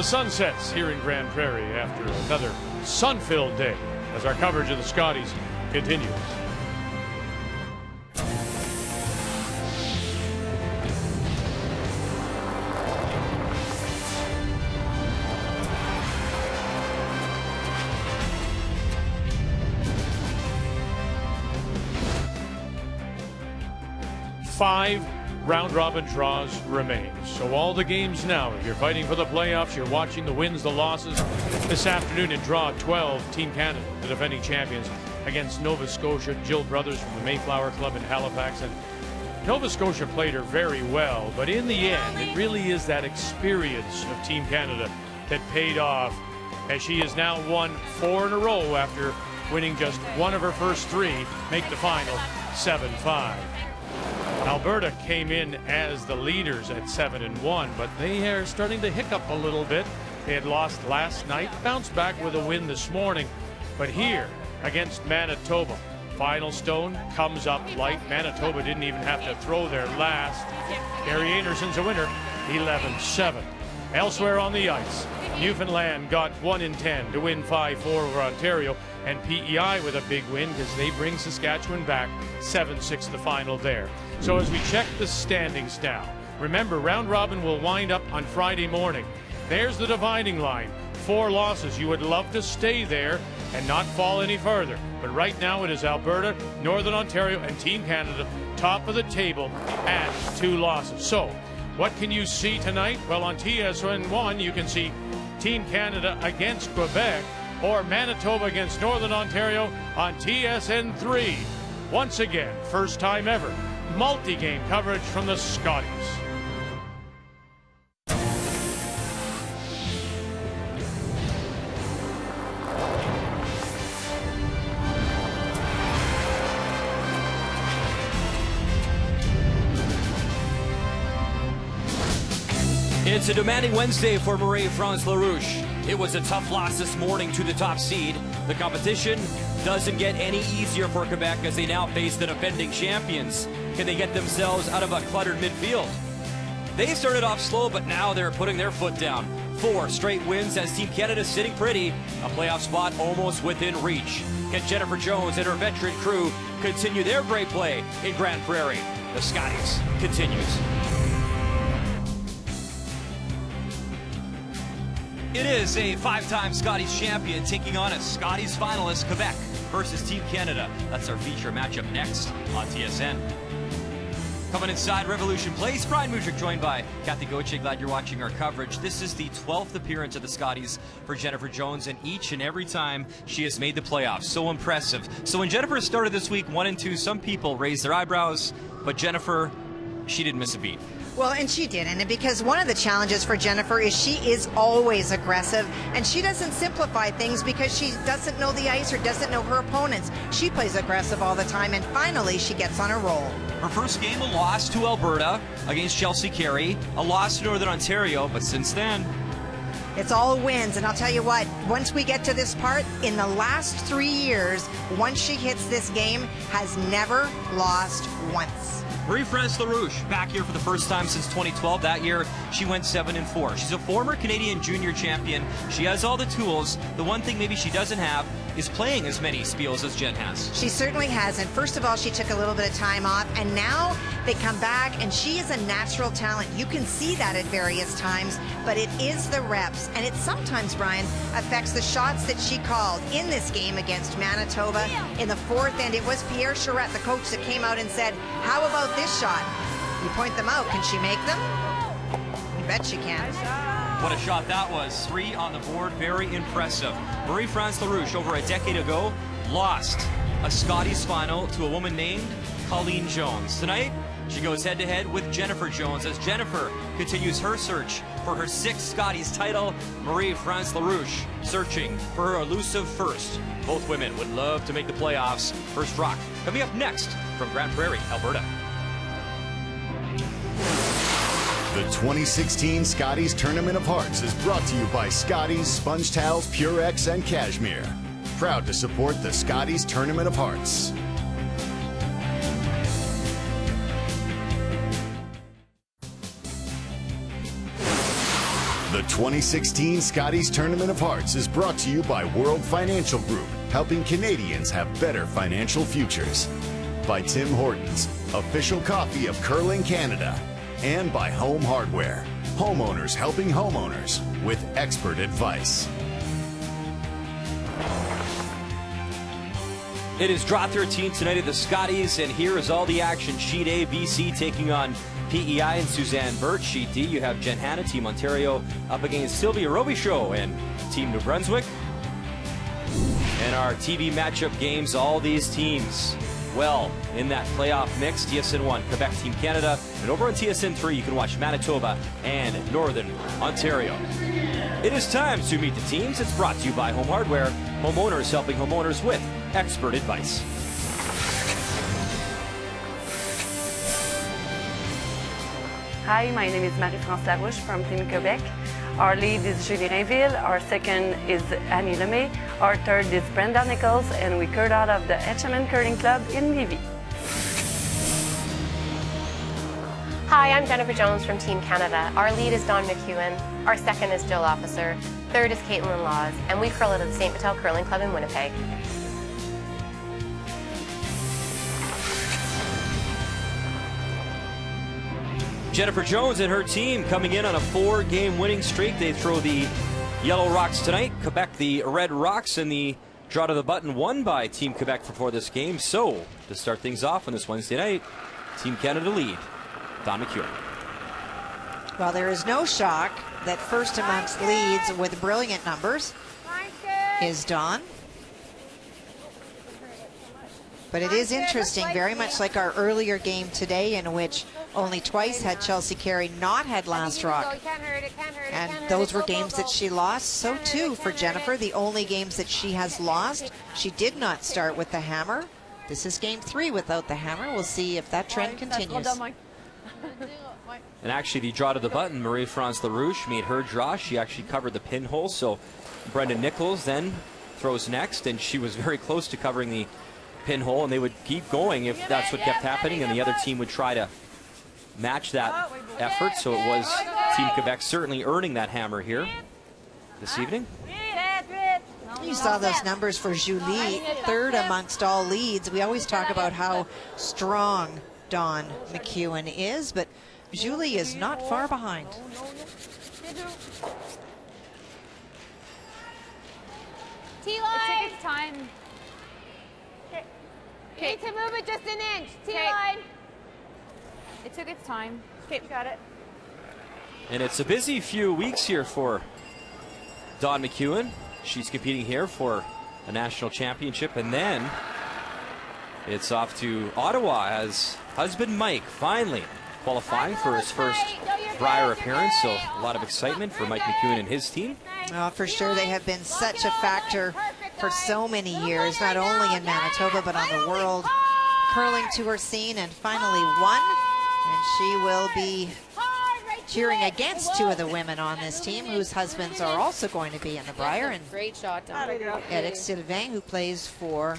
The sun sets here in Grande Prairie after another sun-filled day as our coverage of the Scotties continues. Five round-robin draws remain. So all the games now, if you're fighting for the playoffs, you're watching the wins, the losses. This afternoon in draw 12, Team Canada, the defending champions, against Nova Scotia. Jill Brothers from the Mayflower Club in Halifax. And Nova Scotia played her very well, but in the end, it really is that experience of Team Canada that paid off, as she has now won 4 in a row after winning just one of her first 3, make the final 7-5. Alberta came in as the leaders at 7-1, but they are starting to hiccup a little bit. They had lost last night, bounced back with a win this morning. But here against Manitoba, final stone comes up light. Manitoba didn't even have to throw their last. Gary Anderson's a winner, 11-7. Elsewhere on the ice, Newfoundland got 1 in 10 to win 5-4 over Ontario, and PEI with a big win because they bring Saskatchewan back 7-6 the final there. So as we check the standings now, remember round robin will wind up on Friday morning. There's the dividing line. 4 losses. You would love to stay there and not fall any further. But right now it is Alberta, Northern Ontario, and Team Canada top of the table at 2 losses. So what can you see tonight? Well, on TSN1 you can see Team Canada against Quebec, or Manitoba against Northern Ontario on TSN3. Once again, first time ever, multi-game coverage from the Scotties. It's a demanding Wednesday for Marie-France Larouche. It was a tough loss this morning to the top seed. The competition doesn't get any easier for Quebec as they now face the defending champions. Can they get themselves out of a cluttered midfield? They started off slow, but now they're putting their foot down. 4 straight wins as Team Canada sitting pretty, a playoff spot almost within reach. Can Jennifer Jones and her veteran crew continue their great play in Grande Prairie? The Scotties continues. It is a 5-time Scotties champion taking on a Scotties finalist, Quebec versus Team Canada. That's our feature matchup next on TSN. Coming inside Revolution Place, Brian Mudrick joined by Kathy Gauthier. Glad you're watching our coverage. This is the 12th appearance of the Scotties for Jennifer Jones, and each and every time she has made the playoffs. So impressive. So when Jennifer started this week 1-2, some people raised their eyebrows, but Jennifer, she didn't miss a beat. Well, and she didn't, and because one of the challenges for Jennifer is she is always aggressive, and she doesn't simplify things because she doesn't know the ice or doesn't know her opponents. She plays aggressive all the time, and finally she gets on a roll. Her first game, a loss to Alberta against Chelsea Carey, a loss to Northern Ontario, but since then, it's all wins, and I'll tell you what, once we get to this part, in the last 3 years, once she hits this game, has never lost once. Marie-France Larouche back here for the first time since 2012. That year, she went 7-4. She's a former Canadian junior champion. She has all the tools. The one thing maybe she doesn't have is playing as many spiels as Jen has. She certainly hasn't. First of all, she took a little bit of time off, and now they come back, and she is a natural talent. You can see that at various times, but it is the reps, and it sometimes, Brian, affects the shots that she called in this game against Manitoba in the 4th, and it was Pierre Charette, the coach, that came out and said, how about this shot? You point them out. Can she make them? You bet she can. What a shot that was. 3 on the board. Very impressive. Marie-France Larouche, over a decade ago, lost a Scotties final to a woman named Colleen Jones. Tonight, she goes head-to-head with Jennifer Jones as Jennifer continues her search for her 6th Scotties title. Marie-France Larouche searching for her elusive first. Both women would love to make the playoffs. First rock coming up next from Grande Prairie, Alberta. The 2016 Scotties Tournament of Hearts is brought to you by Scotties, Sponge Towels, Purex, and Cashmere. Proud to support the Scotties Tournament of Hearts. The 2016 Scotties Tournament of Hearts is brought to you by World Financial Group, helping Canadians have better financial futures. By Tim Hortons, official coffee of Curling Canada. And by Home Hardware, homeowners helping homeowners with expert advice. It is Draw 13 tonight at the Scotties, and here is all the action. Sheet A, BC taking on PEI and Suzanne Burt. Sheet D, you have Jen Hanna, Team Ontario, up against Sylvia Robichaud and Team New Brunswick. And our TV matchup games, all these teams, well, in that playoff mix. TSN 1, Quebec, Team Canada. And over on TSN 3, you can watch Manitoba and Northern Ontario. It is time to meet the teams. It's brought to you by Home Hardware, homeowners helping homeowners with expert advice. Hi, my name is Marie-France Larouche from Team Quebec. Our lead is Julie Rainville, our second is Annie Lemay, our third is Brenda Nichols, and we curled out of the HMN Curling Club in Lévis. Hi, I'm Jennifer Jones from Team Canada. Our lead is Dawn McEwen, our second is Jill Officer, third is Caitlin Laws, and we curl at the St. Vital Curling Club in Winnipeg. Jennifer Jones and her team coming in on a 4-game winning streak. They throw the Yellow Rocks tonight. Quebec, the Red Rocks, and the draw to the button won by Team Quebec before this game. So, to start things off on this Wednesday night, Team Canada lead. Dawn McEwen. Well, there is no shock that first amongst leads with brilliant numbers is Dawn. But it is interesting, very much like our earlier game today, in which only twice had Chelsea Carey not had last rock. And those were games that she lost. So too for Jennifer, the only games that she has lost, she did not start with the hammer. This is game 3 without the hammer. We'll see if that trend continues. And actually, the draw to the button, Marie-France Larouche made her draw. She actually covered the pinhole, so Brenda Nichols then throws next, and she was very close to covering the pinhole, and they would keep going if that's what kept happening, and the other team would try to match that effort. So it was Team Quebec certainly earning that hammer here this evening. You saw those numbers for Julie, third amongst all leads. We always talk about how strong Dawn McEwen is, but Julie is not far behind. T-line! It took its time. You need to move it just an inch. T-line. It took its time. Okay, got it. And it's a busy few weeks here for Dawn McEwen. She's competing here for a national championship, and then it's off to Ottawa as husband Mike finally qualifying for his first Brier appearance. So a lot of excitement for Mike McEwen and his team. Oh, for sure, they have been such a factor for so many years, not only in Manitoba, but on the World Curling Tour scene, and finally won. And she will be cheering against 2 of the women on this team, whose husbands are also going to be in the Brier. And great shot, Don. Eric Sylvain, who plays for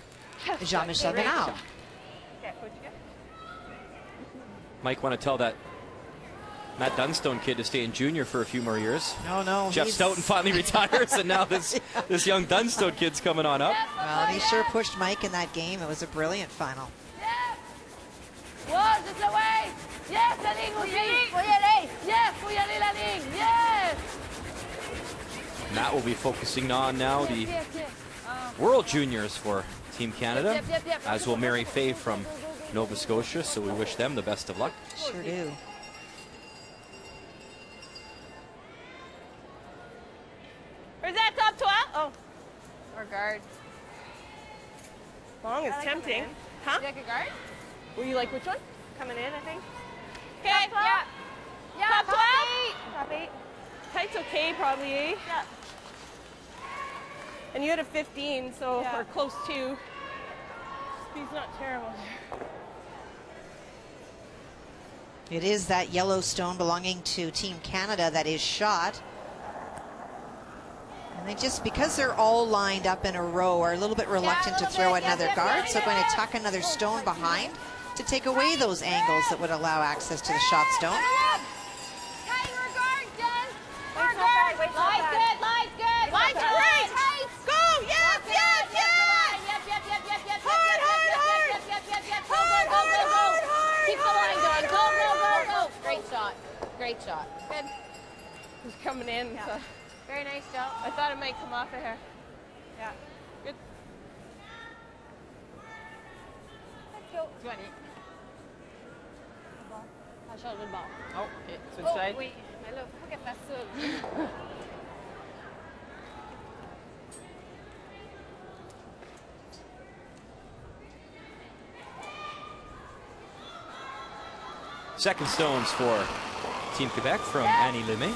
Jean-Michel Benal. Mike want to tell that Matt Dunstone kid to stay in junior for a few more years. No. Jeff Stoughton finally retires, and now this young Dunstone kid's coming on up. Well, he sure pushed Mike in that game. It was a brilliant final. Whoa, just away! Yes, la ligne aussi! Faut y aller! Yes, faut y aller la ligne! Yes! Matt will be focusing on now the World Juniors for Team Canada, as will Mary Fay from Nova Scotia, so we wish them the best of luck. Sure do. Where's that top 12? Oh, or guard. Long is tempting. Huh? You like a guard? Will you like which one? Coming in, I think. Okay, yeah. Yeah, Top 12? Top 8. Tight's okay, probably, eh? Yeah. And you had a 15, so Yeah. we're close to. Speed's not terrible there. It is that yellow stone belonging to Team Canada that is shot. And they just, because they're all lined up in a row, are a little bit reluctant to throw another guard, so going to tuck another stone behind to take away those angles that would allow access to the shot stone. Tight, we're guard, Jen! We're guard! Line's good, line's good. Line's great. Go, yes, yes, yes. Yep. Go. Keep the line going. Go. Great shot. Good. He's coming in. Yeah. So Very nice, Joe. I thought it might come off of here. Yeah. Good. Let's go. 20. On change de bord. Oh, OK. Tu Oh, le oui. Mais là, faut pas qu'elle fasse ça. Second stones for Team Quebec from Annie Lemay.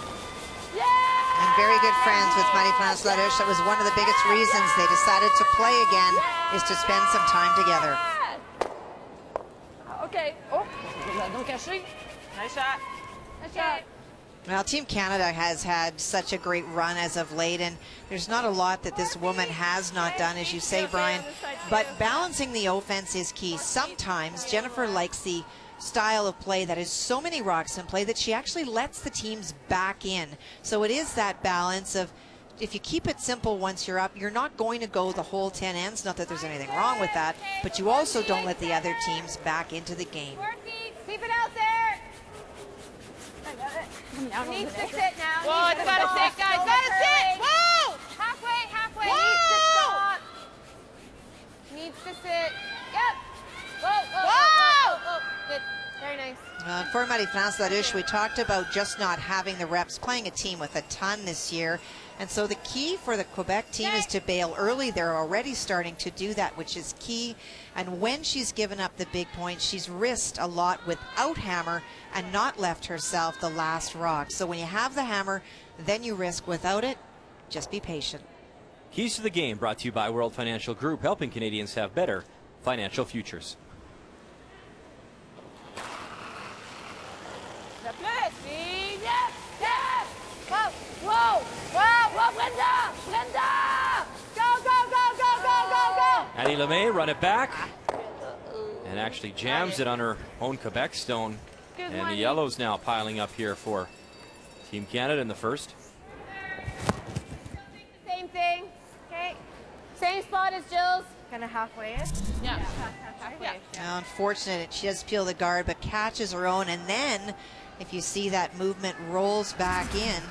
And very good friends with Marie-France Larouche. That was one of the biggest reasons they decided to play again, is to spend some time together. OK. Oh, donc caché. Nice shot. Nice shot. Well, Team Canada has had such a great run as of late, and there's not a lot that this woman has not done, as you say, Brian. But balancing the offense is key. Sometimes Jennifer likes the style of play that has so many rocks in play that she actually lets the teams back in. So it is that balance of, if you keep it simple once you're up, you're not going to go the whole 10 ends. Not that there's anything wrong with that, but you also don't let the other teams back into the game. Keep it out there. It needs to sit now. Whoa, it's gotta sit, guys. Gotta sit. Whoa! Halfway. Whoa! Needs to sit. Yep. Whoa. Whoa! Good. Very nice. For Marie-France Larouche, we talked about just not having the reps, playing a team with a ton this year. And so the key for the Quebec team is to bail early. They're already starting to do that, which is key. And when she's given up the big points, she's risked a lot without hammer and not left herself the last rock. So when you have the hammer, then you risk. Without it, just be patient. Keys to the Game brought to you by World Financial Group, helping Canadians have better financial futures. Whoa, Brenda! Go! Annie Lemay run it back and actually jams it on her own Quebec stone. And the yellows now piling up here for Team Canada in the first. Same thing. Okay. Same spot as Jill's. Kind of halfway it? Yeah. Halfway. Now, unfortunate, she does peel the guard, but catches her own. And then, if you see that movement, rolls back in.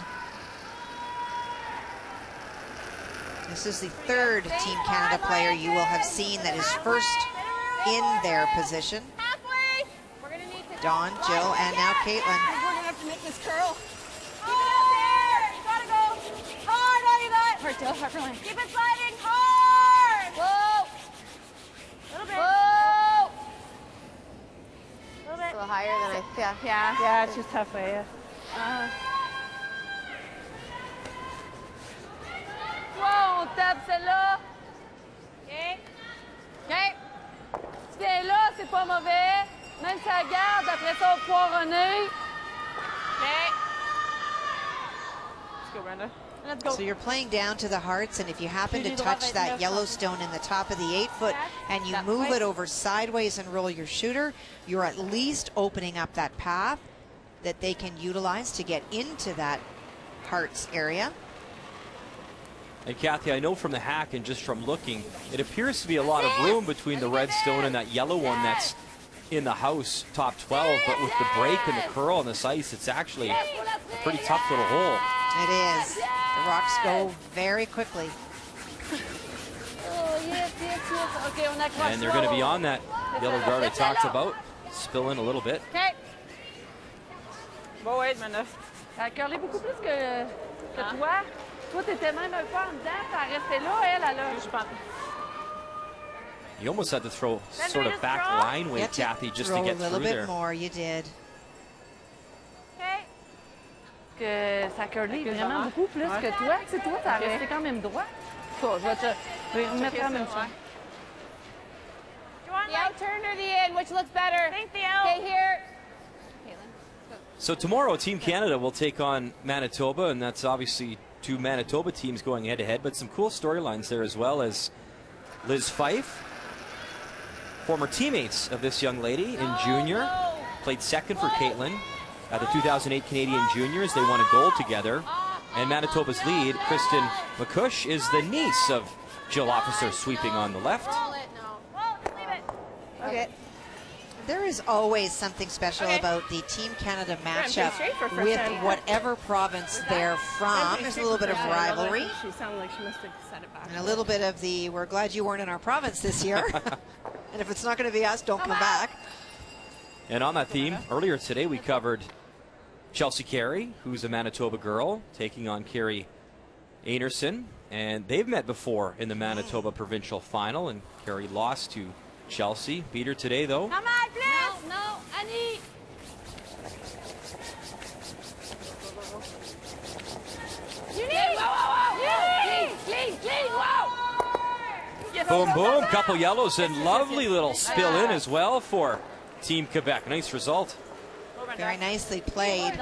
This is the third Team Canada player you will have seen that is first in their position. Halfway. We're gonna need to. Dawn, Jill, and now Caitlin. We're going to have to make this curl. Keep it out there. You gotta go hard on you got. Hard, Jill. Hard for line. Keep it sliding hard. Whoa. Little bit. Whoa. Little bit. A little higher than I. Yeah. Yeah, it's just halfway. Wow, on tape celle-là. OK. Tu viens là, c'est pas mauvais. Même si elle garde, après ça, on va pouvoir runner. OK. Let's go, Brenda. Let's go. So you're playing down to the hearts, and if you happen to touch that yellow stone in the top of the 8-foot and you move it over sideways and roll your shooter, you're at least opening up that path that they can utilize to get into that hearts area. And Kathy, I know from the hack and just from looking, it appears to be a lot of room between the red stone and that yellow one that's in the house, top 12. But with the break and the curl on this ice, it's actually a pretty tough little hole. It is. The rocks go very quickly. Oh, yes. OK, on accroche. And they're going to be on that yellow guard I talked about. Spill in a little bit. OK. Bon, wait, Brenda. Elle a curlé beaucoup plus que toi. Toi, t'étais même un peu en dedans, t'as resté là, elle a... You almost had to throw sort of back line weight, Kathy, just to get through there. A little bit more, you did. Que ça curlé vraiment beaucoup plus que toi. C'est toi, t'as resté quand même droit. Je vais remettre la même chose. The out turn or the in, which looks better? I think the out. Okay, here. So tomorrow, Team Canada will take on Manitoba, and that's obviously two Manitoba teams going head-to-head, but some cool storylines there as well, as Liz Fife, former teammates of this young lady in junior, played second for Caitlin at the 2008 Canadian Juniors. They won a gold together. And Manitoba's lead, Kristen McCush, is the niece of Jill Officer, sweeping on the left. Okay. There is always something special about the Team Canada matchup with whatever province they're from. There's a little bit of rivalry. She sounded like she must have said it back. And a little bit of the, we're glad you weren't in our province this year. And if it's not going to be us, don't come back. And on that theme, earlier today we covered Chelsea Carey, who's a Manitoba girl, taking on Carrie Anderson. And they've met before in the Manitoba provincial final, and Carey lost to Chelsea. Beat her today, though. Come on, please. No, Annie. You need. Clean. Wow. Boom, boom. Couple yellows and lovely little spill in as well for Team Quebec. Nice result. Very nicely played.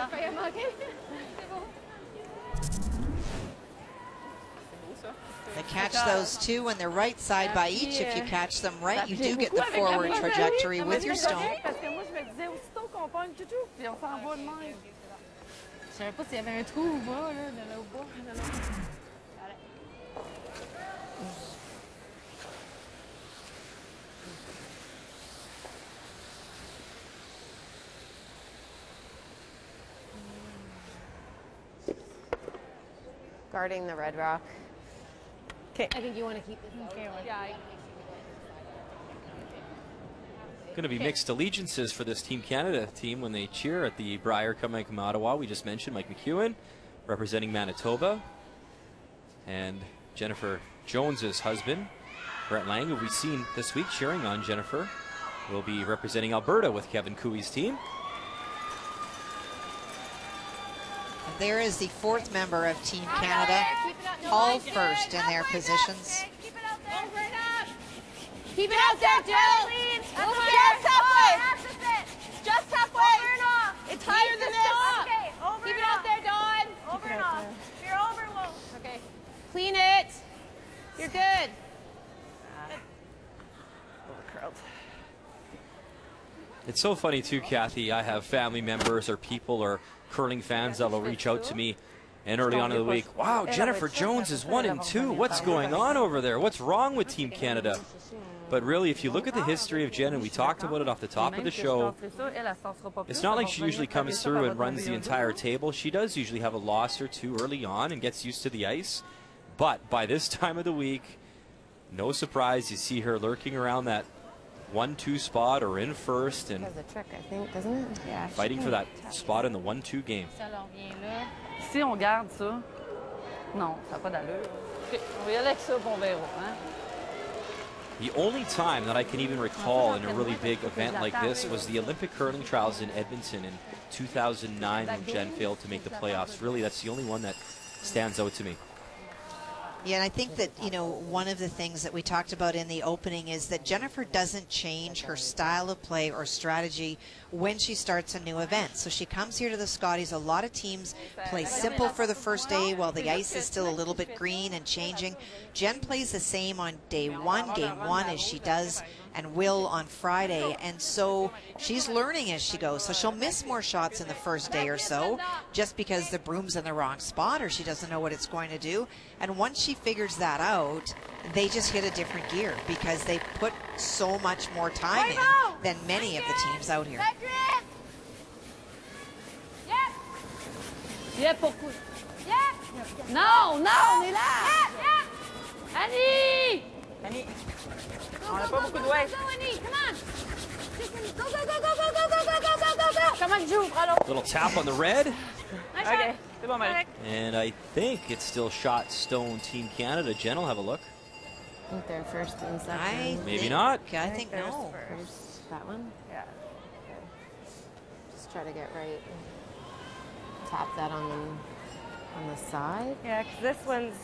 They catch those two when they're right side by each. If you catch them right, you do get the forward trajectory with your stone. Guarding the red rock. Okay. I think you want to keep this. Okay, Going to be mixed allegiances for this Team Canada team when they cheer at the Brier coming from Ottawa. We just mentioned Mike McEwen representing Manitoba. And Jennifer Jones's husband, Brett Lang, who we've seen this week cheering on Jennifer, will be representing Alberta with Kevin Cooey's team. And there is the fourth member of Team Canada, all first in their positions. Keep it out there, Jill. Just halfway. Just halfway. It's higher than this. Keep it out there, Dawn. Over and off. You're over, Wolf. Okay. Clean it. You're good. Overcurled. It's so funny too, Kathy. I have family members or people or curling fans that will reach out to me, and early on in the week, wow, Jennifer Jones is 1 and 2. What's going on over there? What's wrong with Team Canada? But really, if you look at the history of Jen, and we talked about it off the top of the show, it's not like she usually comes through and runs the entire table. She does usually have a loss or two early on and gets used to the ice. But by this time of the week, no surprise, you see her lurking around that 1-2 spot or in first and That's a trick, I think, doesn't it? Yeah. fighting for that spot in the 1-2 game. Si on garde ça, non, ça n'a pas d'allure. OK, on va y aller avec ça, bon verra, hein? The only time that I can even recall in a really big event like this was the Olympic curling trials in Edmonton in 2009 when Jen failed to make the playoffs. Really, that's the only one that stands out to me. Yeah, and I think that, you know, one of the things that we talked about in the opening is that Jennifer doesn't change her style of play or strategy when she starts a new event. So she comes here to the Scotties. A lot of teams play simple for the first day while the ice is still a little bit green and changing. Jen plays the same on day one, game one, as she does and will on Friday, and so she's learning as she goes. So she'll miss more shots in the first day or so just because the broom's in the wrong spot or she doesn't know what it's going to do. And once she figures that out, they just hit a different gear because they put so much more time in than many of the teams out here. Yeah, pourquoi? Non, non, on est là! Annie! Annie! On n'a pas beaucoup de way. Come on, Drew. Little tap on the red. Okay. C'est bon, Malik. And I think it's still shot stone Team Canada. Jen will have a look. I think they're first and second. Maybe not. I think no. First, that one? Yeah. Just try to get right. Tap that on the side. Yeah, because this one's...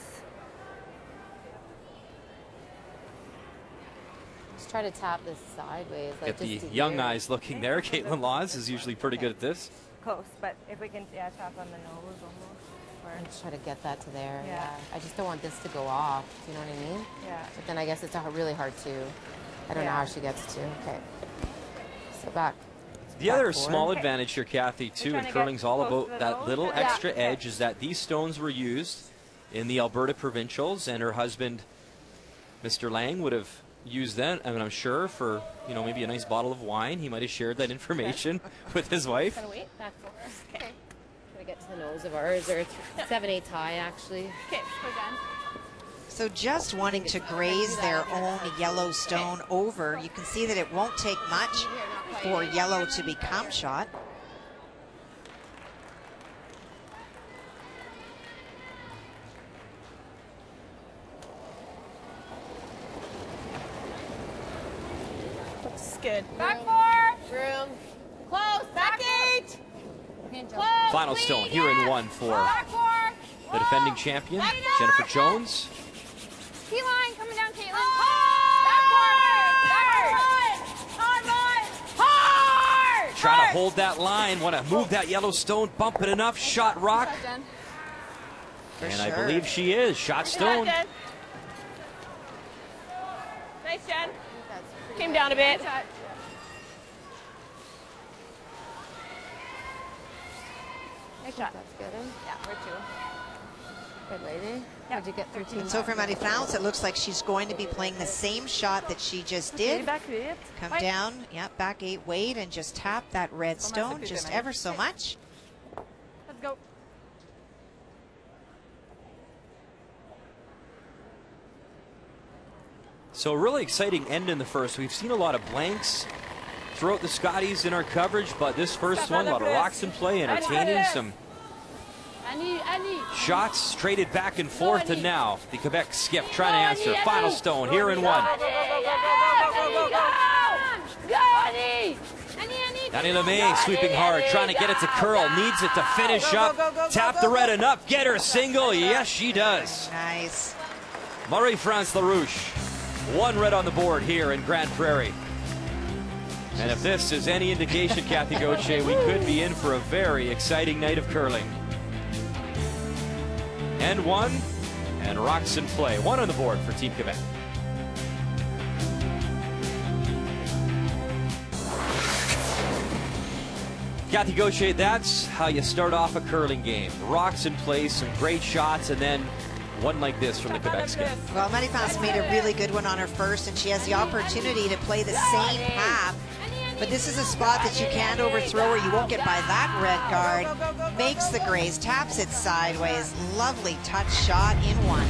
Just try to tap this sideways. Like Get the just to young here. eyes looking there. Caitlin Laws is usually pretty good at this. close, but if we can, yeah, tap on the nose almost. Or, I'm just trying to get that to there. Yeah. I just don't want this to go off. Do you know what I mean? yeah. But then I guess it's really hard to. I don't know Yeah. how she gets to. Okay. So back. The other small advantage here, Kathy, too, in curling's all about that little extra edge, is that these stones were used in the Alberta provincials, and her husband, Mr. Lang, would have used them, I mean, I'm sure, for, you know, maybe a nice bottle of wine. He might have shared that information with his wife. Kind of wait back for us. Okay. Try to get to the nose of ours, or 7/8 high, actually. Okay, we're done. So just wanting to graze their own yellow stone over, you can see that it won't take much for yellow to become shot. Looks good. Back 4. Room. Close. Back 8. Close. Final stone here in 1 for Back 4. the defending champion, Jennifer Jones. Key line coming down, Caitlin. Hard! Hard! Trying to hold that line, want to move that yellow stone, bump it enough, shot rock. And I believe she is. Shot stone. Nice, Jen. Came down a bit. Nice shot. That's good. Yeah, we're 2. Good lady. How'd you get through team? So for Marie-France, it looks like she's going to be playing the same shot that she just did. Come down, yeah, back 8, wait, and just tap that red stone just ever so much. Let's go. So really exciting end in the first. We've seen a lot of blanks throughout the Scotties in our coverage, but this first one, a lot of rocks in play, entertaining, some shots traded back and forth, and now the Quebec skip trying to answer. Final stone here in 1. Annie LeMay sweeping hard, trying to get it to curl, needs it to finish up. Tap the red enough, get her single. Yes, she does. Nice. Marie-France Larouche, 1 red on the board here in Grande Prairie. And if this is any indication, Kathy Gauthier, we could be in for a very exciting night of curling. And 1, and rocks in play. 1 on the board for Team Quebec. Kathy Gauthier, that's how you start off a curling game. Rocks in play, some great shots, and then one like this from the Quebec skip. Well, Marie-France made a really good one on her first, and she has the opportunity to play the same path. But this is a spot that you can't overthrow, or you won't get by that red guard. Makes the graze, taps it sideways. Lovely touch shot in 1.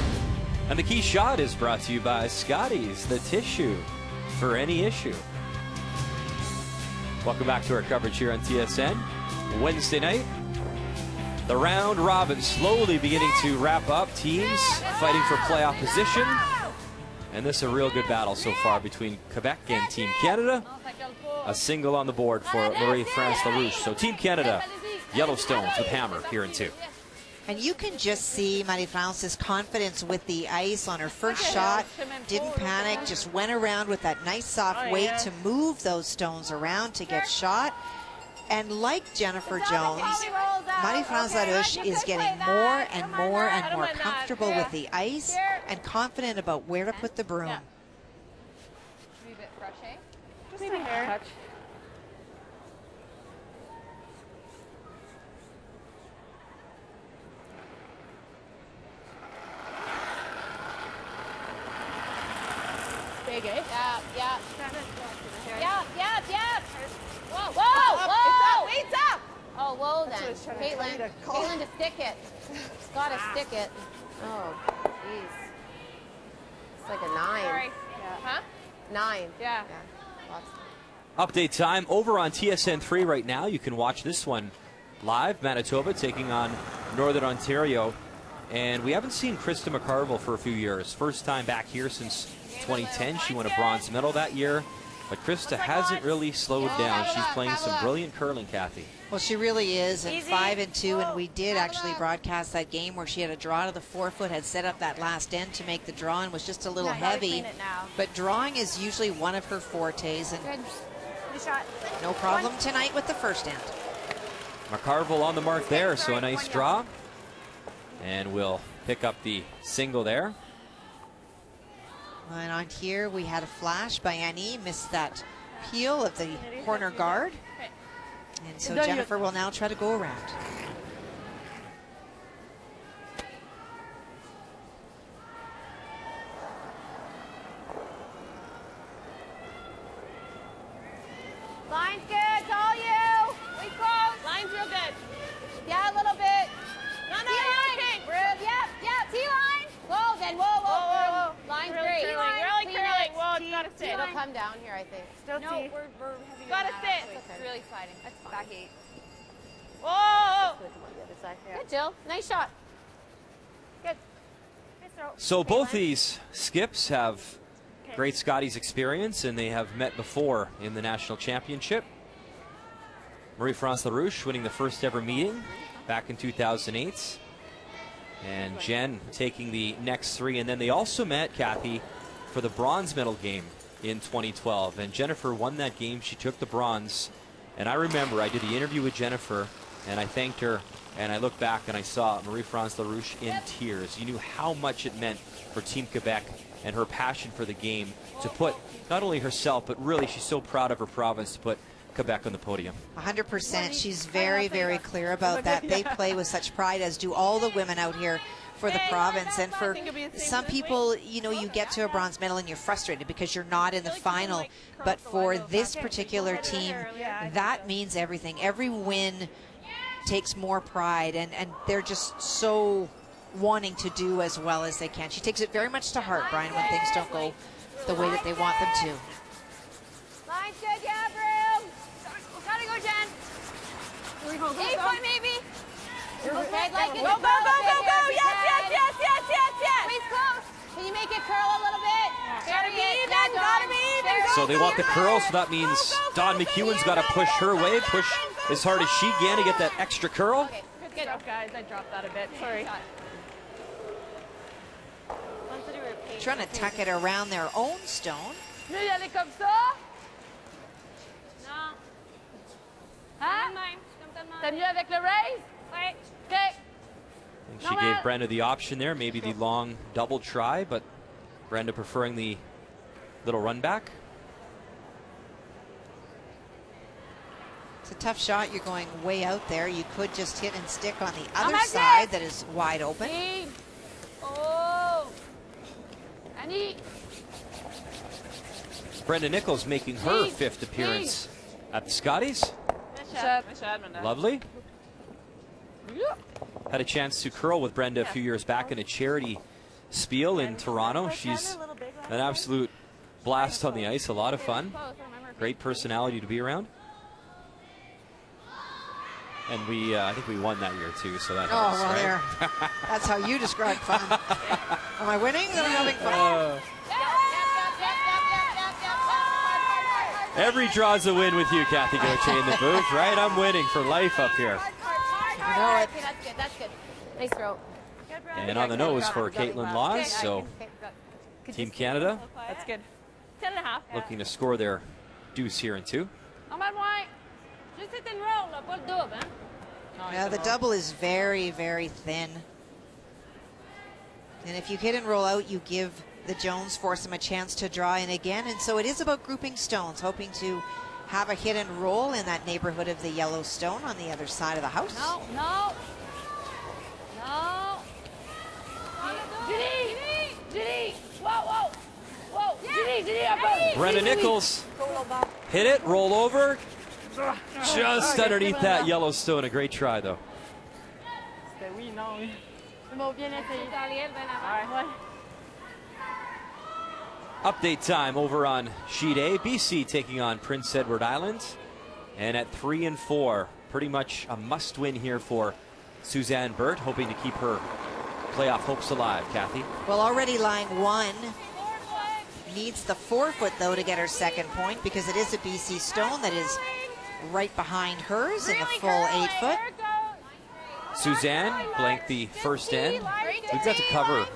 And the key shot is brought to you by Scotties, the tissue for any issue. Welcome back to our coverage here on TSN. Wednesday night, the round robin slowly beginning to wrap up. Teams fighting for playoff position. And this is a real good battle so far between Quebec and Team Canada. A single on the board for Marie-France Larouche. So Team Canada, Yellowstones with hammer here in 2. And you can just see Marie-France's confidence with the ice on her first shot. Didn't panic, just went around with that nice soft weight to move those stones around to get shot. And like Jennifer Jones, Marie-France Larouche is getting more and more and more comfortable with the ice and confident about where to put the broom. Just a hair. Big, eh? Yeah. Whoa, whoa! Weight's up! Oh, whoa then. Caitlin, to stick it. She's got to stick it. Oh, jeez. It's like a 9. Sorry. Huh? 9. Yeah. Update time over on TSN 3 right now. You can watch this one live. Manitoba taking on Northern Ontario. And we haven't seen Krista McCarville for a few years. First time back here since 2010. She won a bronze medal that year. But Krista hasn't really slowed down. She's playing some brilliant curling, Kathy. Well, she really is, and 5-2, and we did actually broadcast that game where she had a draw to the forefoot, had set up that last end to make the draw, and was just a little heavy. But drawing is usually one of her fortes, and no problem tonight with the first end. McCarville on the mark there, so a nice draw. And we'll pick up the single there. And on here, we had a flash by Annie, missed that peel of the corner guard. And so Jennifer will now try to go around. Line's good, it's all you. We close. Line's real good. Yeah, a little bit. No, T-line. Broom, yep. T-line. Whoa, then whoa. Line's great. Really curling. Whoa, it's gotta sit. It'll come down here, I think. Still No, T. we're heavy. Gotta sit. It's really sliding. That's fine. Back 8. Whoa! Good, Jill. Nice shot. Good. Nice throw. So both these skips have great Scotties experience, and they have met before in the national championship. Marie-France Larouche winning the first ever meeting back in 2008. And Jen taking the next 3. And then they also met, Kathy, for the bronze medal game in 2012. And Jennifer won that game. She took the bronze. And I remember I did the interview with Jennifer, and I thanked her. And I looked back and I saw Marie-France Larouche in tears. You knew how much it meant for Team Quebec and her passion for the game to put not only herself, but really she's so proud of her province to put Quebec on the podium. 100%. She's very, very clear about that. They play with such pride, as do all the women out here for the province. And for some people, you know, you get to a bronze medal and you're frustrated because you're not in the final. But for this particular team, that means everything. Every win takes more pride, and they're just so wanting to do as well as they can. She takes it very much to heart, Brian, when things don't go the way that they want them to. Line's good, yeah, Broom. Gotta go, Jen. 8-point maybe. Okay, like it. Go. Yes. Please close. Can you make it curl a little bit? Gotta be even. So they want the curl, so that means Dawn McEwen's got to push her way, push as hard as she can to get that extra curl. Okay, Good job, guys. I dropped that a bit. Sorry. Trying to tuck it around their own stone. Mieux y aller comme ça? Non. Hein? T'as mieux avec le raise? Oui. Okay. And she gave Brenda the option there, maybe the long double try, but Brenda preferring the little run back. It's a tough shot. You're going way out there. You could just hit and stick on the other side that is wide open. Oh. Annie. Brenda Nichols making her 5th appearance at the Scotties. Lovely. Had a chance to curl with Brenda a few years back in a charity spiel in Toronto. She's an absolute blast on the ice, a lot of fun. Great personality to be around. And I think we won that year too, so that helps, well, right? there. That's how you describe fun. Am I winning? Then I'm having fun. Every draw's a win with you, Kathy Gauthier, in the booth, right? I'm winning for life up here. That's good. Nice throw. And on the nose for Caitlin Laws, so Team Canada. That's good. 10.5. Looking to score their deuce here in 2. Yeah, the double is very, very thin. And if you hit and roll out, you give the Jones foursome a chance to draw in again. And so it is about grouping stones, hoping to have a hit and roll in that neighborhood of the yellow stone on the other side of the house. No. Judy. Whoa. Brenda Nichols hit it, roll over. Just underneath that yellow stone. A great try, though. Update time over on sheet A. BC taking on Prince Edward Island. And at 3 and 4, pretty much a must-win here for Suzanne Burt, hoping to keep her playoff hopes alive. Kathy? Well, already line 1 needs the 4-foot, though, to get her second point, because it is a BC stone that is right behind hers in the full 8-foot. Suzanne blanked the first end. We've got to cover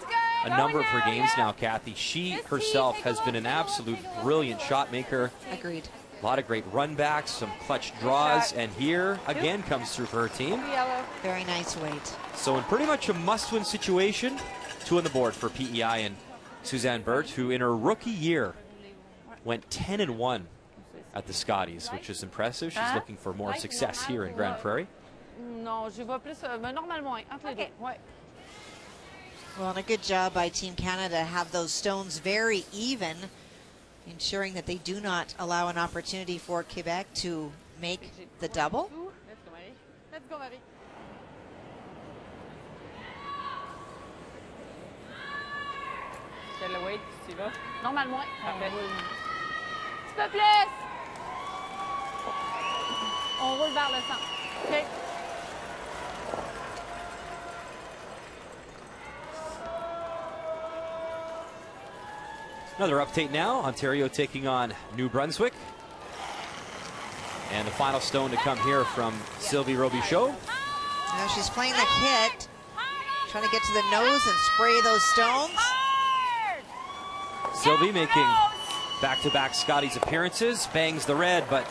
a number of her games now, Kathy. She herself has been an absolute brilliant shot maker. Agreed. A lot of great run backs, some clutch draws, and here again comes through for her team. Very nice weight. So in pretty much a must-win situation, 2 on the board for PEI and Suzanne Burt, who in her rookie year went 10 and 1 at the Scotties, which is impressive. She's looking for more success here in Grande Prairie. Non, je vais plus normalement entre les deux. Ouais. Well, and a good job by Team Canada to have those stones very even, ensuring that they do not allow an opportunity for Quebec to make the double. Let's go, Marie. Let's go, Marie. Je le wait, tu vas. Normalement. Parfait. Un petit peu plus. On roule vers le centre. OK. Another update now. Ontario taking on New Brunswick. And the final stone to come here from Sylvie Robichaud. Now she's playing the kit, trying to get to the nose and spray those stones. Sylvie making back-to-back Scotties appearances. Bangs the red, but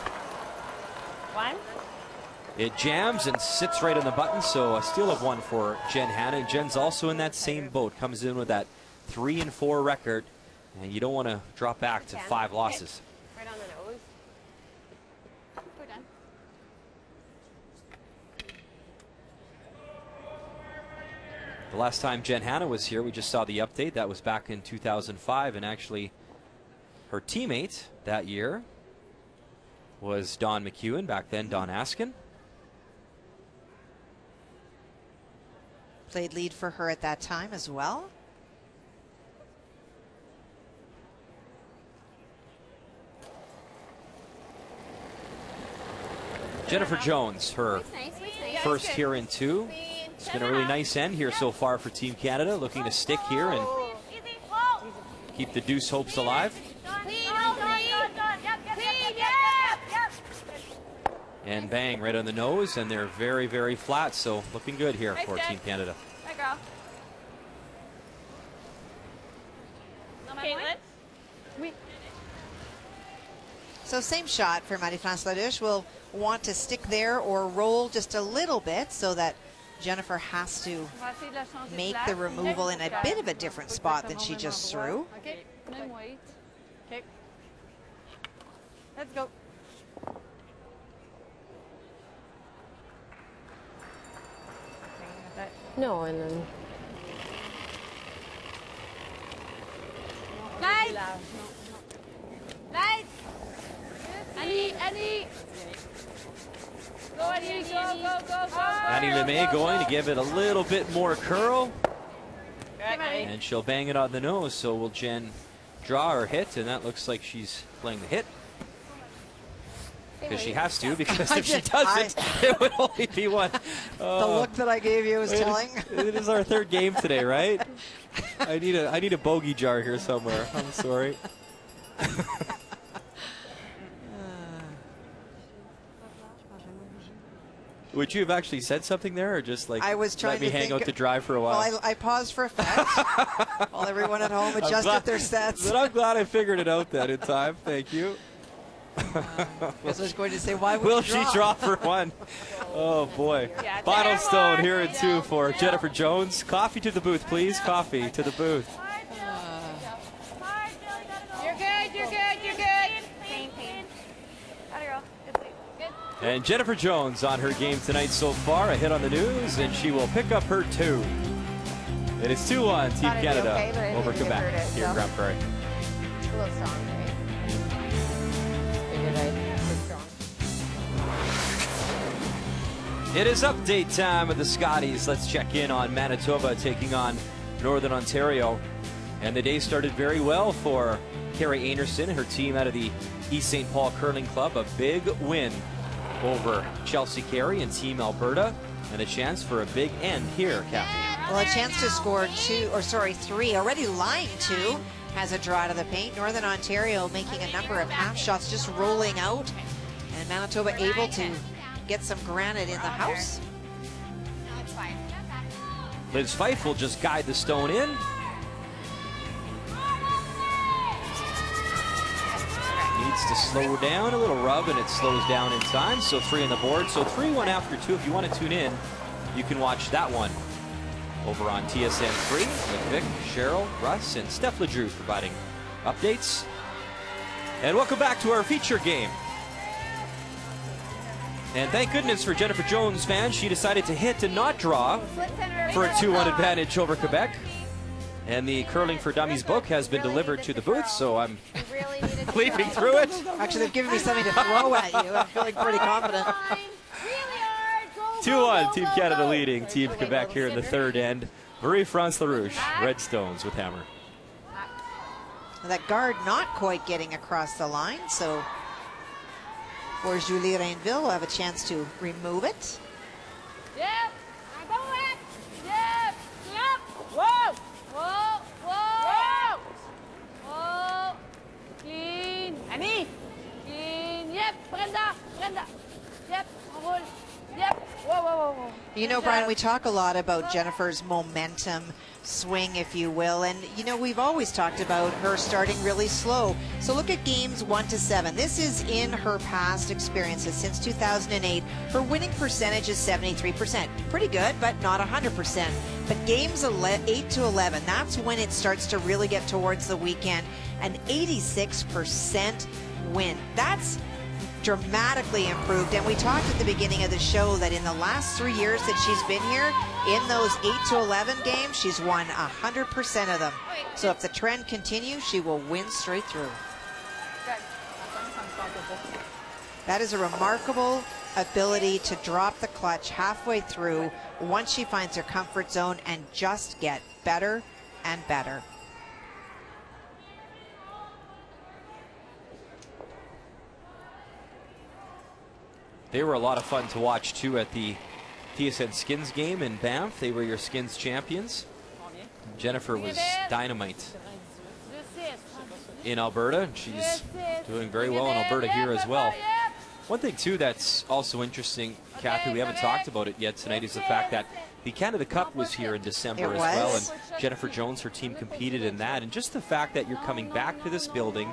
it jams and sits right on the button. So a steal of one for Jen Hanna. And Jen's also in that same boat. Comes in with that 3-4 record. And you don't want to drop back to 5 losses. Right on the nose. We're done. The last time Jen Hanna was here, we just saw the update. That was back in 2005. And actually, her teammate that year was Don McEwen. Back then, Don Askin. Played lead for her at that time as well. Jennifer Jones, her first here in 2. It's been a really nice end here so far for Team Canada, looking to stick here and keep the Deuce hopes alive. And bang, right on the nose, and they're very, very flat, so looking good here for Team Canada. Hi, girl. Caitlin? Oui. So same shot for Marie-France Larouche. Will want to stick there or roll just a little bit so that Jennifer has to make the removal in a bit of a different spot than she just threw. Okay, wait. Okay. Let's go. No, and then. Nice! Nice! Annie! Go, Annie, go. Annie LeMay going to give it a little bit more curl. Good, And she'll bang it on the nose, so will Jen draw her hit, and that looks like she's playing the hit. Because she has to, because if she doesn't, it would only be one. The look that I gave you was telling. It is our 3rd game today, right? I need a bogey jar here somewhere. I'm sorry. Would you have actually said something there, or just like I was trying let me to hang think, out to dry for a while? Well, I paused for effect while everyone at home adjusted their sets. But I'm glad I figured it out then in time. Thank you. I was going to say, why would Will she draw? she draw for one? Oh boy. Yeah, Final terrible. stone here in 2 for Jennifer Jones. Coffee to the booth, please. Coffee to the booth. You're good. And Jennifer Jones on her game tonight so far. A hit on the news, and she will pick up her 2. It is 2-1 Team Thought it'd be Canada okay, but I over didn't Quebec hurt it, here in so. Grande Prairie. A little strong, right? Figured I'd be strong. It is update time at the Scotties. Let's check in on Manitoba taking on Northern Ontario. And the day started very well for Carrie Anderson and her team out of the East St. Paul Curling Club. A big win over Chelsea Carey and Team Alberta. And a chance for a big end here, Kathy. Well, a chance to score 3, already lying 2, has a draw to the paint. Northern Ontario making a number of half shots, just rolling out. And Manitoba able to get some granite in the house. Liz Fife will just guide the stone in. Needs to slow down, a little rub, and it slows down in time. So 3 on the board. So 3-1 after 2. If you want to tune in, you can watch that one over on TSN 3 with Vic, Cheryl, Russ, and Steph LeDrew providing updates. And welcome back to our feature game. And thank goodness for Jennifer Jones fans, she decided to hit and not draw for a 2-1 advantage over Quebec. And the Curling for Dummies book has been delivered to the booth, so I'm leaping through it. Actually, they've given me something to throw at you. I'm feeling pretty confident. 2-1, Team Canada leading Team Quebec here in the third end. Marie-France Larouche, Redstones with hammer. That guard not quite getting across the line, so for Julie Rainville will have a chance to remove it. Yep, I go it. Yep, yep. Whoa, whoa, whoa, whoa. Clean. Annie. Clean. Yep, Brenda. Yep, on roule. Yep. Whoa, whoa, whoa, whoa. You know, Brian, we talk a lot about Jennifer's momentum swing, if you will, and you know, we've always talked about her starting really slow. So look at games 1 to 7. This is in her past experiences since 2008. Her winning percentage is 73%. Pretty good, but not 100%. But games 8 to 11, that's when it starts to really get towards the weekend. An 86% win. That's dramatically improved, and we talked at the beginning of the show that in the last 3 years that she's been here, in those 8 to 11 games, she's won 100% of them. So if the trend continues, she will win straight through. That is a remarkable ability to drop the clutch halfway through once she finds her comfort zone and just get better and better. They were a lot of fun to watch too at the TSN Skins game in Banff. They were your Skins champions. Jennifer was dynamite in Alberta, and she's doing very well in Alberta here as well. One thing too that's also interesting, Kathy, we haven't talked about it yet tonight, is the fact that the Canada Cup was here in December as well, and Jennifer Jones, her team, competed in that. And just the fact that you're coming back to this building,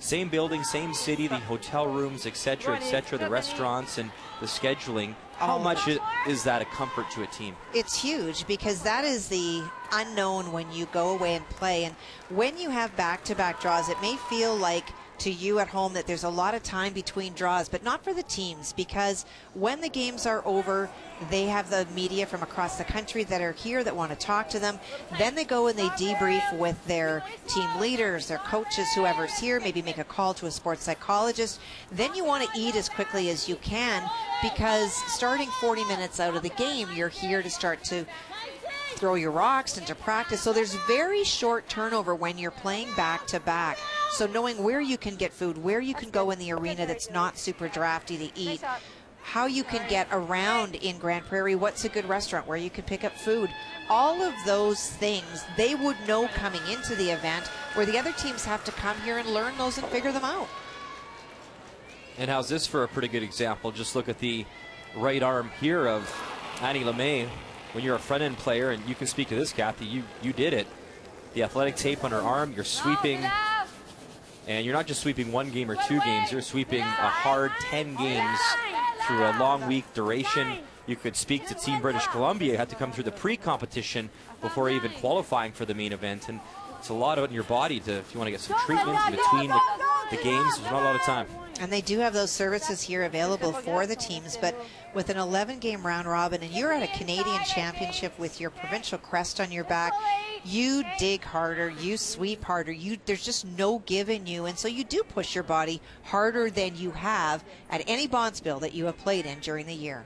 same building, same city, the hotel rooms, etc., the restaurants and the scheduling, how much is that a comfort to a team? It's huge, because that is the unknown when you go away and play. And when you have back-to-back draws, it may feel like to you at home that there's a lot of time between draws, but not for the teams, because when the games are over, they have the media from across the country that are here that want to talk to them. Then they go and they debrief with their team leaders, their coaches, whoever's here, maybe make a call to a sports psychologist. Then you want to eat as quickly as you can, because starting 40 minutes out of the game, you're here to start to throw your rocks into practice. So there's very short turnover when you're playing back to back. So knowing where you can get food, where you can go in the arena that's not super drafty to eat, how you can get around in Grand Prairie, what's a good restaurant where you can pick up food. All of those things they would know coming into the event, where the other teams have to come here and learn those and figure them out. And how's this for a pretty good example? Just look at the right arm here of Annie Lemay. When you're a front-end player, and you can speak to this, Kathy, you did it. The athletic tape on her arm, you're sweeping, and you're not just sweeping 1 game or 2 games, you're sweeping a hard 10 games through a long week duration. You could speak to Team British Columbia, you had to come through the pre-competition before even qualifying for the main event, and it's a lot in your body to, if you want to get some treatment in between the games, there's not a lot of time. And they do have those services here available for the teams, but with an 11-game round robin, and you're at a Canadian championship with your provincial crest on your back, you dig harder, you sweep harder, there's just no give in you, and so you do push your body harder than you have at any bonspiel that you have played in during the year.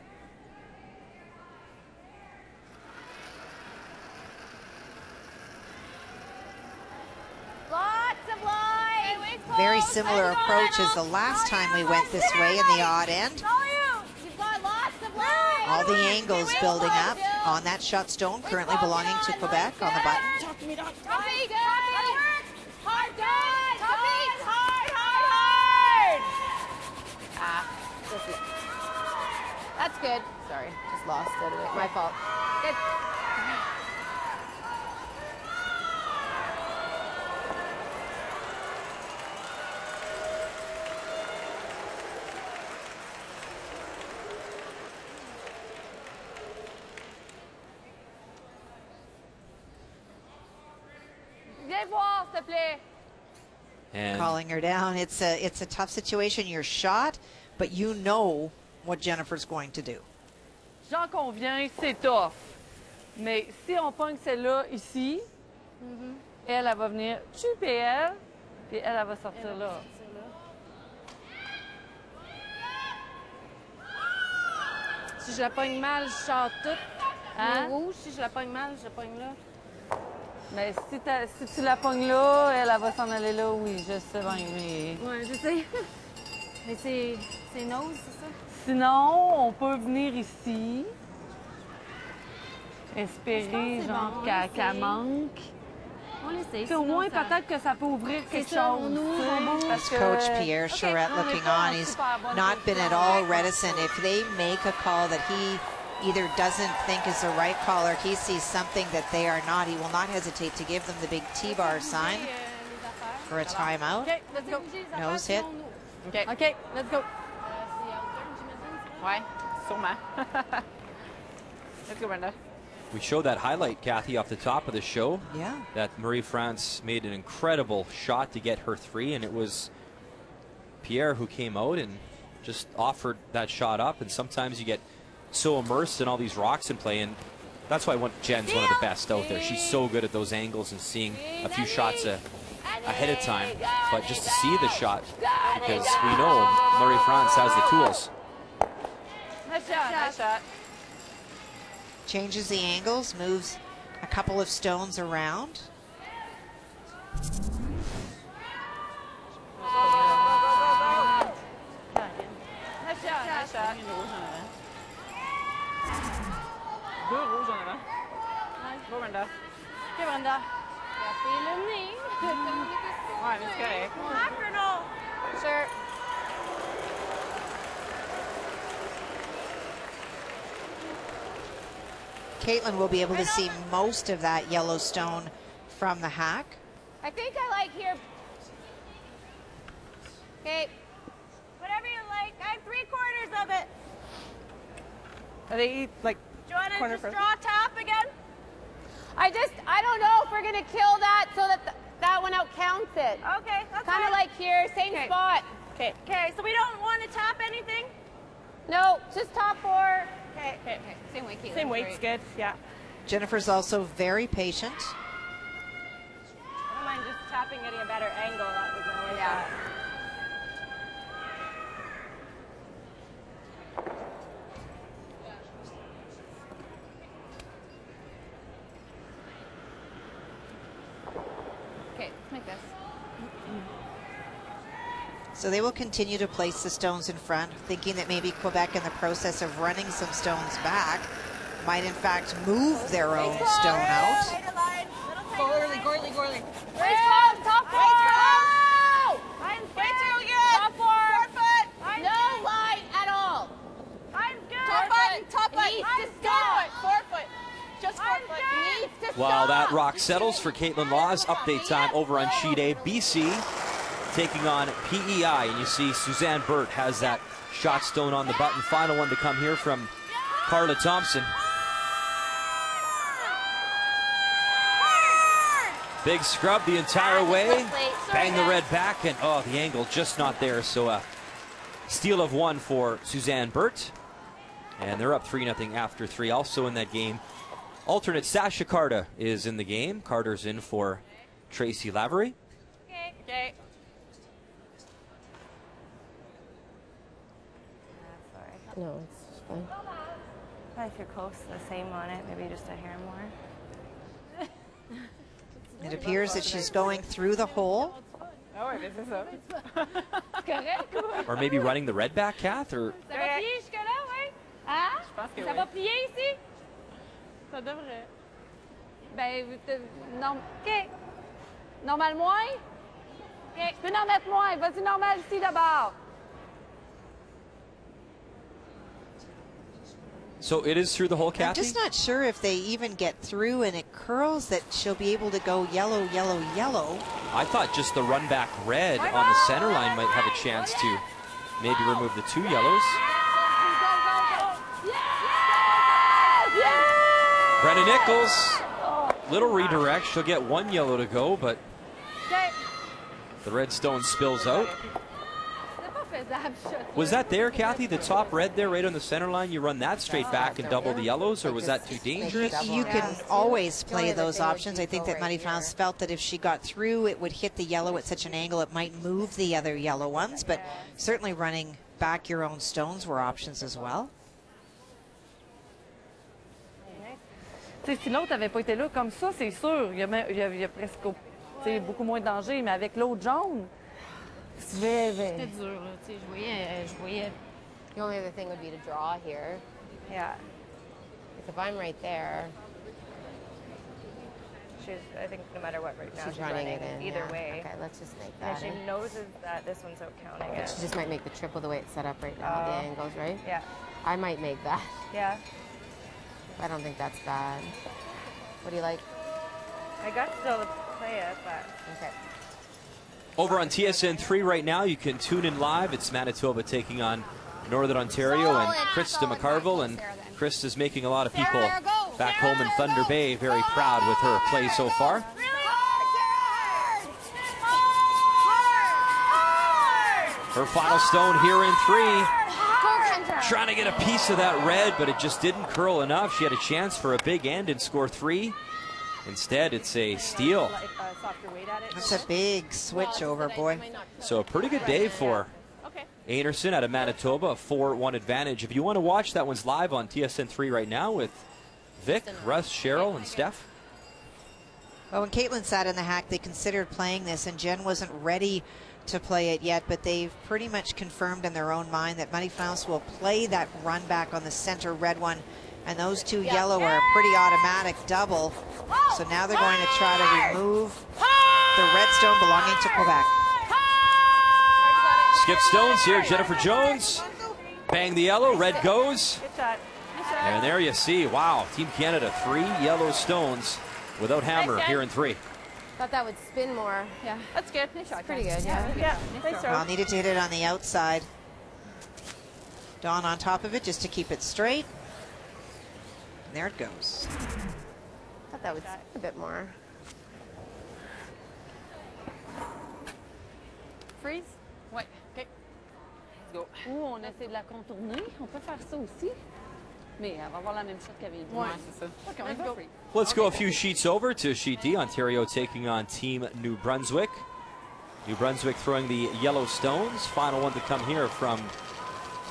Very similar approach as the last time we went this way in the odd end. All the angles building up on that shot stone currently belonging to Quebec on the button. Talk to me, Doc. Hard, that's good. Sorry, just lost it. My fault. Good. And calling her down. It's a tough situation. You're shot, but you know what Jennifer's going to do. J'en conviens, c'est tough. Mais si on pogne celle-là ici, elle va venir tuer elle, puis elle va sortir là. Si je la pogne mal, je sors toute. Hein? Rouge, si je la pogne mal, je la pogne là. Mais si tu la pognes là, elle va s'en aller là, oui, je sais bien, mais... Ouais, je sais. Mais c'est nose, c'est ça? Sinon, on peut venir ici, espérer, Je pense que c'est genre, bon, qu'elle manque. On l'essaie. Puis au moins, peut-être que ça peut ouvrir quelque chose. On ouvre, parce que- Coach Pierre Charette on est looking pas en on. He's super bonne not been at position. all reticent. If they make a call that he either doesn't think is the right call or he sees something that they are not, he will not hesitate to give them the big T-bar sign for a timeout. OK, let's go. Nose hit. OK, let's go. Ouais, sûrement. Let's go, Brenda. We showed that highlight, Kathy, off the top of the show. Yeah. That Marie-France made an incredible shot to get her 3, and it was Pierre who came out and just offered that shot up. And sometimes you get so immersed in all these rocks in play, and that's why Jen's one of the best out there. She's so good at those angles and seeing a few shots ahead of time. But just to see the shot, because we know Marie-France has the tools. Nice shot, nice shot. Changes the angles, moves a couple of stones around. Nice shot, nice shot. Deux rouges en avant. Nice. Go, Brenda. OK, Brenda. Café le nez. Ouais, mais c'est correct. Sure. Caitlin will be able to see most of that yellow stone from the hack. I think I like here. Okay. Whatever you like. I have 3/4 of it. Are they like Do you want to corner just first? draw top again? I don't know if we're going to kill that so that that one out counts it. Okay, that's kind of like here, same spot. Okay. Okay, so we don't want to top anything? No, just top 4. Okay. Okay. Same way, Caitlin. Same weight's good, yeah. Jennifer's also very patient. I don't mind just tapping, getting a better angle. That was my shot. Okay, let's make this. So they will continue to place the stones in front, thinking that maybe Quebec, in the process of running some stones back, might in fact move their own stone out. Go early, go early, go early. Way top 4! Line's way too good! Top 4! 4 foot! No line at all! Line's good! Top foot! Needs to stop! 4 foot! Just 4 foot! Needs to stop! While that rock settles for Caitlin Law's update time over on sheet A, BC taking on PEI, and you see Suzanne Burt has that shot stone on the button. Final one to come here from Carla Thompson. Big scrub the entire way, bang the red back, and oh, the angle just not there. So a steal of 1 for Suzanne Burt, and they're up 3-0 after 3. Also in that game, alternate Sasha Carta is in the game. Carter's in for Tracy Lavery. Okay. No, it's fine. If you're close to the same on it, maybe just a hair more. It appears that she's going through the hole. Ah ouais, mais c'est ça. Or maybe running the red back, Kath, or Ça va plier jusque-là, oui? Hein? Je pense que Ça oui. va plier ici? Ça devrait. Ben, non, OK. Normal moins? OK. Tu peux en mettre moins. Vas-y, normal ici d'abord. so it is through the hole, I'm Kathy? just not sure if they even get through, and it curls that she'll be able to go yellow, yellow, yellow. I thought just the run back red on the center line might have a chance to maybe remove the 2 yellows. Brenna Nichols, little redirect. She'll get 1 yellow to go, but the red stone spills out. C'est pas Was that there, Kathy? The top red there right on the center line? You run that straight back and double the yellows, or was that too dangerous? You can always play those options. I think that Marie-France felt that if she got through, it would hit the yellow at such an angle it might move the other yellow ones, but certainly running back your own stones were options as well. Si l'autre n'avait pas été là comme ça, c'est sûr, il y a presque beaucoup moins de danger, mais avec l'autre jaune, c'était dur, là. Je voyais. The only other thing would be to draw here. Yeah. If I'm right there. I think no matter what right now, she's running it in. Either way. Okay, let's just make that. And she knows that this one's out counting it. She just might make the triple the way it's set up right now, the angles, right? Yeah. I might make that. Yeah. I don't think that's bad. What do you like? I got still to play it, but. Okay. Over on TSN 3 right now, you can tune in live. It's Manitoba taking on Northern Ontario and Krista McCarville. And Krista is making a lot of people back home in Thunder Bay very proud with her play so far. Her final stone here in 3. Trying to get a piece of that red, but it just didn't curl enough. She had a chance for a big end and score 3. Instead, it's a steal. That's a big switch over, boy. So a pretty good day for Anderson out of Manitoba, a 4-1 advantage. If you want to watch, that one's live on TSN 3 right now with Vic, Russ, Cheryl, and Steph. Well, when Caitlin sat in the hack, they considered playing this, and Jen wasn't ready to play it yet, but they've pretty much confirmed in their own mind that Marie-France will play that run back on the center red one, and those two yellow are a pretty automatic double. So now they're going to try to remove the red stone belonging to Quebec. Skip stones here, Jennifer Jones. Bang the yellow, red goes. And there you see, wow, Team Canada, 3 yellow stones without hammer here in 3. Thought that would spin more. Yeah, that's good. Nice shot. Pretty good, yeah. Yeah, nice throw. Well, needed to hit it on the outside. Dawn on top of it just to keep it straight. And there it goes. Thought that would spin a bit more. Freeze. Ouais. OK. Let's go. Ou on essaie de la contourner. On peut faire ça aussi. Mais elle va avoir la même shot qu'elle vient de Ouais, c'est ça. OK, let's go. Let's go a few sheets over to Sheet D. Ontario taking on Team New Brunswick. New Brunswick throwing the yellow stones. Final one to come here from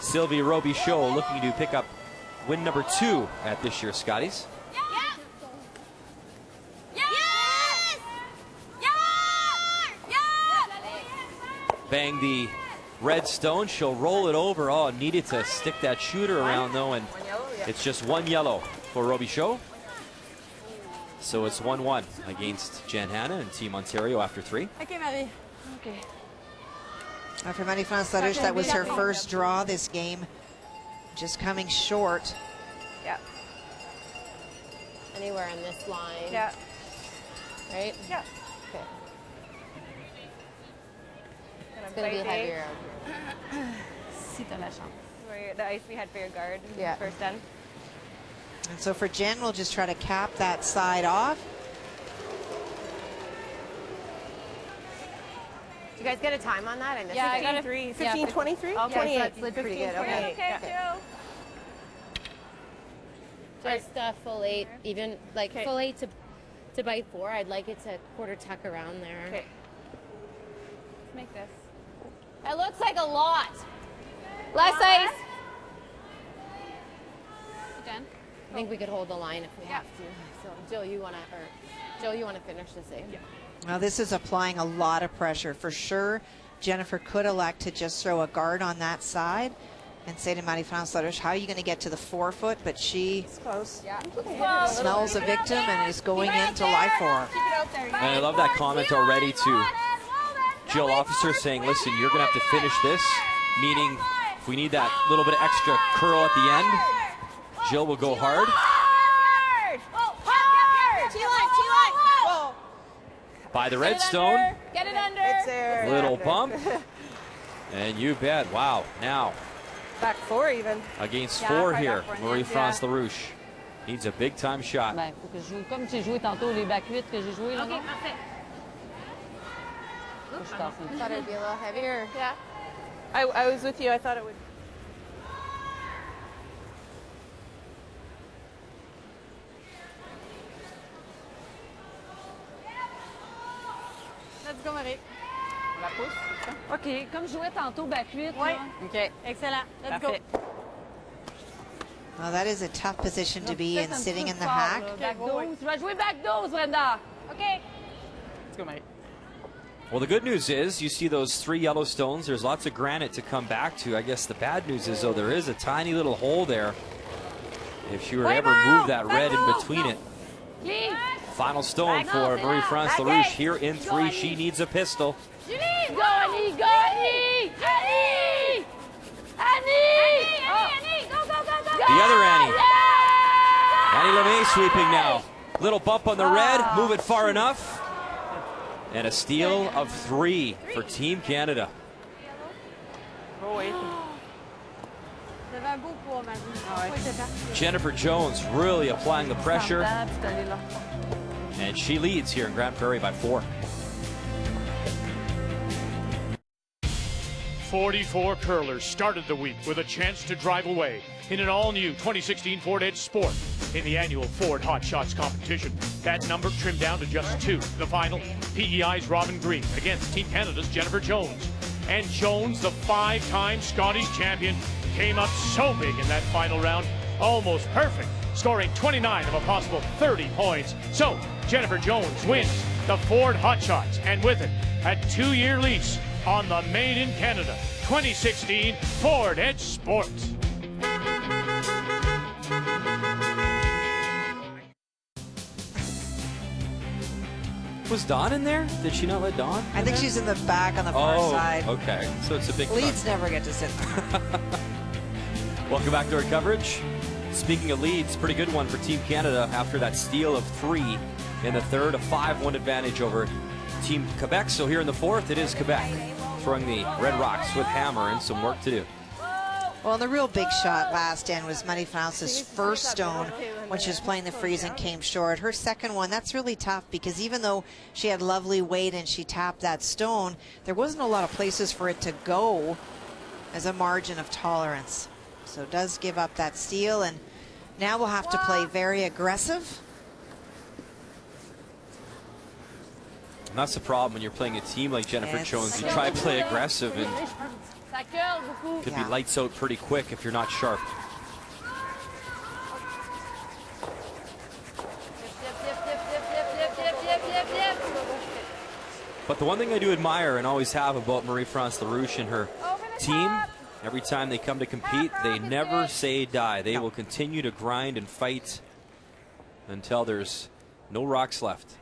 Sylvie Robichaud, looking to pick up win number 2 at this year's Scotties. Bang the red stone. She'll roll it over. Oh, needed to stick that shooter around though, and it's just 1 yellow for Robichaud. So it's 1-1 against Jen Hanna and Team Ontario after 3. OK, Marie. OK. For Marie-France Larouche, that was her first draw this game. Just coming short. Yeah. Anywhere in this line. Yeah. Right? Yeah. Okay. It's going to be heavier. Si t'as la chance. The ice we had for your guard. Yeah. First end. And so for Jen, we'll just try to cap that side off. Did you guys get a time on that? I missed Yeah, it. I got a 15:23? Okay, 28. so that slid pretty good. Okay. Okay. Just full 8, even like full 8 to bite 4. I'd like it to quarter tuck around there. Okay. Let's make this. It looks like a lot. Less ice. Jen? I think we could hold the line if we have to. So Jill, you want to finish this thing? Yeah. Now this is applying a lot of pressure. For sure, Jennifer could elect to just throw a guard on that side and say to Marie-France Larouche, how are you going to get to the 4-foot? But she smells a victim and is going in to lie for her. And I love that comment already to Jill Officer saying, listen, you're going to have to finish this, meaning if we need that little bit of extra curl at the end, Jill will go hard. By the redstone. Get it under. It's there. Little bump. And you bet. Wow. Now. Back 4 even. Against 4 here. Marie-France Larouche needs a big time shot. Ben, faut que je joue comme j'ai joué tantôt les back 8 que j'ai joué là. OK, parfait. I thought it'd be a little heavier. Yeah. I was with you. I thought it would. Let's go, Marie. On la pousse, c'est ça? OK, comme je jouais tantôt, back 8. Oui. Là. OK. Excellent. Let's Parfait. go. Well, that is a tough position to be in, Peut-être un sitting petit in the peu fort, hack. là. Back Oui, 12. oui. Tu vas jouer back 12, Brenda. OK. Let's go, Marie. Well, the good news is you see those 3 yellow stones. There's lots of granite to come back to. I guess the bad news is, though, there is a tiny little hole there. If she were to ever move that red in between it. Final stone for Marie-France Larouche here in 3. She needs a pistol. Julie! Go, Annie! Go, Annie! Annie! Annie! Annie! Go, go, go, go! The other Annie. Annie LeMay sweeping now. Little bump on the red. Move it far enough. And a steal of 3 for Team Canada. Oh, oui. T'avais un beau poids, Marie. Pourquoi t'es partie? Jennifer Jones really applying the pressure. Semblable, puis t'allais là. And she leads here in Grand Prairie by 4. 44 curlers started the week with a chance to drive away in an all-new 2016 Ford Edge Sport in the annual Ford Hot Shots competition. That number trimmed down to just 2. The final, PEI's Robin Green against Team Canada's Jennifer Jones. And Jones, the 5-time Scotties champion, came up so big in that final round, almost perfect, scoring 29 of a possible 30 points. So, Jennifer Jones wins the Ford Hot Shots, and with it, a 2-year lease on the Made in Canada 2016 Ford Edge Sport. Was Dawn in there? Did she not let Dawn? I think she's in the back on the far side. Okay. So it's a big Leads never get to sit there. Welcome back to our coverage. Speaking of leads, pretty good one for Team Canada after that steal of 3 in the third, a 5-1 advantage over Team Quebec. So here in the fourth, it is Quebec throwing the Red Rocks with hammer and some work to do. Well, the real big shot last end was Marie-France's first stone when she was playing the freeze and came short. Her second one, that's really tough because even though she had lovely weight and she tapped that stone, there wasn't a lot of places for it to go as a margin of tolerance. So it does give up that steal, and now we'll have to play very aggressive. And that's the problem when you're playing a team like Jennifer Jones. You try to play aggressive and could be lights out pretty quick if you're not sharp. But the one thing I do admire and always have about Marie-France Larouche and her team, every time they come to compete, they never say die. They will continue to grind and fight until there's no rocks left.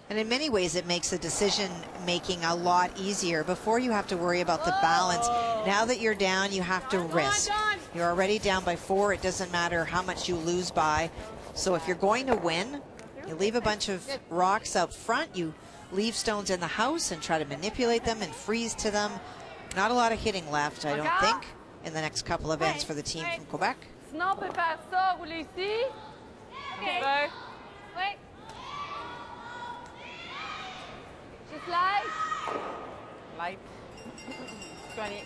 And in many ways, it makes the decision making a lot easier. Before, you have to worry about the balance. Now that you're down, you have to risk. You're already down by 4. It doesn't matter how much you lose by. So if you're going to win, you leave a bunch of rocks out front. You leave stones in the house and try to manipulate them and freeze to them. Not a lot of hitting left, I don't think, in the next couple of ends for the team from Quebec. Sinon, on peut faire ça, rouler ici. OK. Oui. Just light. Light. Soigné.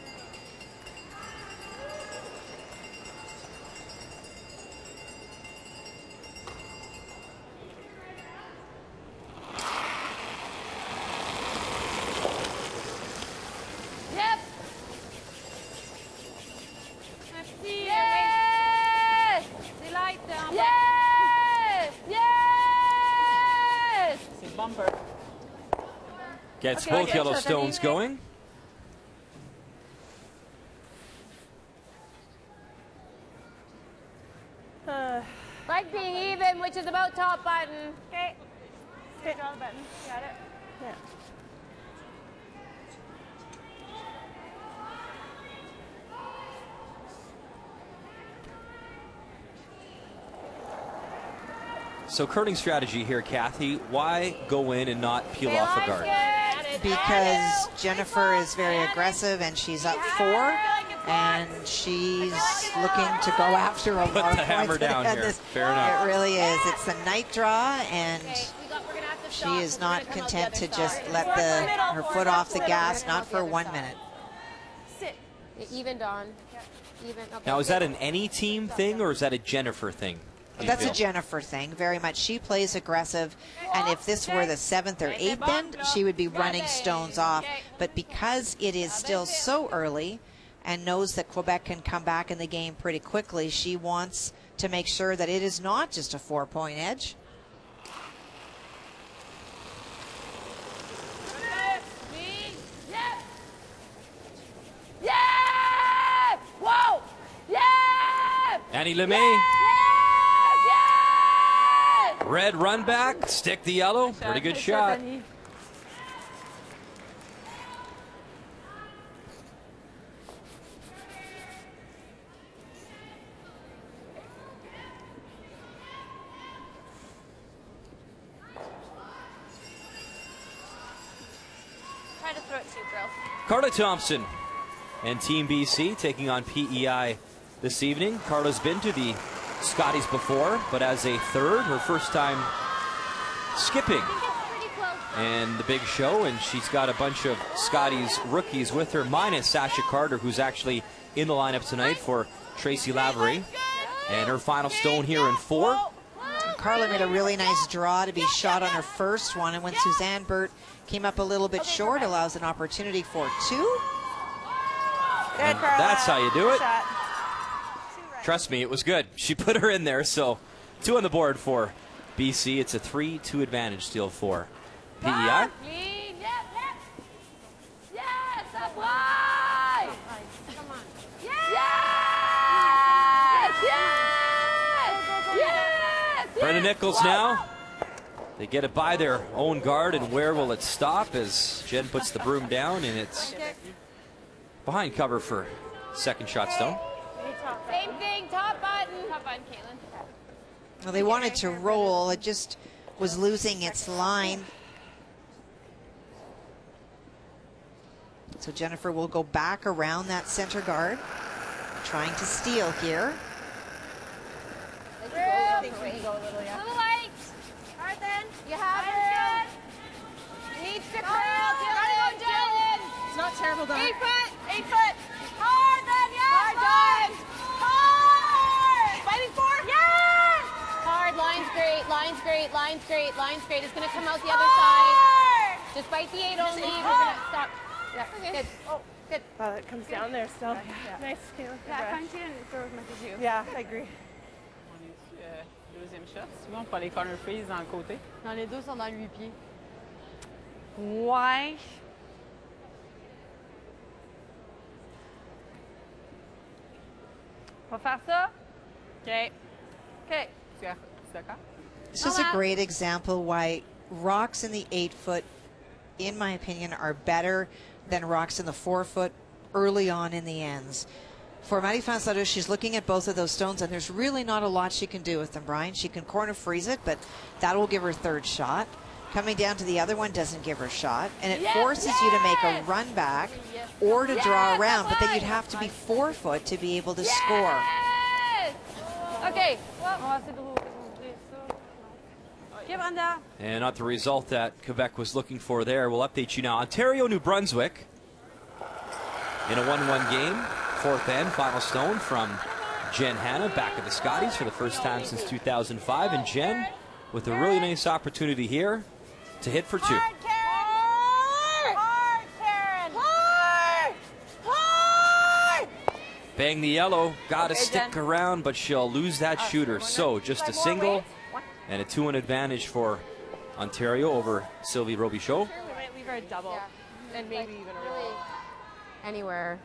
Yep. Merci. Yes. C'est light. Yes. Yes. C'est le bumper. Gets both yellow stones going. Like being even, which is about top button. Okay. Okay, draw the button. Got it? Yeah. So curling strategy here, Kathy. Why go in and not peel off a guard? Because Jennifer is very aggressive and she's up 4, and she's looking to go after a lot of Put the hammer down here. Fair enough. It really is. It's the night draw, and She is not content to just let her foot off the gas, not for 1 minute. Sit. Even, Dawn. Even. Okay, now, is that an any team thing or is that a Jennifer thing? That's a Jennifer thing, very much. She plays aggressive, and if this were the 7th or 8th end, she would be running stones off. But because it is still so early and knows that Quebec can come back in the game pretty quickly, she wants to make sure that it is not just a 4-point edge. Yeah! Whoa! Yeah! Annie Lemay. Yes! Red run back, stick the yellow. Pretty good shot. Try to throw it to you, girls. Carla Thompson and Team BC taking on PEI this evening. Carla's been to the Scotties before, but as a third, her first time skipping and the big show, and she's got a bunch of Scotties rookies with her, minus Sasha Carter, who's actually in the lineup tonight for Tracy Lavery. And her final stone here in 4. Carla made a really nice draw to be shot on her first one, and when Suzanne Burt came up a little bit short, allows an opportunity for 2. And that's how you do it. Trust me, it was good. She put her in there, so 2 on the board for BC. It's a 3-2 advantage still for PEI. Clean. Yep. Yes, up high. Come on. Yes! Yes! Brenda Nichols now. They get it by their own guard, and where will it stop as Jen puts the broom down, and it's behind cover for second shot stone. Same thing, top button. Top button, Caitlin. Well, they wanted to roll. It just was losing its line. So Jennifer will go back around that center guard, trying to steal here. A little light. Hard then. You have it. Needs to curl. Dylan. It's not terrible, Dawn. 8 foot. 8 foot. Hard then, yes. Hard, Dawn. Hard. Fighting for? Yes. Hard. Line's great. Line's great. Line's great. Line's great. It's going to come out the other Hard. side. Just bite the 8 only. We're going to stop. Yeah, good. Oh, good. it comes down there still. Nice, Caitlin. Yeah, I agree. Deuxième shot. Souvent, on prend les corner freeze dans le côté. Non, les deux sont dans le 8 pieds. Ouais. On va faire ça? OK. OK. Tu es d'accord? This is a great example why rocks in the 8-foot, in my opinion, are better than rocks in the 4-foot early on in the ends. For Marie-France Larouche, she's looking at both of those stones, and there's really not a lot she can do with them, Brian. She can corner freeze it, but that will give her third shot. Coming down to the other one doesn't give her shot, and it forces you to make a run back or to draw around, but then you'd have to be 4-foot to be able to score. Okay. And not the result that Quebec was looking for there. We'll update you now. Ontario, New Brunswick in a 1-1 game. 4th end, final stone from Jen Hanna back at the Scotties for the first time since 2005. And Jen with a really nice opportunity here to hit for 2. Hard, Karen. Hard. Bang the yellow, got to stick around, but she'll lose that shooter. So just a single and a 2-1 advantage for Ontario over Sylvie Robichaud. We might leave her a double. Yeah. And maybe even a roll. Really, anywhere.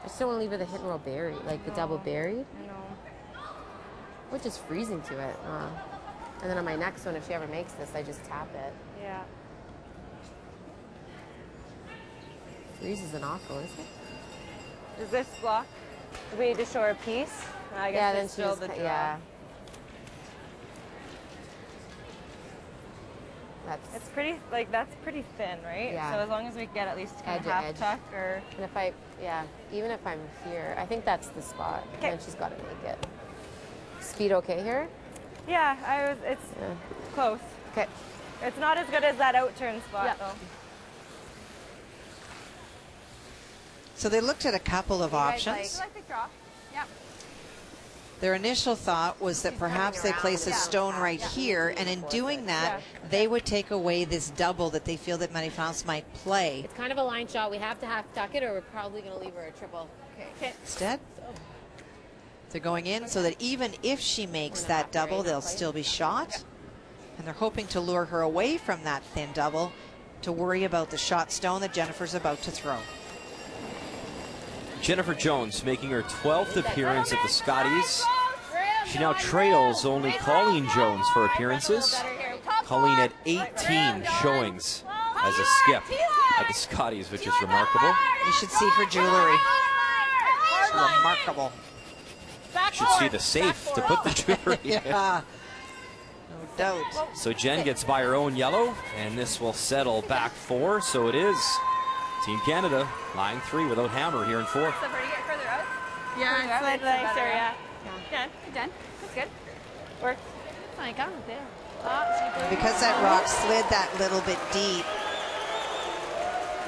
I just don't want to leave her the hit and roll buried, like the double buried. I know. Which is freezing to it. And then on my next one, if she ever makes this, I just tap it. Yeah. Freeze is an awful, isn't it? Is this block? Do we need to show her a piece? I guess Yeah, then it's she still just, the draw. yeah. It's pretty, like, that's pretty thin, right? Yeah. So as long as we get at least kind of Edge to half edge. tuck or... And if I, yeah, even if I'm here, I think that's the spot. Okay. And then she's got to make it. Speed okay here? Yeah, it's close. Okay. It's not as good as that out turn spot, though. So they looked at a couple of options. Yep. Their initial thought was that perhaps they place a stone right here, and in doing that, they would take away this double that they feel that Marie-France might play. It's kind of a line shot. We have to tuck it, or we're probably going to leave her a triple. Okay. Instead, they're going in so that even if she makes that double, they'll still be shot. And they're hoping to lure her away from that thin double to worry about the shot stone that Jennifer's about to throw. Jennifer Jones making her 12th appearance at the Scotties. She now trails only Colleen Jones for appearances. Colleen at 18 showings as a skip at the Scotties, which is remarkable. You should see her jewelry. It's remarkable. You should see the safe to put the jewelry in. Yeah. No doubt. So Jen gets by her own yellow, and this will settle back 4. So it is Team Canada lying 3 without hammer here in 4. So for to get further out? Yeah, slide nicer, yeah. Yeah. Done. That's good. Works. Because that rock slid that little bit deep,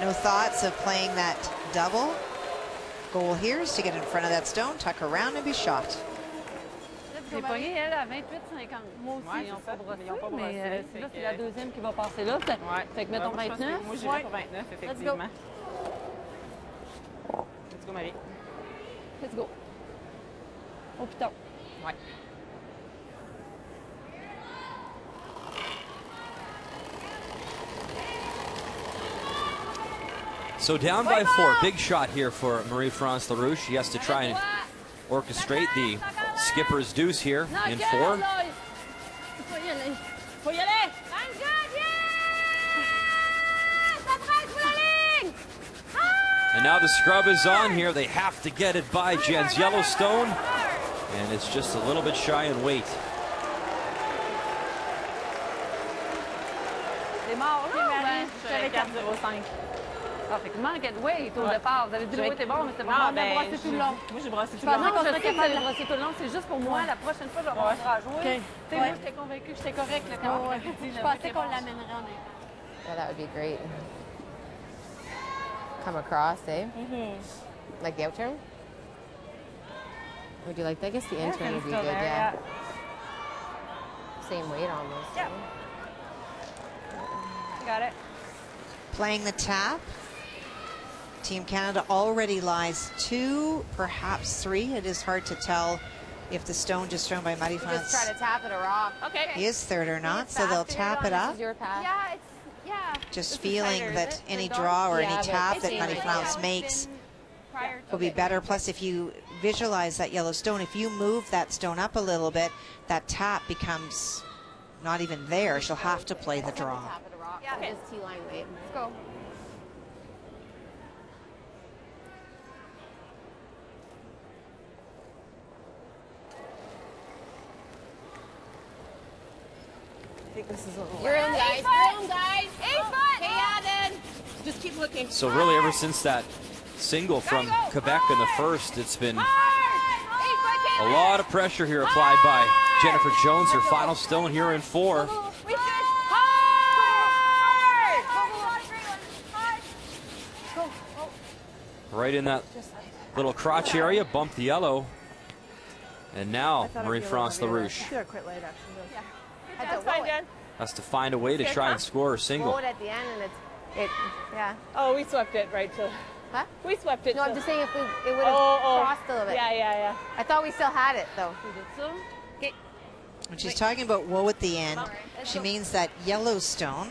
no thoughts of playing that double. Goal here is to get in front of that stone, tuck around, and be shot. J'ai pogné elle à 28,50. Moi aussi, ils ont pas brossé, mais là, c'est la deuxième qui va passer là. Fait que mettons 29. Moi, j'irais pour 29, effectivement. Let's go, Marie. Let's go. Oh putain. Ouais. So down by 4. Big shot here for Marie-France Larouche. She has to try and orchestrate the skipper's deuce here in 4. And now the scrub is on here. They have to get it by Jen's Yellowstone. And it's just a little bit shy in weight. C'est mort là, ou j'avais 4,05. Ah, fait qu'il manquait de weight au départ. Vous avez dit le weight est bon, mais c'était vraiment bien brossé tout le long. Moi, j'ai brossé tout Je le long. pensais qu'on serait capable de brosser tout le long. C'est juste pour moi, la prochaine fois, je vais apprendre à jouer. Okay. Tu sais, moi, j'étais convaincue que j'étais correcte là, quand Je pensais qu'on l'amènerait en école. Yeah, that would be great. Come across, eh? Like the out turn? Would you like that? I guess the in turn would be good, yeah. Same weight almost. Yep. Got it. Playing the tap. Team Canada already lies 2, perhaps 3. It is hard to tell if the stone just thrown by Marie-France Just try to tap it a rock. Okay. is third or not, so they'll tap it up. This is your path. Yeah, Just feeling that any draw or any tap that Marie-France makes will be better. Plus, if you visualize that yellow stone, if you move that stone up a little bit, that tap becomes not even there. She'll have to play the draw. Tap it a rock. Yeah. So just T-line weight. Let's go. I think this is a little. You're in, guys. You're in, guys. 8 foot. Okay, yeah, then. Just keep looking. So really ever since that single from Quebec in the first, it's been a lot of pressure here applied by Jennifer Jones. Her final stone here in 4. Right in that little crotch area, bumped the yellow. And now Marie-France Larouche That's fine, Jen. has to find a way to try and score her single. Roll it at the end, and yeah. Oh, we swept it right to. Huh? We swept it. No, to, I'm just saying if it would have crossed a little bit. Yeah. I thought we still had it, though. Okay. When she's talking about woe at the end, she means that yellow stone.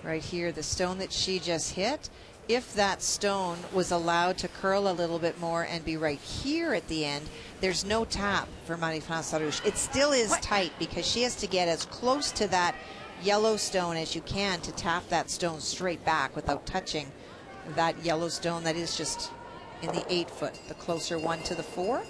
Right here, the stone that she just hit. If that stone was allowed to curl a little bit more and be right here at the end, there's no tap for Marie-France Larouche. It still is tight because she has to get as close to that yellow stone as you can to tap that stone straight back without touching that yellow stone that is just in the 8 foot, the closer one to the 4.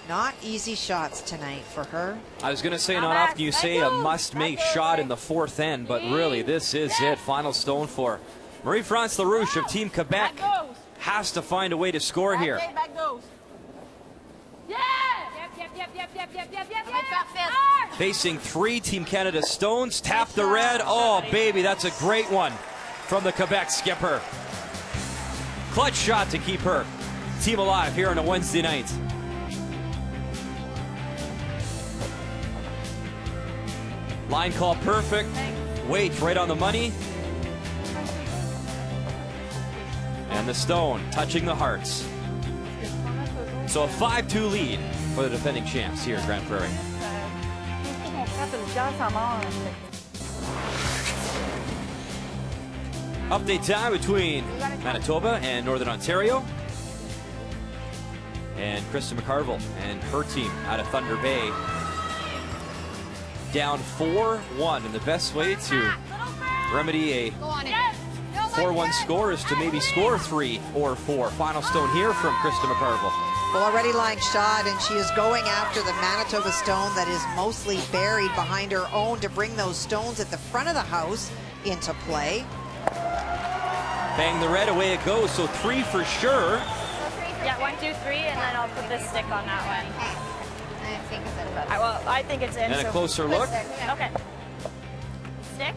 Not easy shots tonight for her. I was going to say, not often you say a must-make shot in the 4th end, but really this is it. Final stone for Marie-France Larouche of Team Quebec. Has to find a way to score here. Back goes. Yeah! Yep. Facing 3 Team Canada stones. Tap the red. Oh, baby, that's a great one from the Quebec skipper. Clutch shot to keep her team alive here on a Wednesday night. Line call perfect. Weight right on the money. And the stone touching the hearts. So a 5-2 lead for the defending champs here in Grande Prairie. Update time between Manitoba and Northern Ontario. And Krista McCarville and her team out of Thunder Bay. Down 4-1, and the best way to remedy a 4-1 score is to maybe score 3 or 4. Final stone here from Krista McCarville. Well, already line shot, and she is going after the Manitoba stone that is mostly buried behind her own to bring those stones at the front of the house into play. Bang the red, away it goes, so 3 for sure. Yeah, 1, 2, 3, and then I'll put this stick on that one. I think it's in. And a closer look. Okay. Stick.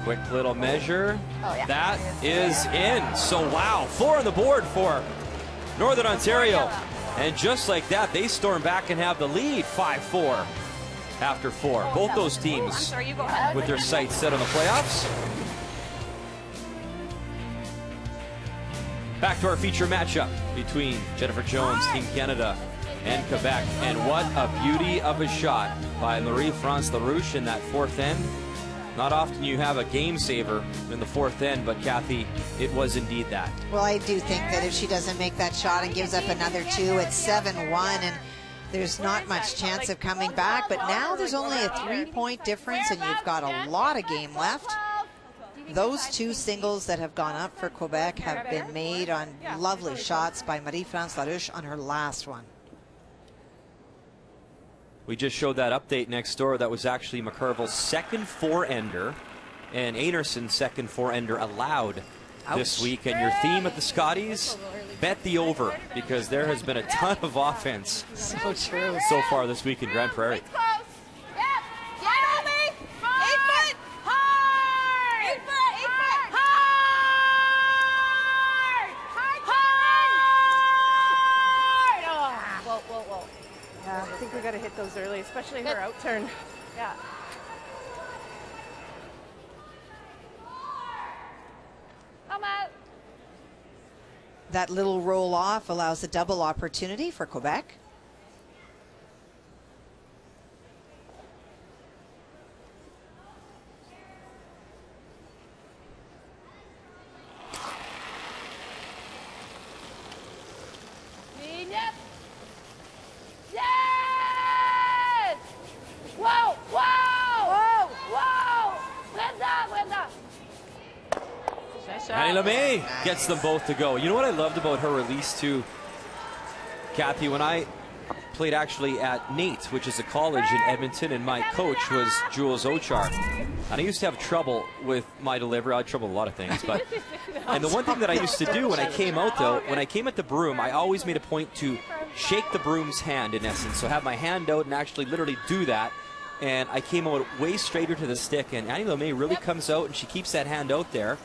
Quick little measure. Oh, yeah. That is in. So wow, 4 on the board for Northern Ontario. And just like that, they storm back and have the lead 5-4 after 4. Both those teams with their sights set on the playoffs. Back to our feature matchup between Jennifer Jones, Team Canada, and Quebec. And what a beauty of a shot by Marie-France Larouche in that 4th end. Not often you have a game saver in the 4th end, but Kathy, it was indeed that. Well, I do think that if she doesn't make that shot and gives up another 2, it's 7-1, and there's not much chance of coming back. But now there's only a 3-point difference, and you've got a lot of game left. Those 2 singles that have gone up for Quebec have been made on lovely shots by Marie-France Larouche on her last one. We just showed that update next door. That was actually McCarville's 2nd 4-ender and Anderson's 2nd 4-ender allowed this week. And your theme at the Scotties, bet the over, because there has been a ton of offense so far this week in Grande Prairie. Yeah, I think we got to hit those early, especially her out turn. Yeah. Come out. That little roll off allows a double opportunity for Quebec. Annie LeMay gets them both to go. You know what I loved about her release too, Kathy, when I played actually at NAIT, which is a college in Edmonton, and my coach was Jules Ochar. And I used to have trouble with my delivery. I had trouble with a lot of things, but and the one thing that I used to do when I came out though, when I came at the broom, I always made a point to shake the broom's hand in essence. So have my hand out and actually literally do that. And I came out way straighter to the stick, and Annie LeMay really comes out and she keeps that hand out there.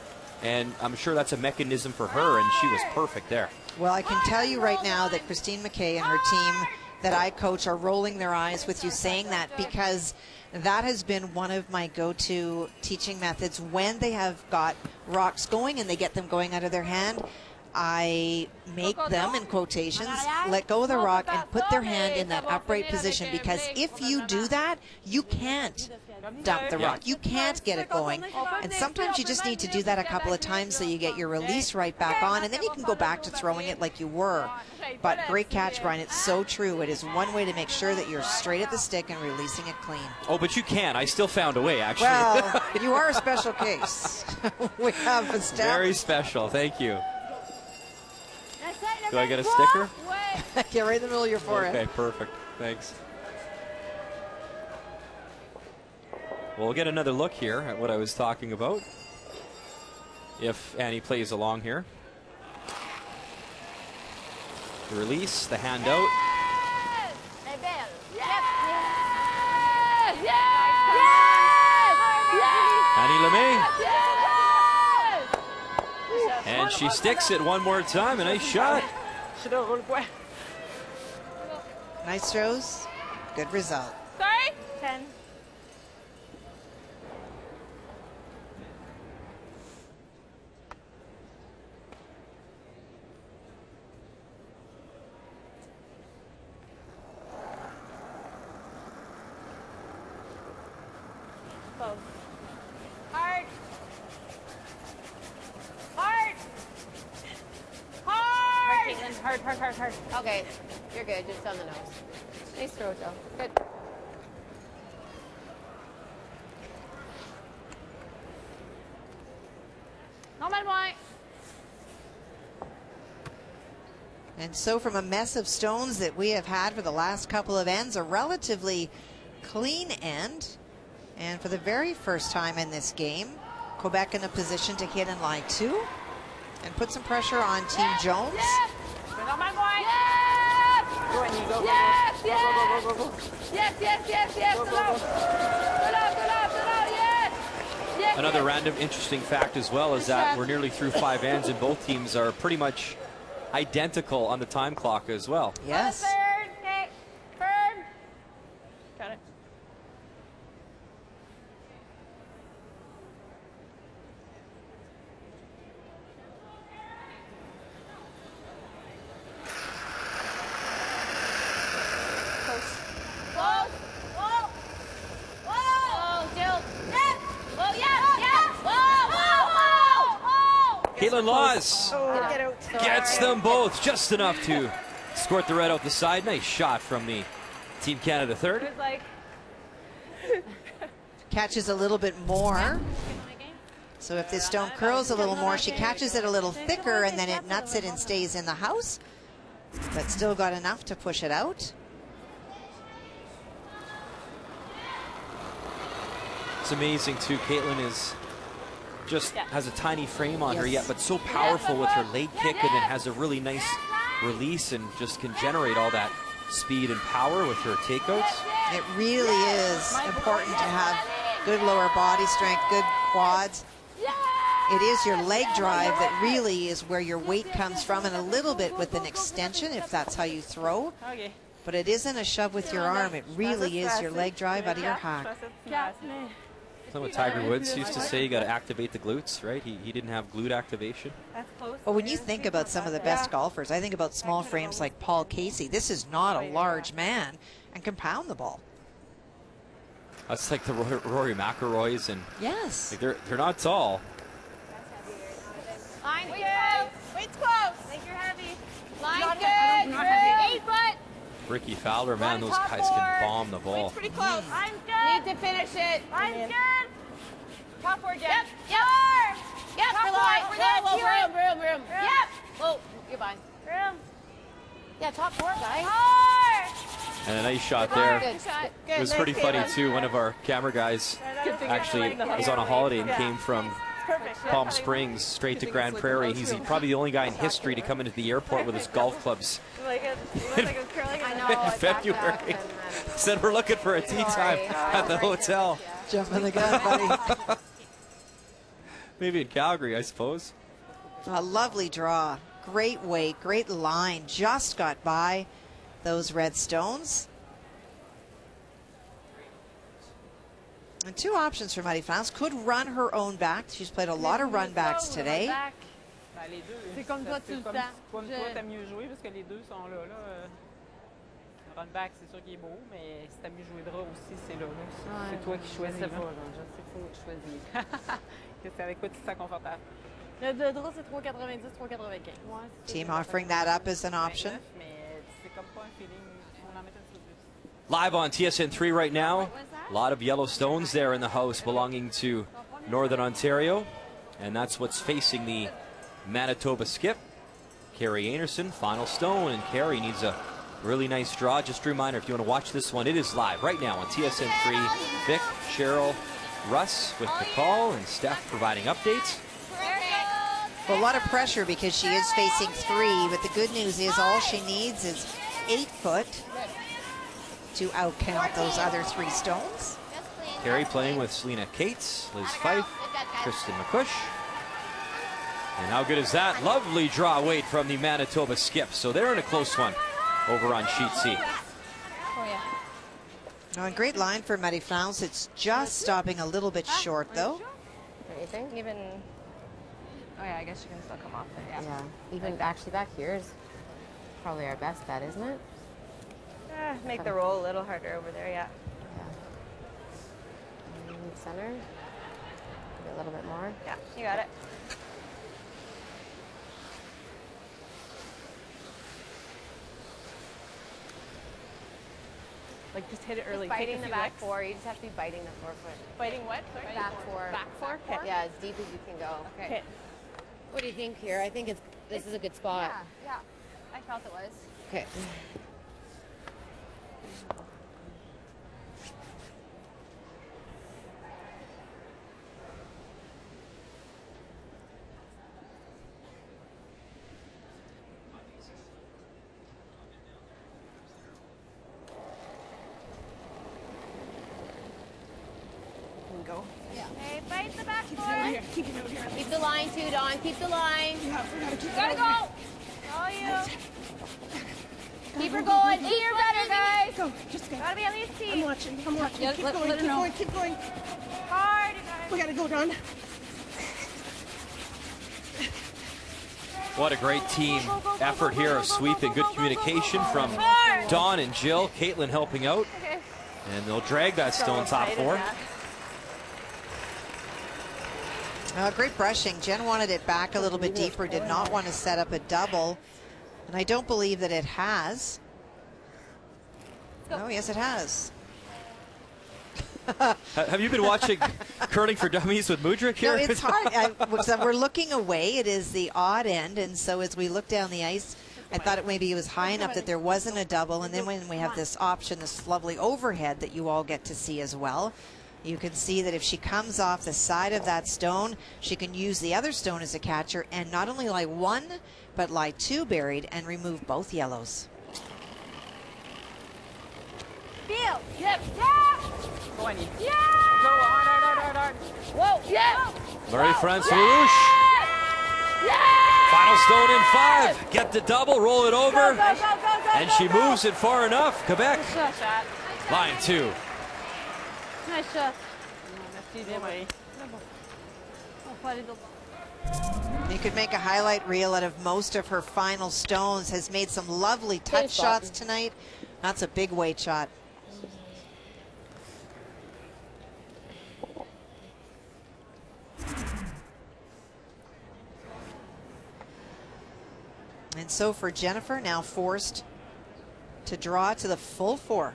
And I'm sure that's a mechanism for her, and she was perfect there. Well, I can tell you right now that Christine McKay and her team that I coach are rolling their eyes with you saying that, because that has been one of my go-to teaching methods when they have got rocks going and they get them going out of their hand. I make them, in quotations, let go of the rock and put their hand in that upright position, because if you do that, you can't dump the rock. You can't get it going. And sometimes you just need to do that a couple of times so you get your release right back on, and then you can go back to throwing it like you were. But great catch, Brian. It's so true. It is one way to make sure that you're straight at the stick and releasing it clean. Oh, but you can. I still found a way, actually. Well, you are a special case. We have established. Very special. Thank you. Do I get a sticker? Get right in the middle of your forehead. Okay, perfect. Thanks. Well, we'll get another look here at what I was talking about, if Annie plays along here. The release, the hand out. Annie Lemay. And she sticks it one more time. A nice shot. Nice throws. Good result. Sorry? 10. Hard. Hard. Hard. Caitlin. Hard, hard, hard, hard. Okay, you're good. Just on the nose. Nice throw, Joe. Good. Normal point. And so from a mess of stones that we have had for the last couple of ends, a relatively clean end. And for the very first time in this game, Quebec in a position to hit in line 2 and put some pressure on Team Jones. Normal point. Yes. Go, Annie, go, go, Yes, go. yes. Go, go, go, go, go. Yes, yes, yes, yes. Go, Go, go, go. go. Yes. Yes. Another yes. random interesting fact as well is that we're nearly through 5 ends and both teams are pretty much identical on the time clock as well. Yes. Third. Okay. Firm. Got it. Close. Whoa. Whoa. Whoa. Jill. Yes. Whoa, yeah, yeah. Whoa, whoa, whoa, whoa. Caitlin Laws Oh, get out. gets them both just enough to squirt the red out the side. Nice shot from the Team Canada third. It was like, Catches a little bit more. So if this stone curls a little more, she catches it a little thicker and then it nuts it and stays in the house. But still got enough to push it out. It's amazing too. Caitlin is just has a tiny frame on her Yes. yet, but so powerful with her leg kick, and then has a really nice release and just can generate all that speed and power with her takeouts. It really is important to have good lower body strength, good quads. It is your leg drive that really is where your weight comes from, and a little bit with an extension if that's how you throw. okay. But it isn't a shove with your arm. It really is your leg drive out of your hack. That's what Tiger Woods used to say, you got to activate the glutes, right? He didn't have glute activation. That's close. But when you think about some of the best golfers, I think about small frames like Paul Casey. This is not a large man and can pound the ball. That's like the Rory McIlroys, and Yes. like they're not tall. Line good. Weight's close. Think you're heavy. Line Not good. heavy. 8 foot. Ricky Fowler, man, those Top guys four. can bomb the ball. Weight's pretty close. Line's good. Need to finish it. Line's good. Top 4, Jen. Yep. Yep. Yep. Top For four. line. We're Whoa, there. whoa, room. Yep. Whoa, you're fine. Room. Yeah, top 4, guys. Hard. And a nice shot there. Good shot. It was pretty funny too. One of our camera guys actually was on a holiday and came from Palm Springs straight to Grand Prairie. He's probably the only guy in history to come into the airport with his golf clubs Like it looked like it was curling. I know. in it's backed February. up and, Said we're looking for a tee time at the hotel. Jumping the gun, buddy. Maybe in Calgary, I suppose. A lovely draw. Great weight, great line. Just got by those red stones. And 2 options for Marie France. Could run her own back. She's played a lot of run backs today. Ben, les deux. C'est comme toi, tu le comme, sens. comme Je- toi, t'aimes mieux jouer parce que les deux sont là. Le run back, c'est sûr qu'il est beau, mais si t'aimes mieux jouer de draw aussi, c'est là. C'est toi qui choisis. Je sais pas, là. je sais qu'il faut que je choisisse. C'est avec quoi tu te sens confortable? Le draw, c'est 3,90, 3,95. Team offering that up as an option. Mais c'est comme pas un feeling. On en met un petit peu plus. Live on TSN3 right now. A lot of yellow stones there in the house belonging to Northern Ontario. And that's what's facing the Manitoba skip. Carrie Anderson, final stone. And Carrie needs a really nice draw. Just a reminder, if you want to watch this one, it is live right now on TSN3. Vic, Cheryl, Russ with the call, and Steph providing updates. Well, a lot of pressure because she is facing 3, but the good news is all she needs is 8 foot to outcount those other 3 stones. Carey playing with Selena Cates, Liz Fife, Kristen McCush. And how good is that? Lovely draw weight from the Manitoba skip. So they're in a close one over on sheet C. No, and great line for Marie France. It's just stopping a little bit short, though. Anything? Even, oh yeah, I guess you can still come off there. Yeah. Even actually back here is probably our best bet, isn't it? Make the roll a little harder over there, yeah. Center. Maybe a little bit more. Yeah, you got it. Like just hit it early. Just biting the back four. You just have to be biting the forefoot. Biting what? Sorry? Back four. Back four? Okay. Yeah, as deep as you can go. Okay. What do you think here? I think this is a good spot. Yeah, I felt it was. Okay. Go. Yeah. Hey, bite the back four. Keep it over here. Keep the line too, Dawn. Keep the line. Yeah, we gotta keep Gotta go. All you. Keep her going. Do your better, guys. Go. Just go. Gotta be at least team. I'm watching. I'm watching. Yeah, keep let going. her Keep know. going. Keep going. Hard, guys. We gotta go, Dawn. What a great team effort here of sweep and good communication from Dawn and Jill. Caitlin helping out. Okay. And they'll drag that stone top four. Great brushing. Jen wanted it back a little bit deeper, did not want to set up a double. And I don't believe that it has. Oh, yes, it has. Have you been watching Curling for Dummies with Mudryk here? No, it's hard. We're looking away. It is the odd end. And so as we look down the ice, I thought maybe it was high enough that there wasn't a double. And then when we have this option, this lovely overhead that you all get to see as well, you can see that if she comes off the side of that stone, she can use the other stone as a catcher and not only lie one, but lie two buried and remove both yellows. Feel. Yep. Yeah. Go on, Yeah. Go on. Whoa. Yeah. Marie-France Larouche. Yeah. Final stone in 5. Get the double, roll it over. Go. And she moves it far enough. Quebec. Shot. Line 2. Nice shot. You could make a highlight reel out of most of her final stones. Has made some lovely touch shots tonight. That's a big weight shot. And so for Jennifer, now forced to draw to the full 4.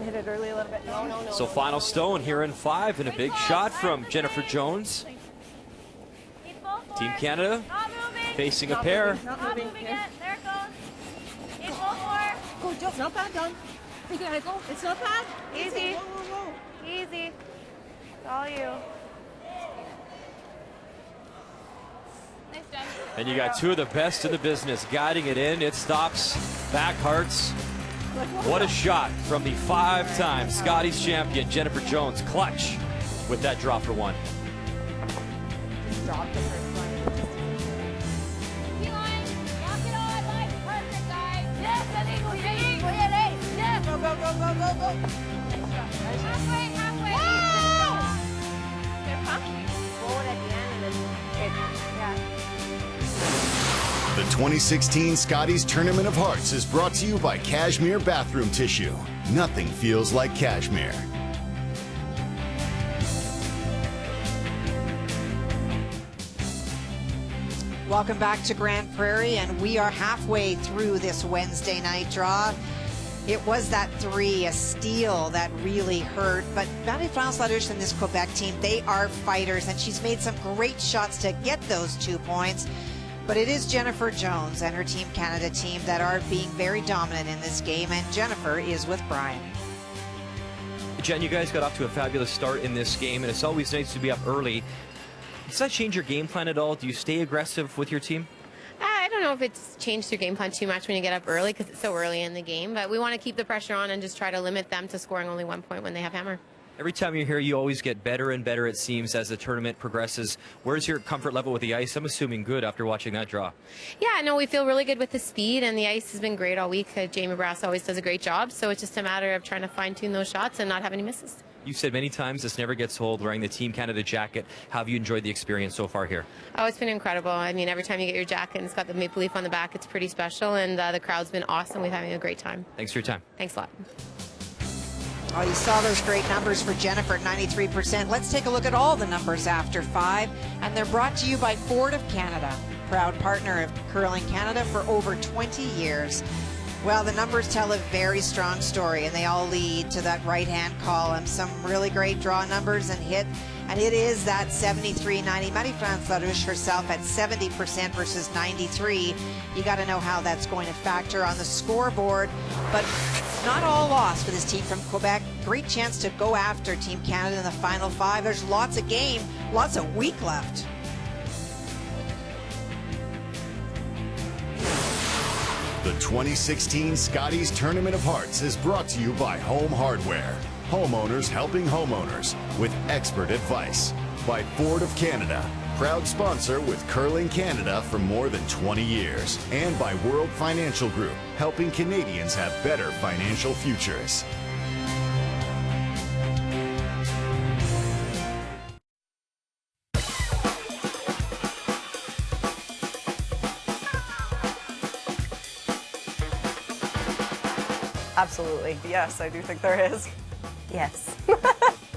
Hit it early a little bit. No. So final stone here in 5 and a big shot from Jennifer Jones. Team Canada facing a pair. Not moving yet. There it goes. Keep full 4. Go, Jill. It's not bad, Dawn. You gotta go. It's not bad. Easy. Whoa. Easy. It's all you. Nice job. And you got 2 of the best in the business guiding it in. It stops back hearts. What a shot from the 5-time Scotties champion Jennifer Jones. Clutch with that drop for 1. Just drop the first one. Line. Lock it on. Line. Perfect, guys. Yes, illegal. Yes. Go. Halfway. Roll it at the end and then The 2016 Scotties Tournament of Hearts is brought to you by Cashmere Bathroom Tissue. Nothing feels like cashmere. Welcome back to Grand Prairie, and we are halfway through this Wednesday night draw. It was that 3, a steal that really hurt, but Marie-France Larouche and this Quebec team, they are fighters, and she's made some great shots to get those 2 points. But it is Jennifer Jones and her Team Canada team that are being very dominant in this game, and Jennifer is with Brian. Jen, you guys got off to a fabulous start in this game, and it's always nice to be up early. Does that change your game plan at all? Do you stay aggressive with your team? know if it's changed their game plan too much when you get up early because it's so early in the game, but we want to keep the pressure on and just try to limit them to scoring only 1 point when they have hammer. Every time you're here, you always get better and better, it seems, as the tournament progresses. Where's your comfort level with the ice? I'm assuming good after watching that draw. Yeah, no, we feel really good with the speed, and the ice has been great all week. Jamie Brass always does a great job, so it's just a matter of trying to fine-tune those shots and not have any misses. You've said many times this never gets old, wearing the Team Canada jacket. How have you enjoyed the experience so far here? Oh, it's been incredible. I mean, every time you get your jacket and it's got the maple leaf on the back, it's pretty special, and the crowd's been awesome. We're having a great time. Thanks for your time. Thanks a lot. Oh, you saw those great numbers for Jennifer, 93%. Let's take a look at all the numbers after 5, and they're brought to you by Ford of Canada, proud partner of Curling Canada for over 20 years. Well, the numbers tell a very strong story, and they all lead to that right-hand column. Some really great draw numbers and hit, and it is that 73-90. Marie-France Larouche herself at 70% versus 93. You got to know how that's going to factor on the scoreboard, but not all lost for this team from Quebec. Great chance to go after Team Canada in the final 5. There's lots of game, lots of week left. The 2016 Scotties Tournament of Hearts is brought to you by Home Hardware. Homeowners helping homeowners with expert advice. By Ford of Canada, proud sponsor with Curling Canada for more than 20 years. And by World Financial Group, helping Canadians have better financial futures. Absolutely. Yes, I do think there is. Yes.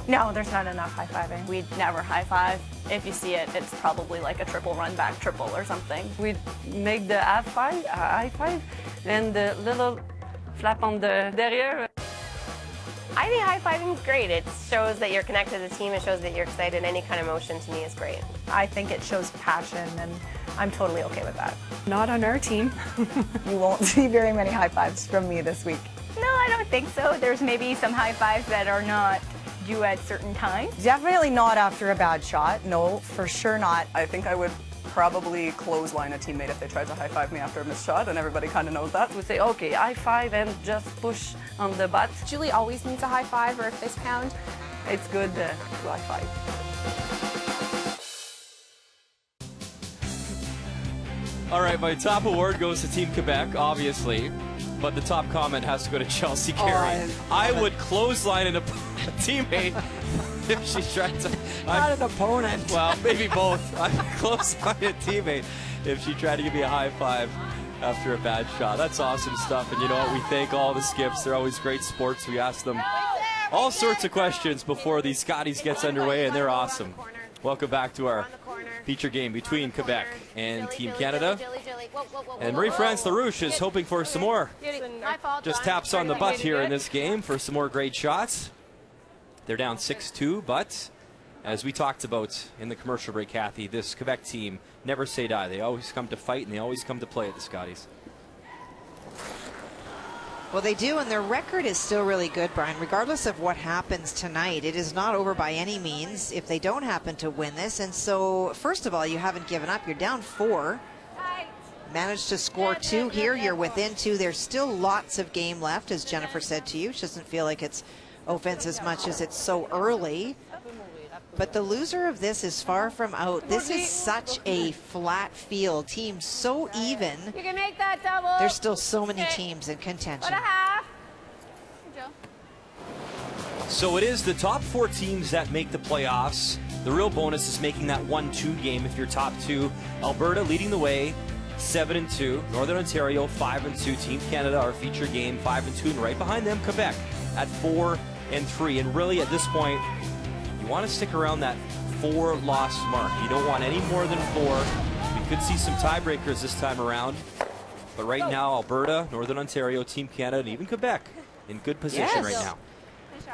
No, there's not enough high-fiving. We'd never high-five. If you see it, it's probably like a triple run back triple or something. We make the high five, and the little flap on the derrière. I think high-fiving is great. It shows that you're connected to the team. It shows that you're excited. Any kind of motion to me is great. I think it shows passion, and I'm totally okay with that. Not on our team. You won't see very many high-fives from me this week. No, I don't think so. There's maybe some high-fives that are not due at certain times. Definitely not after a bad shot. No, for sure not. I think I would probably clothesline a teammate if they tried to high-five me after a missed shot, and everybody kind of knows that. We say, okay, high five and just push on the butt. Julie always needs a high five or a fist pound. It's good to high five. All right, my top award goes to Team Quebec, obviously, but the top comment has to go to Chelsea Carey. I would clothesline a teammate if she tried to. Not an opponent. Well, maybe both. I would clothesline a teammate if she tried to give me a high five after a bad shot. That's awesome stuff, and you know what? We thank all the skips. They're always great sports. We ask them all sorts of questions before the Scotties gets underway, and they're awesome. Welcome back to our feature game between Quebec and Team Canada. And Marie-France Larouche is hoping for some more just taps on the butt here in this game for some more great shots. They're down 6-2, but as we talked about in the commercial break, Kathy, this Quebec team never say die. They always come to fight, and they always come to play at the Scotties. Well, they do, and their record is still really good, Brian. Regardless of what happens tonight, it is not over by any means if they don't happen to win this. And so, first of all, you haven't given up. You're down 4. Managed to score 2 here. You're within 2. There's still lots of game left, as Jennifer said to you. She doesn't feel like it's offense as much as it's so early. But the loser of this is far from out. This is such a flat field. Teams so even. You can make that double. There's still so many teams in contention. Put a half. So it is the top 4 teams that make the playoffs. The real bonus is making that 1-2 game if you're top 2. Alberta leading the way, 7-2. Northern Ontario, 5-2. Team Canada, our feature game, 5-2. And right behind them, Quebec at 4-3. And really, at this point, you want to stick around that 4-loss mark. You don't want any more than 4. We could see some tiebreakers this time around. But right now, Alberta, Northern Ontario, Team Canada, and even Quebec in good position right now.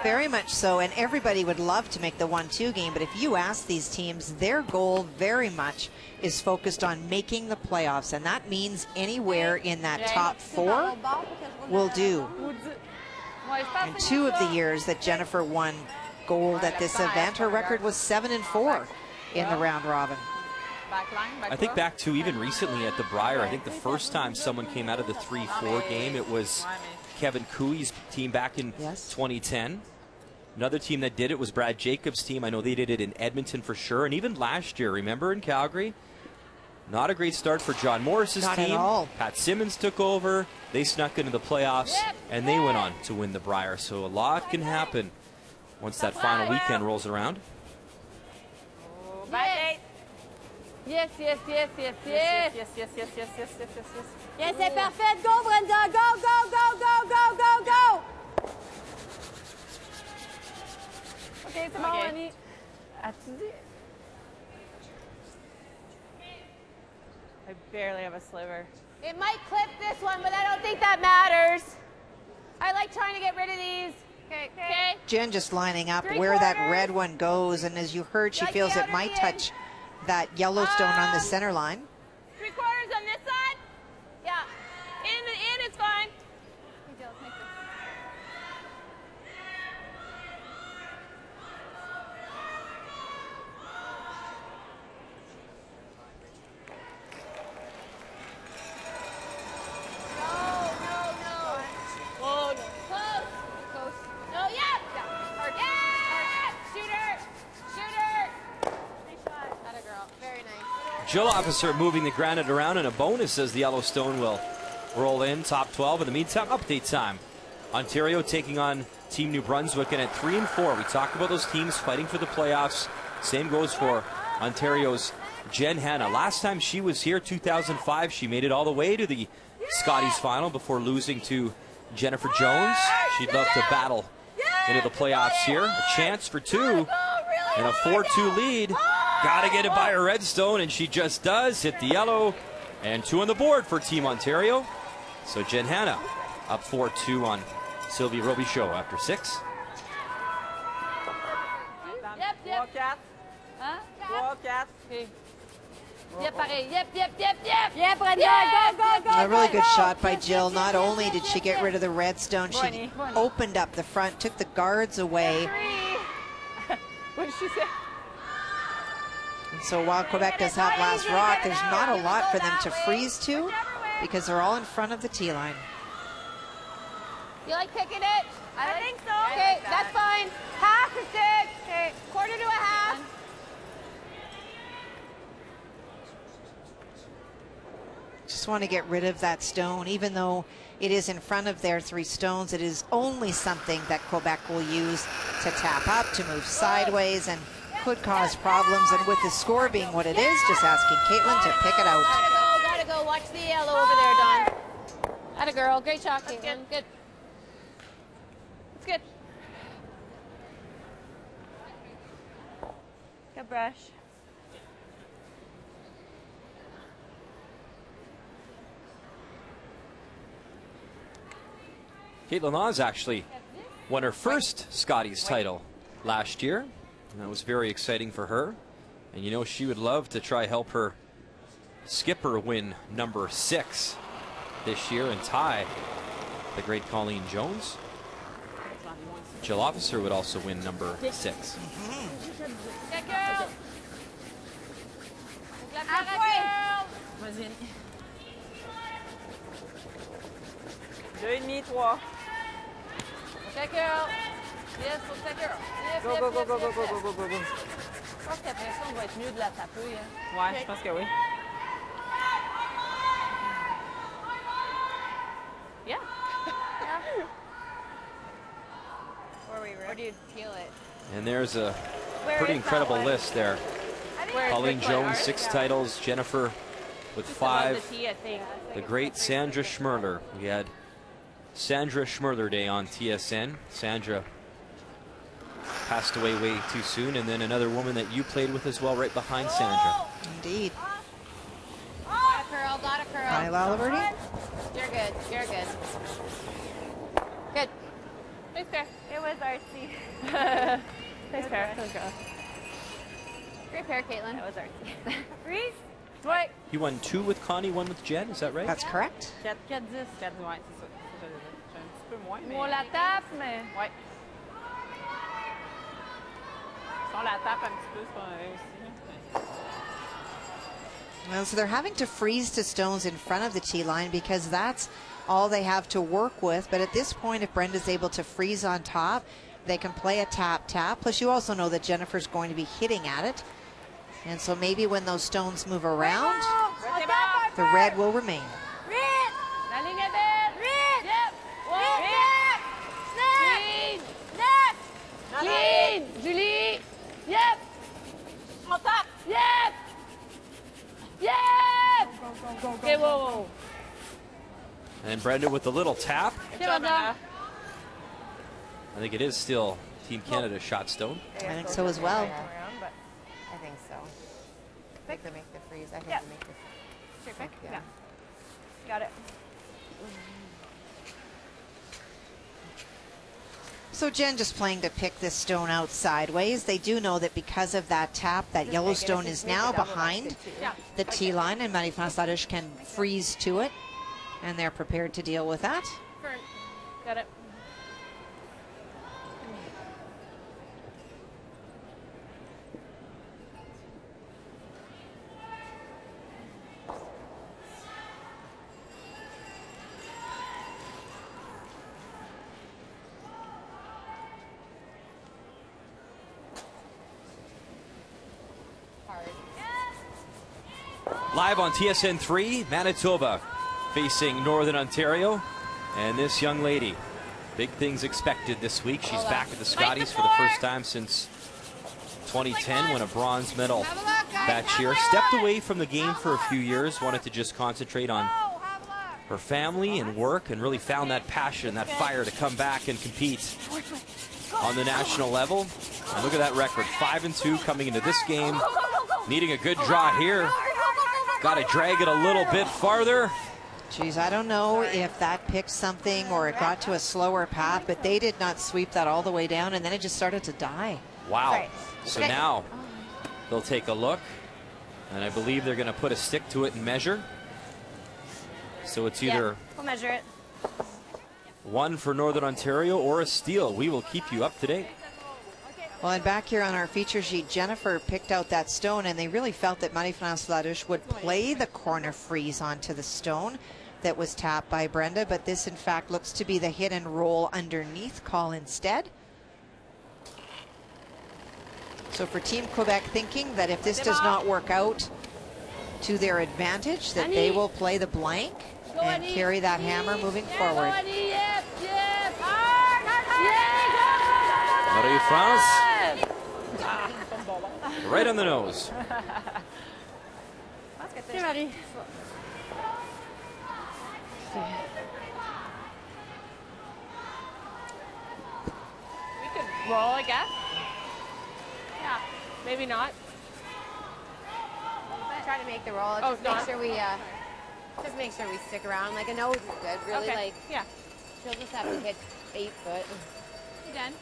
Very much so, and everybody would love to make the 1-2 game, but if you ask these teams, their goal very much is focused on making the playoffs, and that means anywhere in that top 4 will do. And 2 of the years that Jennifer won gold at this event, her record was 7-4 in the round robin. Back I think back to even recently at the Brier, I think the first time someone came out of the 3-4 game, it was Kevin Cooey's team back in 2010. Another team that did it was Brad Jacobs' team. I know they did it in Edmonton for sure. And even last year, remember in Calgary? Not a great start for John Morris's Not team. at all. Pat Simmons took over. They snuck into the playoffs, and they went on to win the Brier. So a lot can happen once that final weekend rolls around. Yes, yes, yes, yes, yes. Yes, yes, yes, yes, yes, yes, yes, yes, yes. Yes, c'est parfait. Go, Brenda. Go, go, go, go, go, go, go. OK, c'est bon, Annie. As-tu dit? I barely have a sliver. It might clip this one, but I don't think that matters. I like trying to get rid of these. Okay, okay. Jen just lining up where that red one goes, and as you heard, she feels it might touch that Yellowstone on the center line. 3/4 on this side. Yeah. In, it's fine. Jill Officer moving the granite around, and a bonus as the Yellowstone will roll in. Top 12. In the meantime, update time. Ontario taking on Team New Brunswick, and at 3 and 4, we talked about those teams fighting for the playoffs. Same goes for Ontario's Jen Hanna. Last time she was here, 2005, she made it all the way to the Scotties final before losing to Jennifer Jones. She'd love to battle into the playoffs here. A chance for 2 and a 4-2 lead. Got to get it by a Redstone, and she just does. Hit the yellow, and 2 on the board for Team Ontario. So Jen Hanna up 4-2 on Sylvie Robichaud after 6. Yep, yep. Hein? 3-4. Okay. Yep, pareil. Yep, yep, yep, yep. Yep, Brenda. Go, go, go. A really good shot by Jill. Not only did she get rid of the Redstone, she opened up the front, took the guards away. What did she say? And so while Quebec does have last rock, there's not a lot for them to freeze to because they're all in front of the tee line. You like picking it? I think so. Okay, that's fine. Half is good. Okay, 1/4 to a half. Just want to get rid of that stone. Even though it is in front of their 3 stones, it is only something that Quebec will use to tap up, to move sideways, and could cause problems. And with the score being what it is, just asking Caitlin to pick it out. Gotta go. Watch the yellow over there, Dawn. Atta girl. Great shot, Caitlin. Good. It's good. Good brush. Caitlin Laws actually won her first Scotties title last year. And that was very exciting for her. And you know, she would love to try help her skipper win number 6 this year and tie the great Colleen Jones. Jill Officer would also win number 6. Vas-y. 2,5, 3. Okay, girl. Yes, okay, girl. Yes, Go, go, go, go, go, go, go, go, go, go. Je pense qu'après ça, on va être mieux de la taper. Hein. Ouais, je pense que oui. Yeah. Where do you feel it? And there's a pretty incredible list there. Colleen Jones, 6 titles. Jennifer with 5. The great Sandra Schmerler. We had Sandra Schmerler Day on TSN. Sandra passed away way too soon. And then another woman that you played with as well, right behind Sandra. Indeed. Got a curl, got a curl. Hi, Laliberte. You're good, you're good. Good. Nice pair. It was artsy. Nice pair. Great pair, Caitlin. That was artsy. Freeze. Ouais. You won 2 with Connie, 1 with Jen, is that right? That's correct. 4-10. 4-10, ouais, c'est ça. J'ai un petit peu moins, mais... On la tape, mais... Ouais. Si on la tape un petit peu, c'est pas mauvais aussi. Well, so they're having to freeze to stones in front of the tee line because that's all they have to work with. But at this point, if Brenda's able to freeze on top, they can play a tap-tap. Plus, you also know that Jennifer's going to be hitting at it. And so maybe when those stones move around, the red will remain. Clean! Julie! Yep! On top! Yep! Yep! Go. Okay, whoa. And Brenda with the little tap. Good job, Brenda. I think it is still Team Canada shot stone. I think so as well. I think so. I think they make the freeze. I think they make the freeze. Sure, quick. Yeah. Got it. So Jen just playing to pick this stone out sideways. They do know that because of that tap, that yellow stone is now behind the tee line, and Marie-France Larouche can freeze to it, and they're prepared to deal with that. Got it. Live on TSN 3, Manitoba facing Northern Ontario. And this young lady, big things expected this week. She's back at the Scotties for the first time since 2010, won a bronze medal that year. Stepped away from the game for a few years, wanted to just concentrate on her family and work, and really found that passion, that fire to come back and compete on the national level. And look at that record, 5-2 coming into this game. Needing a good draw here. Got to drag it a little bit farther. Geez, I don't know if that picked something or it got to a slower path, but they did not sweep that all the way down, and then it just started to die. Wow. So now they'll take a look, and I believe they're going to put a stick to it and measure. So it's either we'll measure it. one for Northern Ontario or a steal. We will keep you up to date. Well, and back here on our feature sheet, Jennifer picked out that stone, and they really felt that Marie-France Larouche would play the corner freeze onto the stone that was tapped by Brenda, but this in fact looks to be the hit and roll underneath call instead. So for Team Quebec, thinking that if this does not work out to their advantage, that they will play the blank and carry that hammer moving forward. Marie-France, right on the nose. Okay, Marie. We could roll, I guess. Yeah, maybe not. Try to make the roll. Just make sure we stick around. Like a nose is good. Really, like she'll just have to hit 8 foot. You done?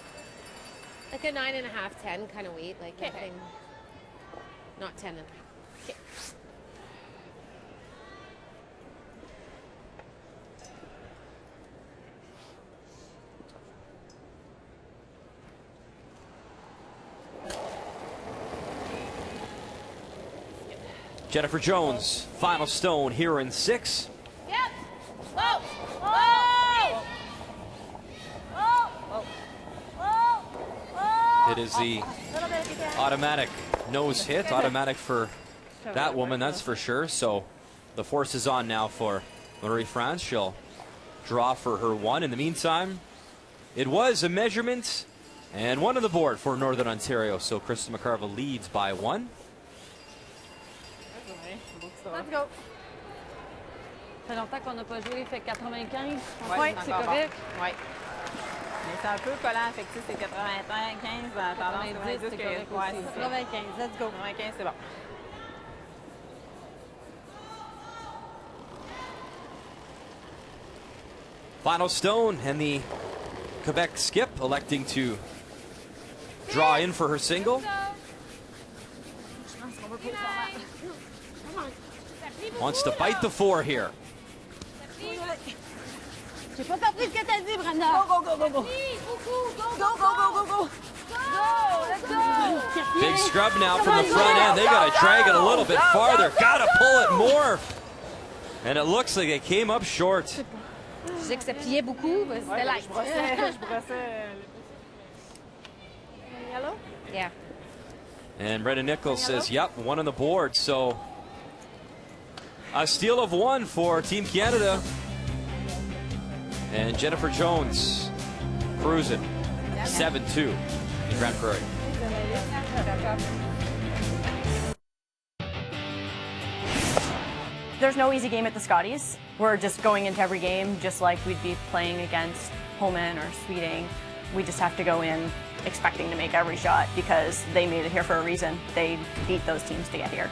Like a 9.5, 10 kind of weight, like nothing, not 10.5. Okay. Jennifer Jones, final stone here in 6. Yep. Whoa. Whoa. It is the automatic nose hit, automatic for that woman, that's for sure. So the force is on now for Marie-France. She'll draw for her 1. In the meantime, it was a measurement and 1 on the board for Northern Ontario. So Krista McCarville leads by 1. Let's go. Ça fait longtemps qu'on n'a pas joué, fait 95. Oui, c'est correct. Oui. Mais c'est un peu collant, fait que c'est 95, tendance 90, c'est correct aussi. 95, let's go. 95, c'est bon. Final stone, and the Quebec skip electing to draw in for her single. Wants to bite the 4 here. J'ai pas compris ce que t'as dit, Brenda. Go. Big Big scrub now from the front end. They got to drag it a little bit farther. Got to pull it more. And it looks like they came up short. Je sais que ça pliait beaucoup, mais c'était light. Je brossais. Yellow? Yeah. And Brendan Nichols says, yep, one on the board. So a steal of one for Team Canada. And Jennifer Jones cruising 7-2 in Grand Prairie. There's no easy game at the Scotties. We're just going into every game just like we'd be playing against Holman or Sweeting. We just have to go in expecting to make every shot because they made it here for a reason. They beat those teams to get here.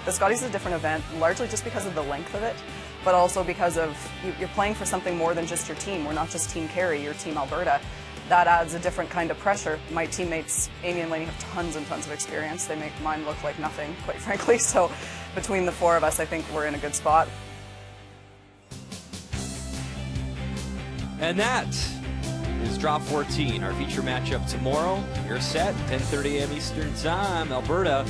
The Scotties is a different event, largely just because of the length of it, but also because of you're playing for something more than just your team. We're not just Team Kerry, you're Team Alberta. That adds a different kind of pressure. My teammates, Amy and Lainey, have tons and tons of experience. They make mine look like nothing, quite frankly. So between the four of us, I think we're in a good spot. And that is Drop 14, our feature matchup tomorrow. You're set, 10:30 a.m. Eastern Time. Alberta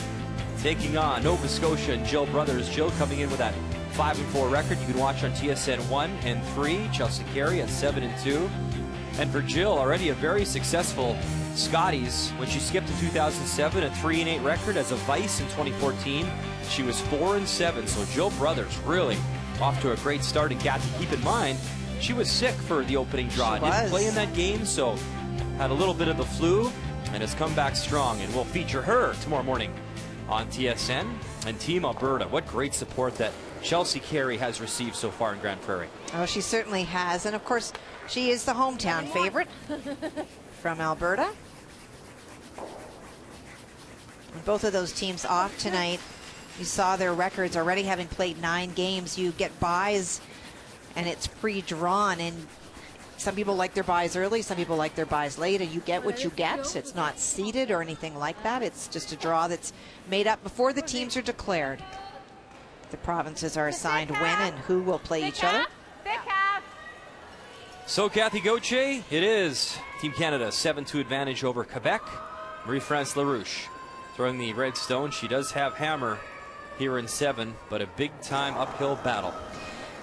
taking on Nova Scotia and Jill Brothers. Jill coming in with that 5-4 record. You can watch on TSN 1 and 3. Chelsea Carey at 7-2. And for Jill, already a very successful Scotties. When she skipped in 2007, a 3-8 record as a vice in 2014. She was 4-7. So Jill Brothers really off to a great start. And Kathy, keep in mind, she was sick for the opening draw. Didn't play in that game, so had a little bit of the flu and has come back strong. And we'll feature her tomorrow morning on TSN and Team Alberta. What great support that Chelsea Carey has received so far in Grand Prairie. Oh, she certainly has. And of course, she is the hometown favorite from Alberta. And both of those teams off tonight. You saw their records already, having played 9 games. You get buys and it's pre-drawn, and some people like their buys early, some people like their buys late, and you get what you get. It's not seeded or anything like that. It's just a draw that's made up before the teams are declared. The provinces are assigned when and who will play each other. So Kathy Gauthier, it is Team Canada 7-2 advantage over Quebec. Marie-France Larouche throwing the red stone. She does have hammer here in 7, but a big time uphill battle.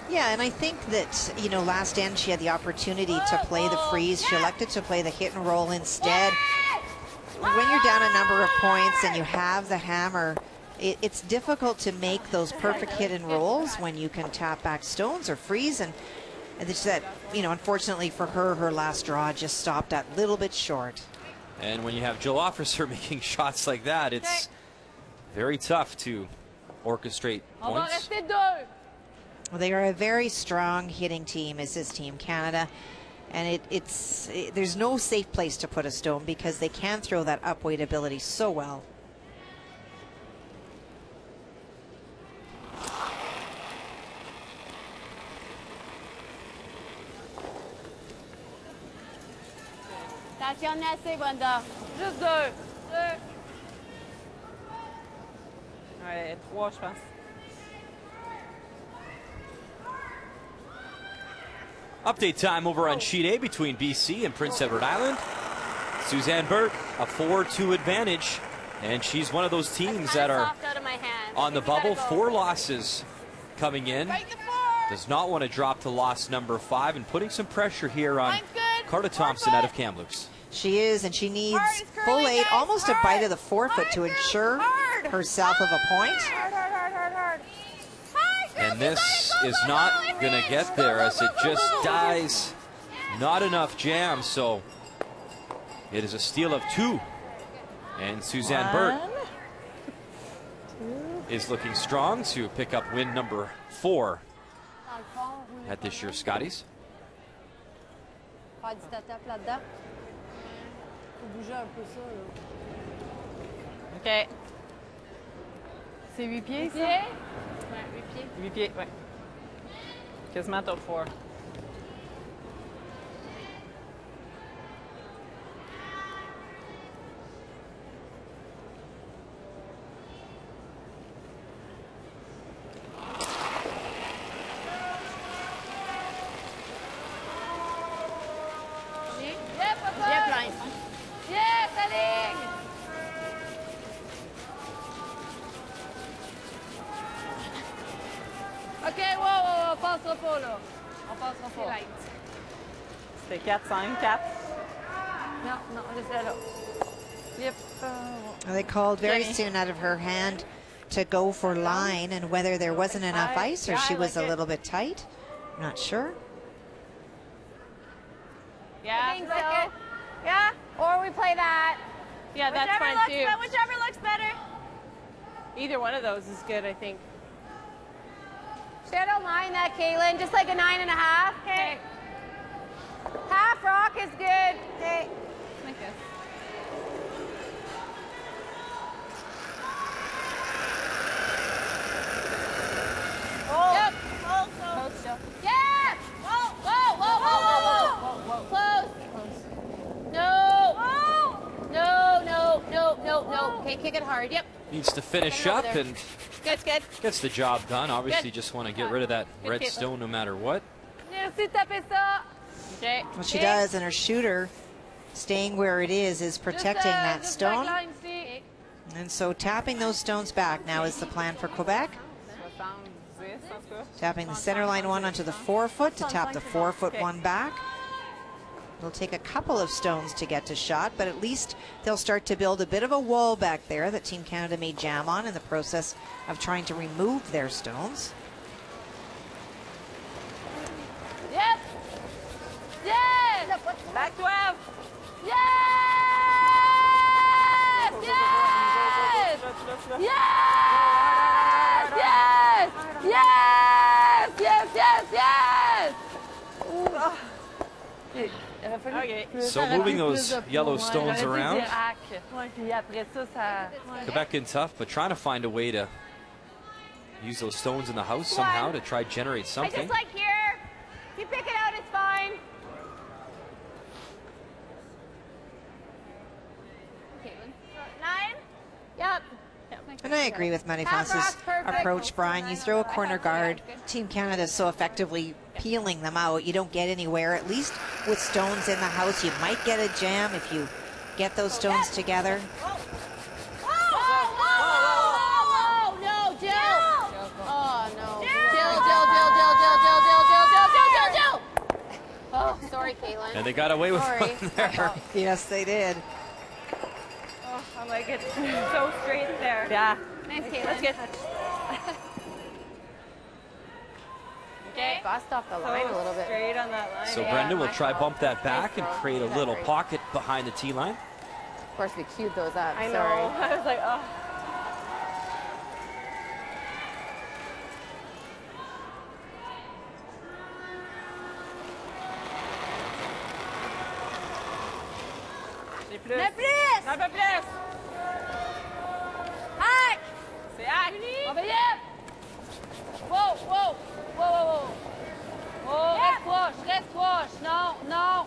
Yeah, and I think that, you know, last end she had the opportunity to play the freeze. She elected to play the hit and roll instead. When you're down a number of points and you have the hammer, it's difficult to make those perfect hit and rolls when you can tap back stones or freeze. And it's that, you know, unfortunately for her, her last draw just stopped that little bit short. And when you have Jill Officer making shots like that, it's very tough to orchestrate points. Well, they are a very strong hitting team, as is Team Canada. And there's no safe place to put a stone because they can throw that upweight ability so well. Attention, assez, Brenda. Juste 2. Ouais, 3, je pense. Update time over on Sheet A between BC and Prince Edward Island. Suzanne Burt, a 4-2 advantage, and she's one of those teams that are on the bubble. 4 losses coming in. Does not want to drop to loss number 5 and putting some pressure here on Carta Thompson out of Kamloops. She is, and she needs full 8, almost a bite of the forefoot to ensure herself of a point. And this is not going to get there as it just dies. Not enough jam, so it is a steal of 2. And Suzanne Burt is looking strong to pick up win number 4 at this year's Scotties. OK. C'est 8 pieds, ça? 8 pieds, ouais. Quasiment top 4. passera pas, là. On passera pas. Light. C'était 4-5, 4. Non, non, laisse là. Yep. They called very soon out of her hand to go for line, and whether there wasn't enough ice or she was a little bit tight, I'm not sure. Yeah, I think so. Yeah, or we play that. Yeah, that's fine too. Whichever looks better. Either one of those is good, I think. I don't mind that, Caitlin. Just like a 9.5. Okay. Half rock is good. Okay. Like this. Oh. Yep. Hold still. Yeah. Whoa, whoa, whoa, whoa, whoa, whoa. Close. No. Whoa. No, no, no, no, no. Okay, kick it hard. Yep. Needs to finish up and Good, good. gets the job done. Obviously, just want to get rid of that Good red Caitlin. stone no matter what. Merci, tapez ça. Okay. Well, she does, and her shooter staying where it is protecting that stone. And so tapping those stones back now is the plan for Quebec. Tapping the center line one onto the 4-foot to tap the 4-foot one back. It'll take a couple of stones to get to shot, but at least they'll start to build a bit of a wall back there that Team Canada may jam on in the process of trying to remove their stones. Yep. Yes. Back 12. Yes. Yes. Yes. Yes. Yes. Yes. Yes. Yes. Okay. So moving those yellow stones around. Quebec Quebec in tough, but trying to find a way to use those stones in the house somehow to try to generate I something. just like here. If you pick it out, it's fine. Nine? Yep. And I agree with Marie-France's approach, Brian. You throw a corner guard. Team Canada is so effectively peeling them out. You don't get anywhere. At least with stones in the house, you might get a jam if you get those stones together. Oh, no, Jill. Oh, no. Jill. Oh, sorry, Caitlin. And they got away with Sorry. one there. Yes, they did. Oh, I like it. So straight there. Yeah. Nice, Caitlin. That's good. Okay. Bust off the line a little bit. Straight on that line. So Brenda will try bump that back and create a little pocket behind the tee line. Of course, we queued those up. I know. Sorry. I was like, oh. Plus. Mais plus! Un peu plus! Hack! C'est hack! On va y être! Wow, wow, wow, wow, wow. Oh, reste proche! Non, non!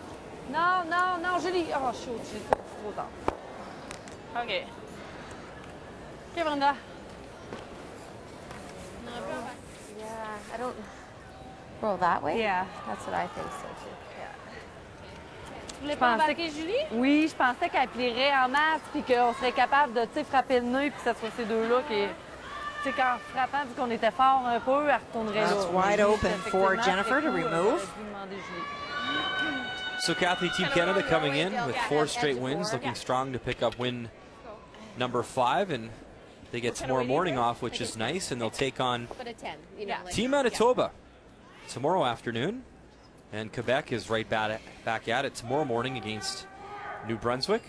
Non, non, non, Julie! Oh, shoot, j'ai trop tard. OK. OK, Brenda. Yeah, I don't... Roll that way? Yeah. That's what I think so, too. Je pensais que Julie? Oui, je pensais qu'elle plierait en masse puis qu'on serait capable de frapper le nez puis que ce soit ces deux-là qui... Tu sais, qu'en frappant, vu qu'on était fort un peu, elle retournerait là. That's wide open for Jennifer to remove. So Kathy, Team Canada coming in with 4 straight wins, looking strong to pick up win number 5, and they get tomorrow morning off, which is nice, and they'll take on But a 10, you know, like, Team Manitoba tomorrow afternoon. And Quebec is right back at it tomorrow morning against New Brunswick.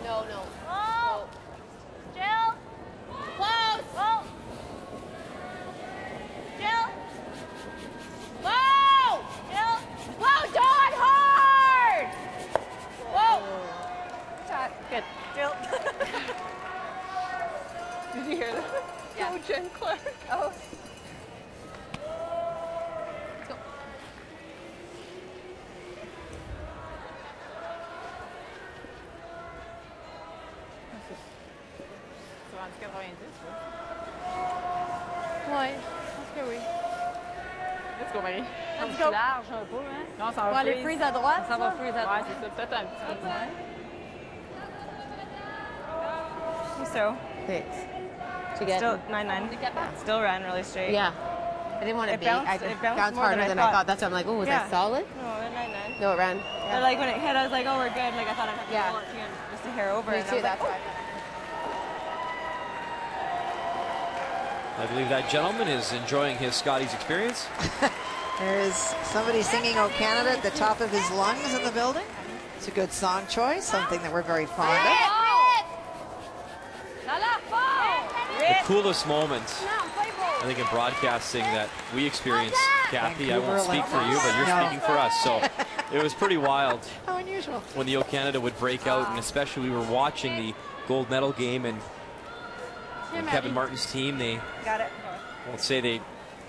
No, no. Oh! Jill! Close! Oh! Jill! Whoa! Jill! Whoa, Dawn, hard! Whoa! Shot. Good. Jill. Did you hear that? Yeah. Oh, Jen Clark. Oh. Let's go. C'est rendu 90, oui. Ouais, je pense que oui. Let's go, Marie. Let's Let's go. go. Large un peu, hein? Non, ça va aller freeze à droite, Ça va ça? freeze à droite. Ouais, c'est ça. Peut-être un petit peu. so. Thanks. To get Still 9-9. Still ran really straight. Yeah. I didn't want to It beat. bounced- I it bounced more harder than I than thought. I thought. That's why I'm like, oh, was that solid? No, it went 9-9. No, it ran. But like when it hit, I was like, oh, we're good. Like I thought I'd have to Yeah. roll it again just a hair over. Me and I too, was like, that's why. I believe that gentleman is enjoying his Scotties experience. There is somebody singing "O Canada" at the top of his lungs in the building. It's a good song choice, something that we're very fond of. The coolest moments, I think, in broadcasting that we experienced, Kathy, I won't speak for you, but you're speaking for us. So it was pretty wild. How unusual. When the O Canada would break out, and especially we were watching the gold medal game, and Kevin Martin's team, they, got it. I won't say they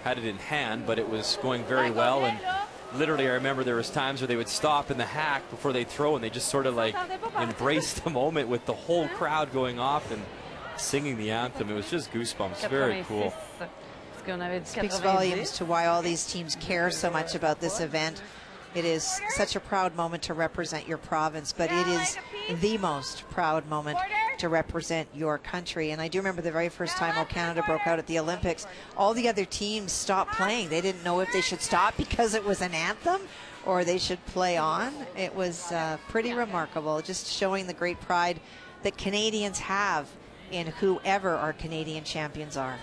had it in hand, but it was going very well. And literally, I remember there was times where they would stop in the hack before they throw, and they just sort of like embraced the moment with the whole crowd going off and singing the anthem. It was just goosebumps. Very cool. Speaks volumes to why all these teams care so much about this event. It is such a proud moment to represent your province, but it is the most proud moment to represent your country. And I do remember the very first time O Canada broke out at the Olympics, all the other teams stopped playing. They didn't know if they should stop because it was an anthem or they should play on. It was pretty remarkable, just showing the great pride that Canadians have in whoever our Canadian champions are.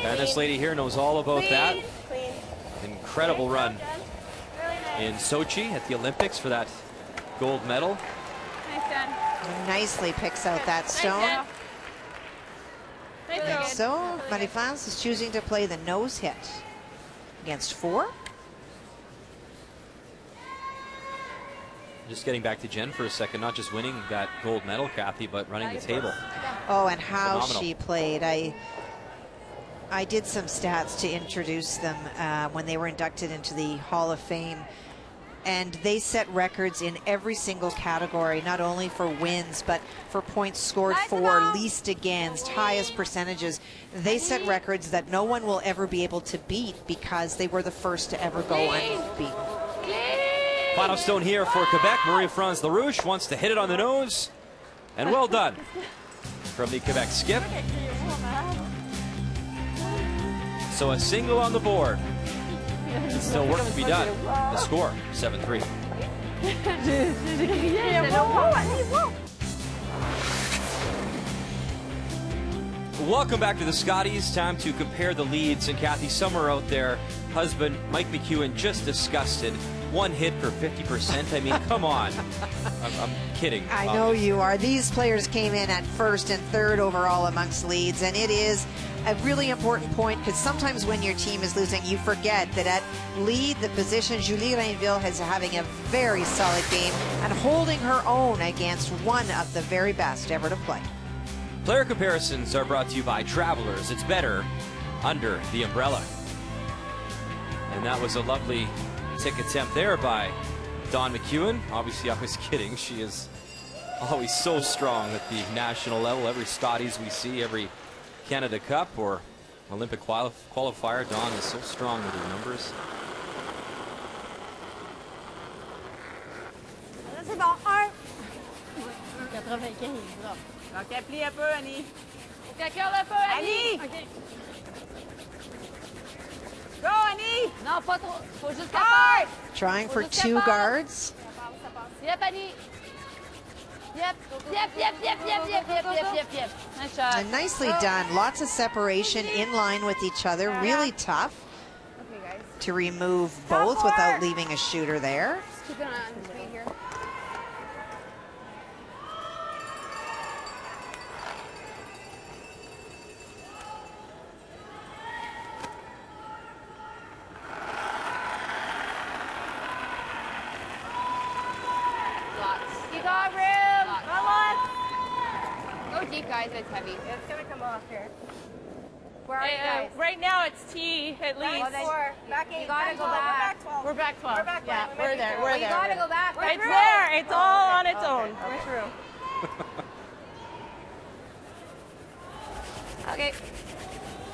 And this lady here knows all about that. Incredible run in Sochi at the Olympics for that gold medal. Nicely picks out that stone. And so Marie-France is choosing to play the nose hit against 4. Just getting back to Jen for a second, not just winning that gold medal, Kathy, but running the table. Oh, and how Phenomenal. she played. I did some stats to introduce them when they were inducted into the Hall of Fame. And they set records in every single category, not only for wins, but for points scored for, least against, highest percentages. They set records that no one will ever be able to beat because they were the first to ever go unbeaten. Final stone here for Quebec. Marie-France Larouche wants to hit it on the nose. And well done from the Quebec skip. So a single on the board. Still work to be done. The score, 7-3. Welcome back to the Scotties. Time to compare the leads. And Kathy, somewhere out there, husband Mike McEwen just disgusted. 1 hit for 50%. I mean, come on. I'm kidding. I know you are. These players came in at 1st and 3rd overall amongst leads, and it is a really important point because sometimes when your team is losing, you forget that at lead, the position, Julie Rainville is having a very solid game and holding her own against one of the very best ever to play. Player comparisons are brought to you by Travelers. It's better under the umbrella. And that was a lovely tick attempt there by Dawn McEwen. Obviously, I was kidding. She is always so strong at the national level. Every Scotties we see, every Canada Cup or Olympic qualifier, Dawn is so strong with her numbers. C'est bon, 1. 95, bravo. OK, plie un peu, Annie. OK, curl un peu, Annie. OK. Go, Annie! Non, pas trop. Faut juste qu'elle parte. Trying for 2 guards. Yep, Annie. Yep. Nice shot. And nicely done. Lots of separation in line with each other. Really tough to remove both without leaving a shooter there. Keep it on the speed here. You got room. Come on. Go deep, guys. It's heavy. It's going to come off here. Where are you guys? Right now it's T at least. Back 8. You gotta go back. We're back 12. We're back 12. Yeah, we're there. We're You there. gotta go back. It's there. It's all on its own. We're through. Okay.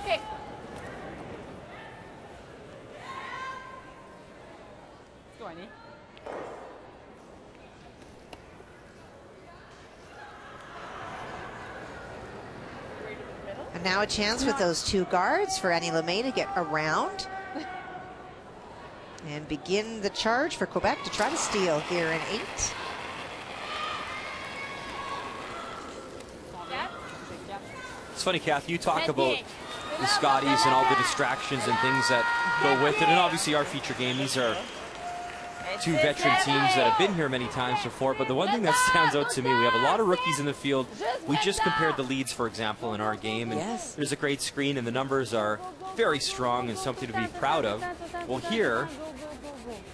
Okay. Now a chance with those 2 guards for Annie Lemay to get around and begin the charge for Quebec to try to steal here in 8. It's funny, Kath, you talk about the Scotties and all the distractions and things that go with it, and obviously our feature game, these are 2 veteran teams that have been here many times before, but the one thing that stands out to me, we have a lot of rookies in the field. We just compared the leads, for example, in our game, and there's a great screen, and the numbers are very strong and something to be proud of. Well, here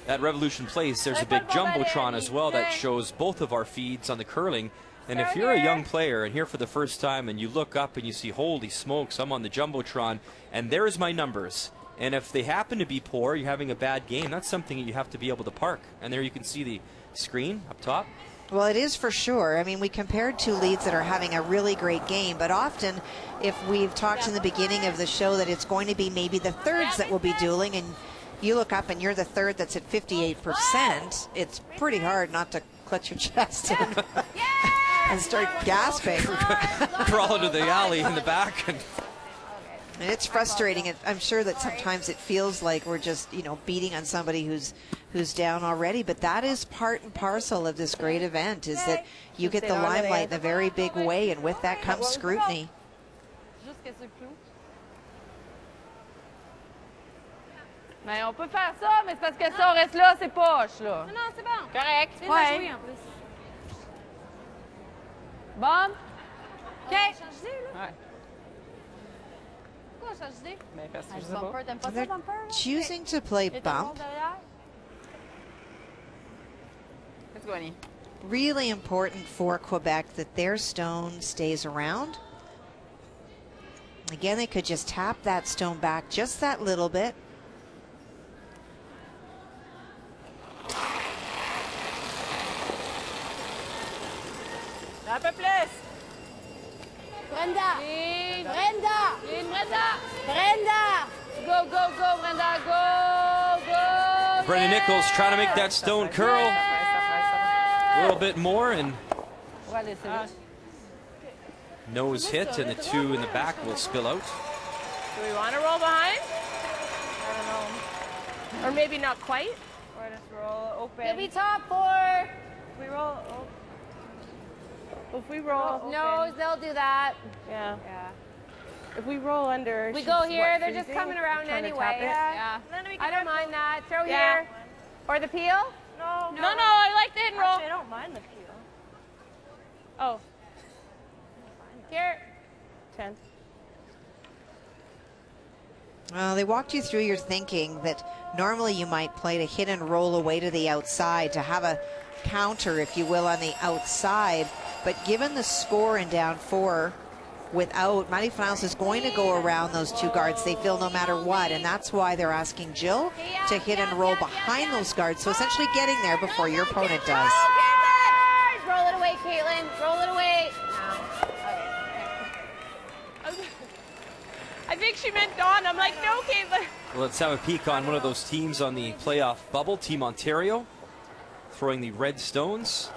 at Revolution Place, there's a big Jumbotron as well that shows both of our feeds on the curling. And if you're a young player and here for the first time and you look up and you see, holy smokes, I'm on the Jumbotron, and there's my numbers. And if they happen to be poor, you're having a bad game, that's something that you have to be able to park. And there you can see the screen up top. Well, it is for sure. I mean, we compared 2 leads that are having a really great game, but often if we've talked in the beginning of the show that it's going to be maybe the thirds that will be dueling, and you look up and you're the third that's at 58%, it's pretty hard not to clutch your chest and start gasping. Crawl into the alley in the back. And it's frustrating. I'm sure that sometimes it feels like we're just, you know, beating on somebody who's down already, but that is part and parcel of this great event, is that you get the limelight in a very big way, and with that comes scrutiny. Mais on peut faire ça, mais c'est parce que ça, on reste là, c'est poche, là. Non, non, c'est bon. Correct. C'est bien joué, en plus. Bon. OK. Change d'idée, là. Ouais. Pourquoi on change d'idée? Mais parce que je sais Bumper, pas. t'aimes pas ça, They're bumper? choosing to play bump. Let's go, Annie. Really important for Quebec that their stone stays around. Again, they could just tap that stone back just that little bit. Un peu plus. Brenda. Brenda. Brenda. Brenda. Go, go, go, Brenda. Go, go. Brendan Nichols trying to make that stone curl a little bit more, and nose hit, and the 2 in the back will spill out. Do we want to roll behind? I don't know. Or maybe not quite. Or just roll open. You'll be top 4. We roll. If we roll open. No, they'll do that. Yeah. If we roll under. We go here. They're just coming around anyway. Yeah. I don't mind that. Throw here. Or the peel? No. No, I like the hit and roll. Actually, I don't mind the peel. Oh. Here. 10. Well, they walked you through your thinking that normally you might play to hit and roll away to the outside, to have a counter, if you will, on the outside. But given the score in down 4, without, Marie France is going to go around those 2 guards, they feel, no matter what, and that's why they're asking Jill to hit and roll behind those guards, so essentially getting there before your opponent does. Roll it away, Caitlin. Roll it away. I think she meant Dawn. I'm like, no, Caitlin. Well, let's have a peek on one of those teams on the playoff bubble, Team Ontario, throwing the Red Stones,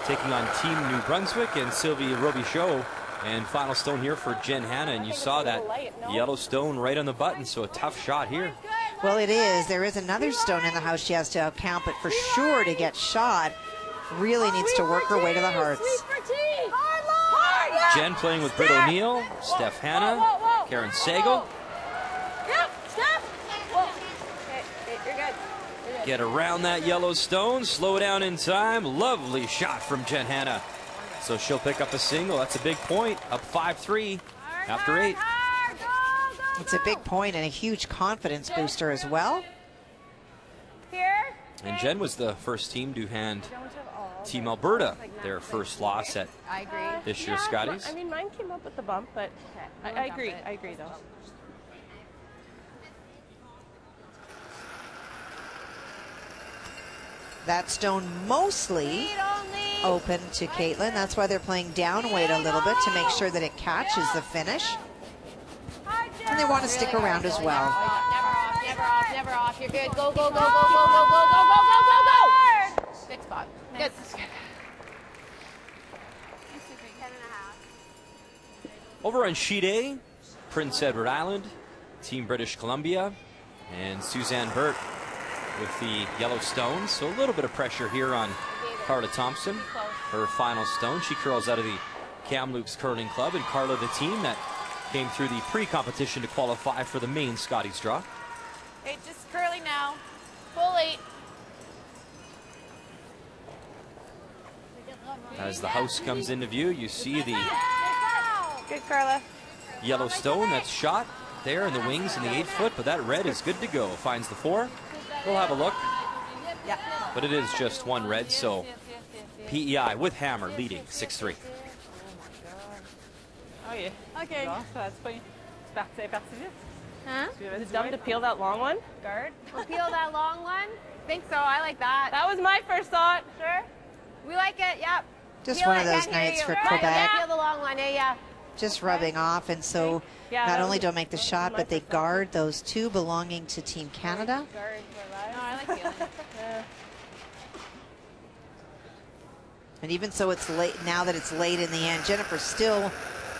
taking on Team New Brunswick and Sylvie Robichaud. And final stone here for Jen Hanna, and you saw that yellow stone right on the button, so a tough shot here. Well, it is. There is another stone in the house she has to count, but for sure to get shot, really needs to work her way to the hearts. Jen playing with Britt O'Neill, Steph Hanna, Karen Sagal. Yep, Steph. Okay, you're good. Get around that yellow stone, slow down in time. Lovely shot from Jen Hanna. So she'll pick up a single. That's a big point. Up 5-3 after 8. It's a big point and a huge confidence booster as well. Here. And Jen was the first team to hand Team Alberta their first loss at this year's Scotties. I mean, mine came up with the bump, but I agree. I agree, though. That stone mostly open to Caitlin. That's why they're playing down weight a little bit to make sure that it catches the finish. And they want to stick around as well. Never off, never off, never off. You're good. Go, go, go, go, go, go, go, go, go, go, go, go. Good spot. Good. Over on sheet A, Prince Edward Island, Team British Columbia, and Suzanne Burt with the yellow stones. So a little bit of pressure here on Carla Thompson. Her final stone. She curls out of the Kamloops Curling Club, and Carla, the team that came through the pre-competition to qualify for the main Scotties draw. Hey, just curling now. Full 8. As the house comes into view, you see the Good, Carla. yellow stone that's shot there in the wings in the 8 foot, but that red is good to go. Finds the 4. We'll have a look. Yeah. But it is just 1 red, so PEI with Hammer leading 6-3. OK. OK. Bon, c'est parti vite. Huh? It's dumb to peel that long one. Guard. We'll peel that long one. Think so. I like that. That was my first thought. Sure. We like it. Yep. Just Peel one it, of those can't hear nights you. for Right, Quebec. Yeah, peel the long one. Yeah. Just rubbing off, and so Yeah, not that only was- don't make the shot, but they guard those 2 belonging to Team Canada. Guard for life. No, I like peeling. And even so, it's late now that it's late in the end. Jennifer still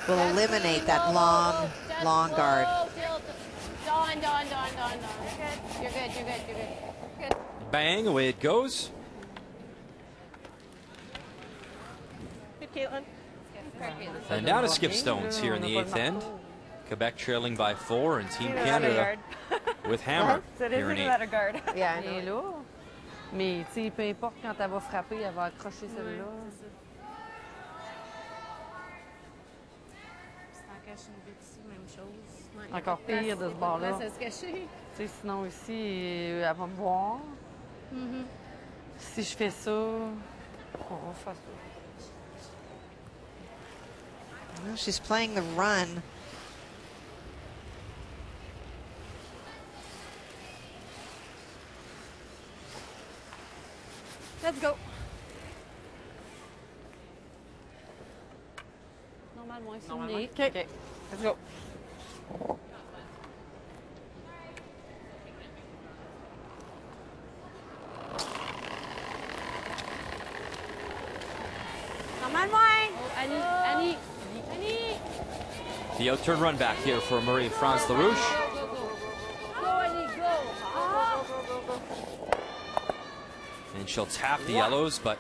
will eliminate that long guard. Dawn. You're good. Bang, away it goes. Good, Caitlin. And down to skip stones here in the 8th end. Quebec trailing by 4, and Team Canada with Hammer here in 8. guard. Yeah, Elle est là. Mais tu sais, peu importe quand elle va frapper, elle va accrocher celle-là. Encore pire de ce bord-là. Ça se cacher. Tu sais, sinon ici, elle va me voir. Si je fais ça, on va faire ça. Well, she's playing the run. Let's go. Normalement, ici, Normalement. OK. Let's go. Annie. The outturn run back here for Marie-France Larouche. Go, Annie, go. And she'll tap the yellows, but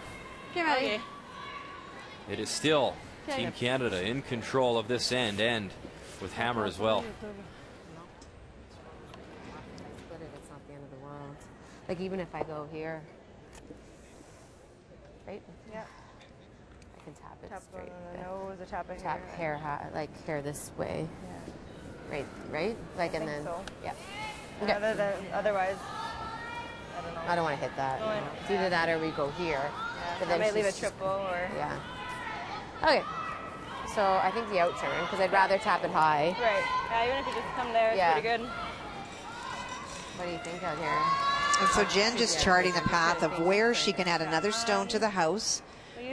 Okay. it is still Team Canada in control of this end, and with Hammer as well. Split it, it's not the end of the world. Like even if I go here, right? Yeah. I can tap it Tap straight. on the nose, a tap it Tap here. like hair this way. Yeah. Right? Like I and think then so. yeah. Otherwise, I don't know. I don't want to hit that. No, I know. It's either that or we go here. Yeah. But I then might leave a she's- triple or. Yeah. Okay. So I think the outturn because I'd rather tap it high. Right. Yeah, even if you just come there, it's Yeah. pretty good. What do you think out here? And so Jen just charting the path of where she can add another stone to the house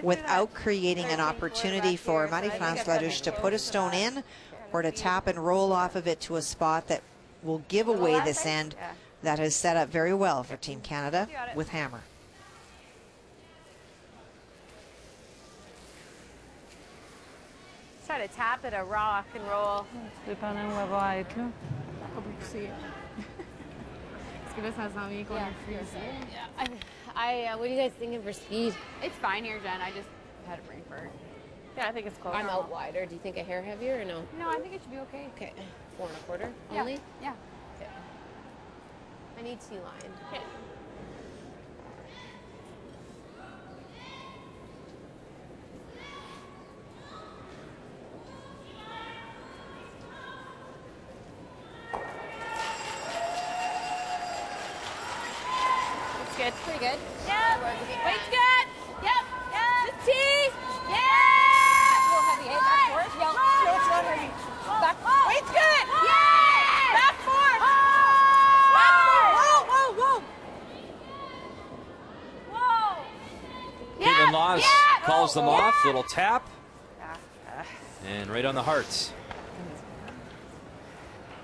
without creating an opportunity for Marie-France Larouche to put a stone in or to tap and roll off of it to a spot that will give away this end that is set up very well for Team Canada with Hammer. Try to tap it, a rock and roll. Dépendant où elle va être, là. Pas pousser. Parce que là, ça sent bien qu'on est freeze. What are you guys thinking for speed? It's fine here, Jen. I just had a brain fart. Yeah, I think it's close. I'm out wider. Do you think a hair heavier or no? No, I think it should be okay. Okay. 4 1/4 Yeah. only? Yeah. Okay. I need T-line. Okay. It's good. Pretty good. Yeah. Weight's good. Yep. Yeah. Just T. Yeah. A little heavy, eh? Back forward. Yeah. No, it's not heavy. Back. Weight's good. Yeah. Back forward. Back forward. Whoa. Whoa. Caitlin Laws calls them off. Little tap. And right on the hearts.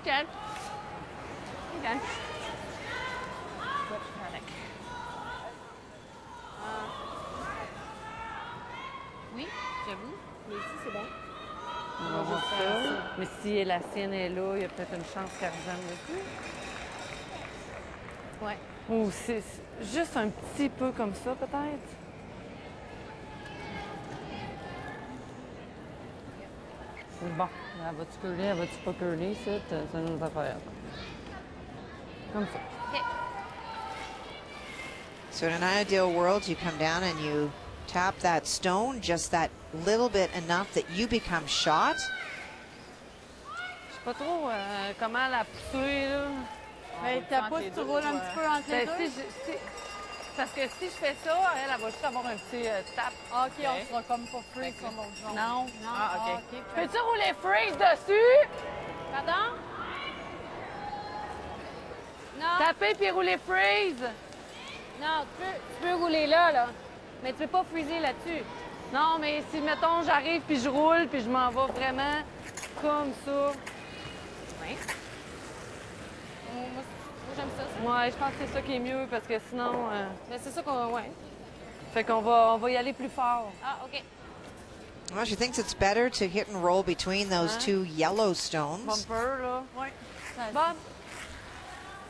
Jen. Hey, Jen. Oui, j'avoue. Mais ici, c'est bon. On va voir ça. Mais si la sienne est là, il y a peut-être une chance qu'elle revienne dessus. Ouais. Ou c'est juste un petit peu comme ça, peut-être. Bon, elle va-tu curler, elle va-tu pas curler, c'est une autre affaire. Comme ça. So in an ideal world, you come down and you tap that stone just that little bit enough that you become shot. Je sais pas trop comment la pousser, là. Mais ta pousse, tu roules un petit peu entre les deux? Parce que si je fais ça, elle va juste avoir un petit tap. OK, on sera comme pas freeze comme l'autre genre. Non. Ah, OK. Peux-tu rouler freeze dessus? Pardon? Non. Taper puis rouler freeze. Non, tu peux rouler là. Mais tu peux pas freezer là-dessus. Non, mais si, mettons, j'arrive puis je roule puis je m'en vais vraiment comme ça. Oui. Moi, j'aime ça. Ouais, je pense que c'est ça qui est mieux parce que sinon... Mais c'est ça qu'on... Ouais. Fait qu'on va y aller plus fort. Ah, OK. Well, she thinks it's better to hit and roll between those two yellow stones. Bumper, là. Ouais. Bon.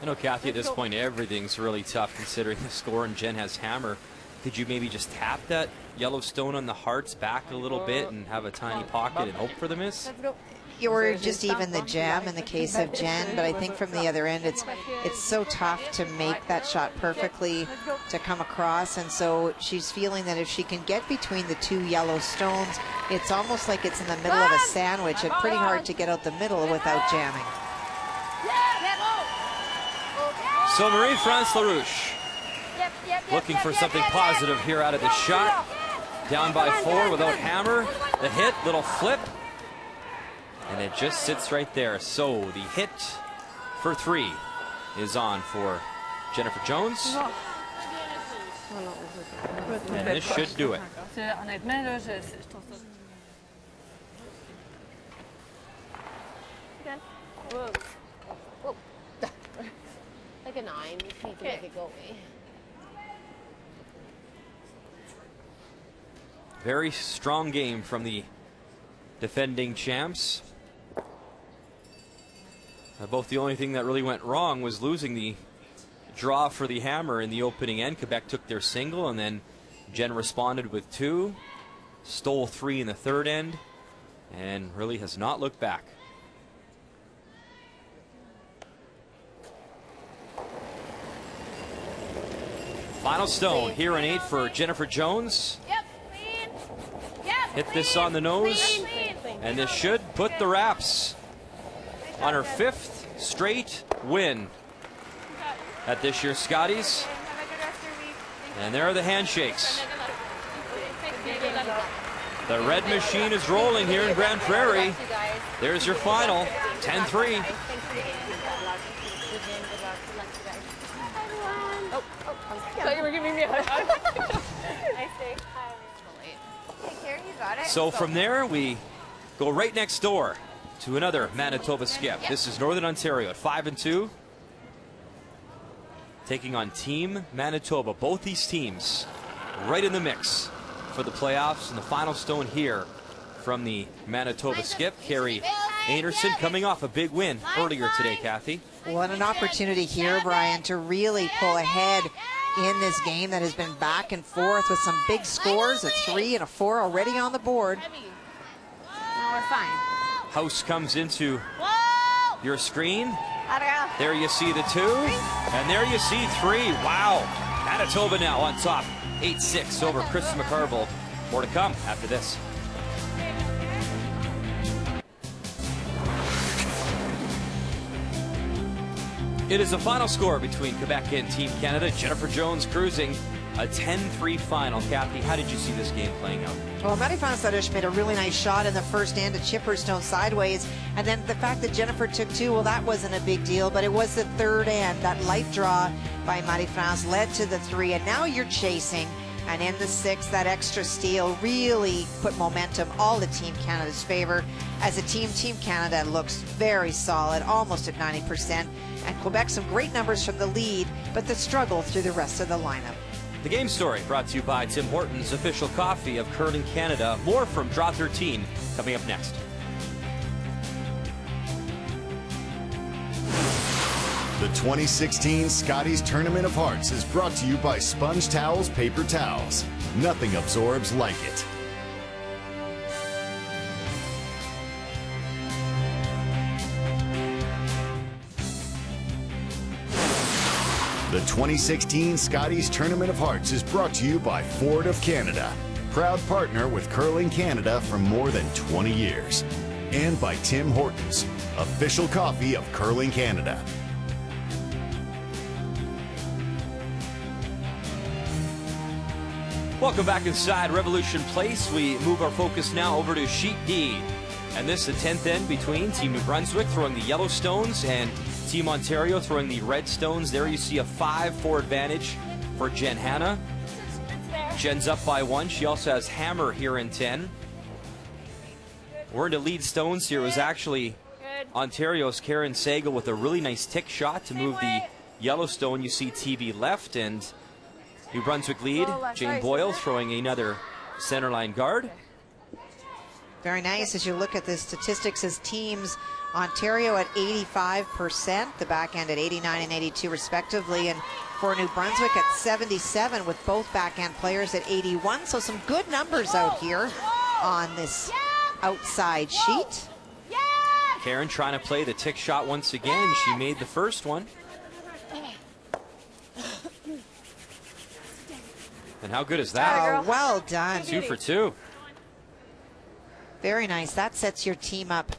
I know, Kathy, at this point, everything's really tough considering the score, and Jen has hammer. Could you maybe just tap that yellow stone on the hearts back a little bit and have a tiny pocket and hope for the miss? Let's go. Or just even the jam in the case of Jen, but I think from the other end, it's so tough to make that shot perfectly to come across, and so she's feeling that if she can get between the two yellow stones, it's almost like it's in the middle of a sandwich, and pretty hard to get out the middle without jamming. So Marie-France Larouche looking for something positive here out of the shot. Down by 4 without hammer. The hit, little flip. And it just sits right there. So the hit for 3 is on for Jennifer Jones. And this should do it. Honnêtement, là, je trouve ça... Whoa. Like a 9. You just need to make it go away. Very strong game from the defending champs. Both the only thing that really went wrong was losing the draw for the hammer in the opening end. Quebec took their single, and then Jen responded with 2, stole 3 in the third end, and really has not looked back. Final stone here in 8 for Jennifer Jones. Hit this on the nose, and this should put the wraps on her 5th straight win at this year's Scotties. And there are the handshakes. The red machine is rolling here in Grand Prairie. There's your final, 10-3. I thought you were giving me a hug. Nice day. Take care, you got it. So from there, we go right next door to another Manitoba skip. This is Northern Ontario at 5-2. Taking on Team Manitoba. Both these teams right in the mix for the playoffs. And the final stone here from the Manitoba skip, Carrie Anderson, coming off a big win earlier today, Kathy. What an opportunity here, Brian, to really pull ahead in this game that has been back and forth with some big scores, a 3 and a 4 already on the board. No, we're fine. House comes into your screen. There you see the 2, and there you see 3. Wow. Manitoba now on top, 8-6 over Chris McCarville. More to come after this. It is a final score between Quebec and Team Canada. Jennifer Jones cruising a 10-3 final. Kathy, how did you see this game playing out? Well, Marie-France Larouche made a really nice shot in the first end to chip her stone sideways. And then the fact that Jennifer took 2, well, that wasn't a big deal. But it was the third end. That light draw by Marie-France led to the 3. And now you're chasing. And in the 6th, that extra steal really put momentum all to Team Canada's favor. As a team, Team Canada looks very solid, almost at 90%. And Quebec, some great numbers from the lead, but the struggle through the rest of the lineup. The game story brought to you by Tim Hortons, official coffee of Curling Canada. More from Draw 13 coming up next. The 2016 Scotties Tournament of Hearts is brought to you by Sponge Towels Paper Towels. Nothing absorbs like it. The 2016 Scotties Tournament of Hearts is brought to you by Ford of Canada, proud partner with Curling Canada for more than 20 years. And by Tim Hortons, official coffee of Curling Canada. Welcome back inside Revolution Place. We move our focus now over to Sheet D. And this is the 10th end between Team New Brunswick throwing the yellow stones and Team Ontario throwing the red stones. There you see a 5-4 advantage for Jen Hanna. Jen's up by 1. She also has hammer here in 10. We're into lead stones here. It was actually Ontario's Karen Sagal with a really nice tick shot to move the yellow stone. You see TV left, and New Brunswick lead. Jane Boyle throwing another centerline guard. Very nice as you look at the statistics as teams. Ontario at 85%, the backhand at 89 and 82 respectively, and for New Brunswick at 77 with both backhand players at 81. So some good numbers out here on this outside sheet. Karen trying to play the tick shot once again. She made the first one. And how good is that? Oh, well done. 2 for 2. Very nice. That sets your team up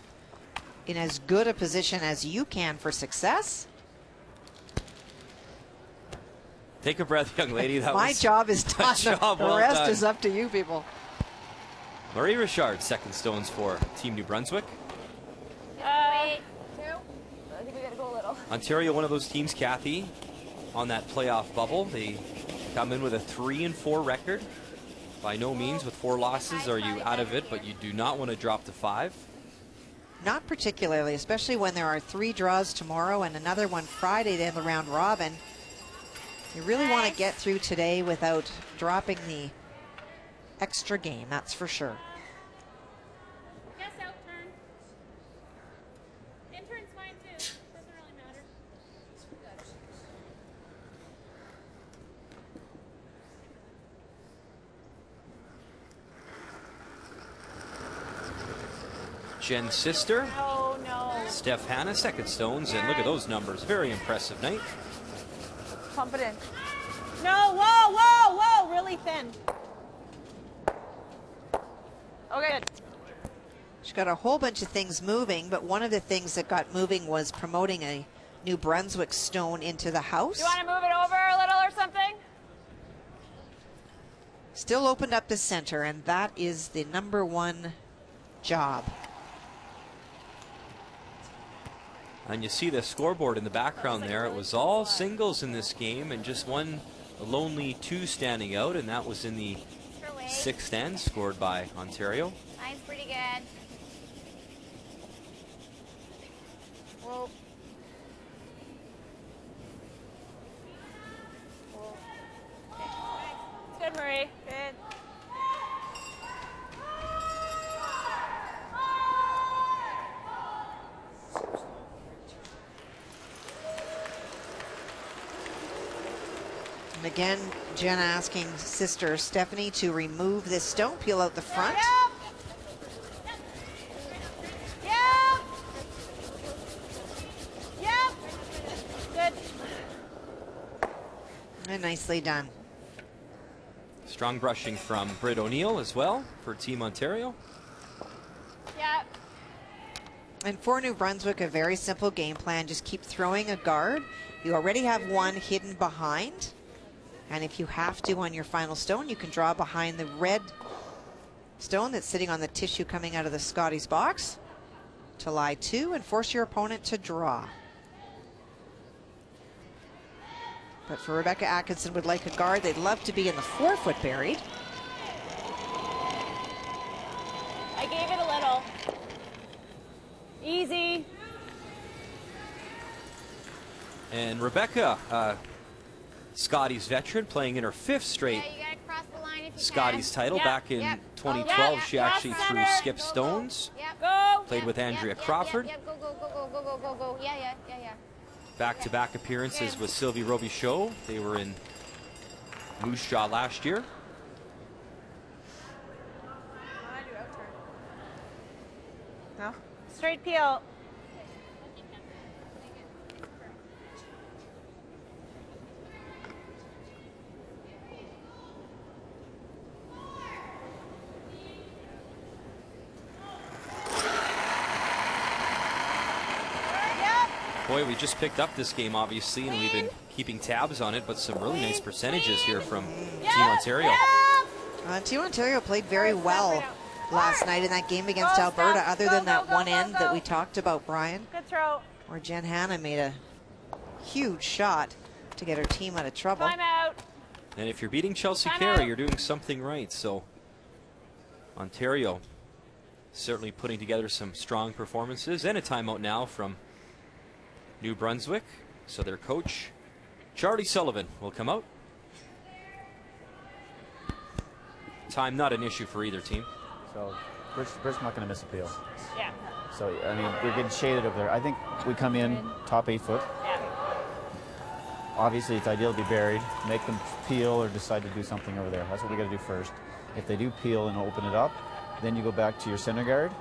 in as good a position as you can for success. Take a breath, young lady. That My was job is done. Job The well rest done. is up to you people. Marie Richard, second stones for Team New Brunswick. 2. I think we gotta go a little. Ontario, one of those teams, Kathy, on that playoff bubble. They come in with a 3-4 record. By no means, with 4 losses, are you out of it, but you do not want to drop to 5. Not particularly, especially when there are 3 draws tomorrow and another one Friday to end the round robin. You really want to get through today without dropping the extra game, that's for sure. Yes, out turn. Intern's fine too. Doesn't really matter. Jen's sister, Oh no. Steph Hanna, second stones, and look at those numbers. Very impressive night. Pump it in. No, whoa, whoa, whoa, really thin. Okay. She's got a whole bunch of things moving, but one of the things that got moving was promoting a New Brunswick stone into the house. You want to move it over a little or something? Still opened up the center, and that is the #1 job. And you see the scoreboard in the background there. It was all singles in this game and just one lonely 2 standing out, and that was in the 6th end scored by Ontario. Mine's pretty good. Whoa. Whoa. Okay. It's good, Marie. Good. And again, Jen asking sister Stephanie to remove this stone, peel out the front. Yep. Yep. Good. And nicely done. Strong brushing from Britt O'Neill as well for Team Ontario. Yep. And for New Brunswick, a very simple game plan. Just keep throwing a guard. You already have one hidden behind. And if you have to on your final stone, you can draw behind the red stone that's sitting on the tissue coming out of the Scotties box to lie 2 and force your opponent to draw. But for Rebecca Atkinson would like a guard. They'd love to be in the 4-foot buried. I gave it a little. Easy. And Rebecca, Scotties veteran, playing in her 5th straight Yeah, you gotta cross the line if you Scotties can. title. Yep, Back in yep. 2012, Yep, she cross actually threw center. skip stones. Yep. Go. Played with Andrea Crawford. Yep, go, go, go, go, go, go, go, go. Yeah, yeah, yeah, yeah. back-to-back appearances with Sylvie Robichaud. They were in Moose Jaw last year. No. Straight peel. Boy, we just picked up this game, obviously, and we've been keeping tabs on it, but some really nice percentages here from Team Ontario. Team Ontario played very well last night in that game against Alberta, other than that one end that we talked about, Brian, Good throw. where Jen Hanna made a huge shot to get her team out of trouble. Time out. And if you're beating Chelsea Carey, you're doing something right. So Ontario certainly putting together some strong performances, and a timeout now from New Brunswick. So their coach, Charlie Sullivan, will come out. Time not an issue for either team. So Britt's not going to miss a peel. Yeah. So, I mean, we're getting shaded over there. I think we come in top 8 foot. Yeah. Obviously, it's ideal to be buried. Make them peel or decide to do something over there. That's what we got to do first. If they do peel and open it up, then you go back to your center guard,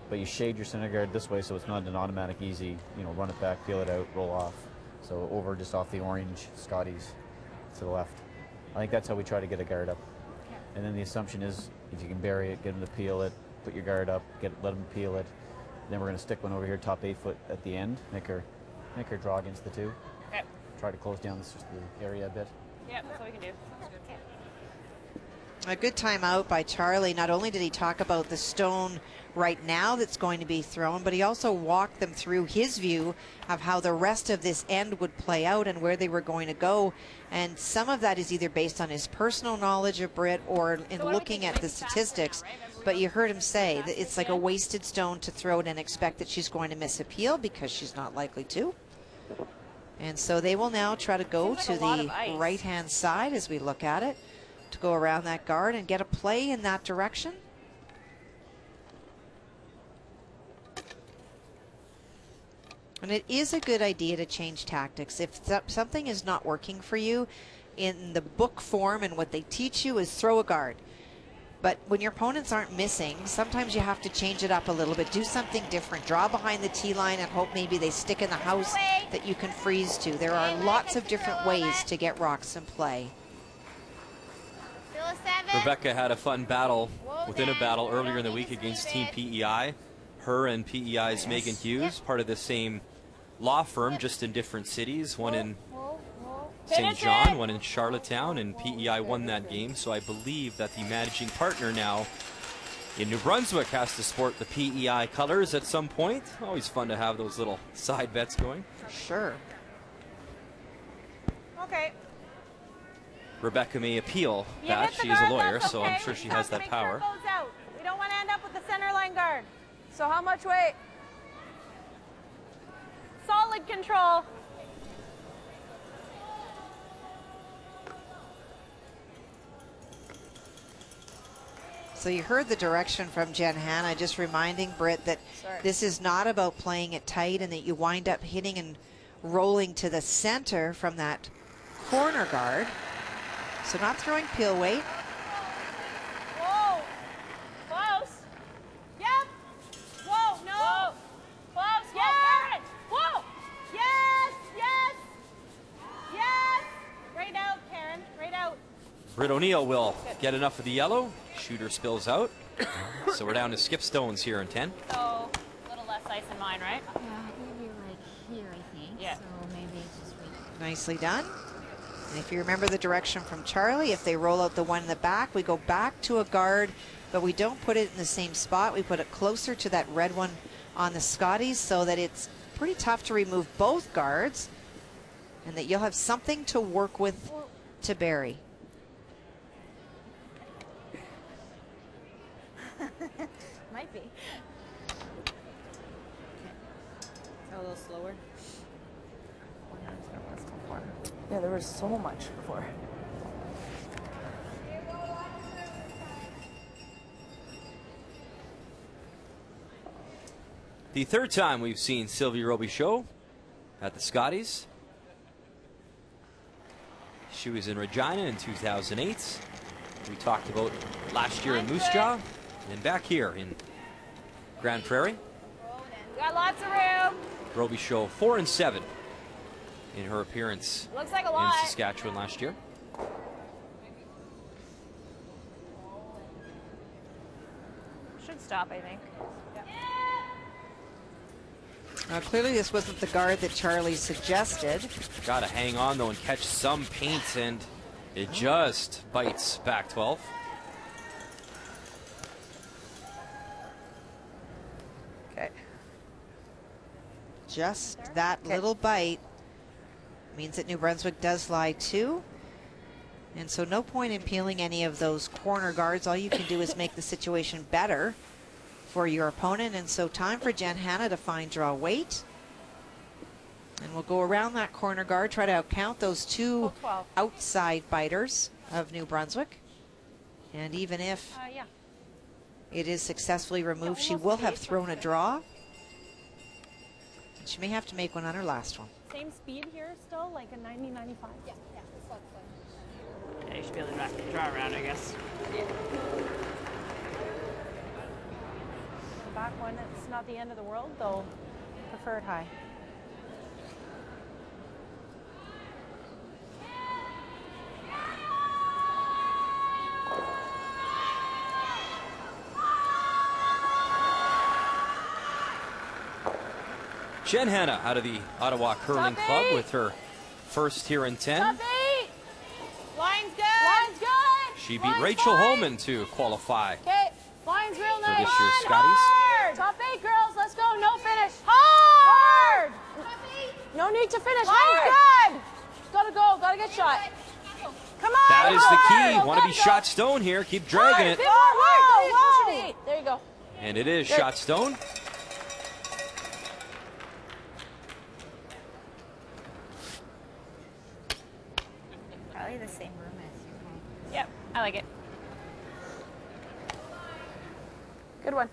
but you shade your center guard this way so it's not an automatic easy, you know, run it back, peel it out, roll off. So over just off the orange Scotties to the left. I think that's how we try to get a guard up. And then the assumption is if you can bury it, get them to peel it, put your guard up, let them peel it. Then we're going to stick one over here, top 8 foot at the end, make her draw against the 2. Okay. Try to close down the area a bit. Yep, that's what we can do. A good timeout by Charlie. Not only did he talk about the stone right now that's going to be thrown, but he also walked them through his view of how the rest of this end would play out and where they were going to go. And some of that is either based on his personal knowledge of Britt or in looking at the statistics. But you heard him say that it's like a wasted stone to throw it and expect that she's going to miss a peel, because she's not likely to. And so they will now try to go to the right-hand side as we look at it, to go around that guard and get a play in that direction. And it is a good idea to change tactics. If something is not working for you, in the book form and what they teach you is throw a guard. But when your opponents aren't missing, sometimes you have to change it up a little bit, do something different, draw behind the tee line and hope maybe they stick in the house that you can freeze to. There are lots of different ways to get rocks in play. Rebecca had a fun battle within a battle earlier in the week against Team PEI. Her and PEI's Megan Hughes, part of the same law firm, just in different cities. One in St. John, one in Charlottetown, and PEI won that game. So I believe that the managing partner now in New Brunswick has to sport the PEI colors at some point. Always fun to have those little side bets going. For sure. Okay. Rebecca may appeal that. She is a lawyer, so I'm sure she has that power. We don't want to end up with the center line guard. So how much weight? Solid control. So you heard the direction from Jen Hanna, just reminding Britt that this is not about playing it tight and that you wind up hitting and rolling to the center from that corner guard. So not throwing peel weight. Whoa. Close. Yep. Whoa, no. Whoa. Close. Yes. Whoa. Yes, yes. Yes. Right out, Karen. Right out. Britt O'Neill will get enough of the yellow. Shooter spills out. So we're down to skip stones here in 10. So a little less ice in mine, right? Yeah, maybe like here, I think. Yeah. So maybe just wait. Nicely done. And if you remember the direction from Charlie, if they roll out the one in the back, we go back to a guard, but we don't put it in the same spot. We put it closer to that red one on the Scotties so that it's pretty tough to remove both guards and that you'll have something to work with to bury. Might be. A little slower. Yeah, there was so much before. The third time we've seen Sylvie Robichaud at the Scotties. She was in Regina in 2008. We talked about last year in Moose Jaw, and back here in Grand Prairie. We got lots of room. Robichaud 4-7 in her appearance Looks like a in lot. Saskatchewan last year. Should stop, I think. Clearly this wasn't the guard that Charlie suggested. Got to hang on though and catch some paint, and it just bites back 12. Okay. Just that little bite means that New Brunswick does lie 2. And so no point in peeling any of those corner guards. All you can do is make the situation better for your opponent. And so time for Jen Hanna to find draw weight. And we'll go around that corner guard, try to outcount those 2 outside biters of New Brunswick. And even if it is successfully removed, she will have thrown a draw. And she may have to make one on her last one. Same speed here still, like a 90, 95? Yeah, it's like Yeah, you should be able to draw around, I guess. The back one, it's not the end of the world, though. Prefer it high. Jen Hanna out of the Ottawa Curling Club with her first here in 10. Line's good. Line's good. She beat Rachel Holman to qualify Okay. Line's real nice. for this year's Scotties. Hard. Top 8, girls. Let's go. No finish. Hard. No need to finish. Line's good. Gotta go. Gotta get shot. Come on. That is the key. Go, Want to go, be go. shot stone here. Keep dragging it. Whoa. There you go. And it is Good. shot stone. Probably the same room as your home. Yep, I like it. Good one.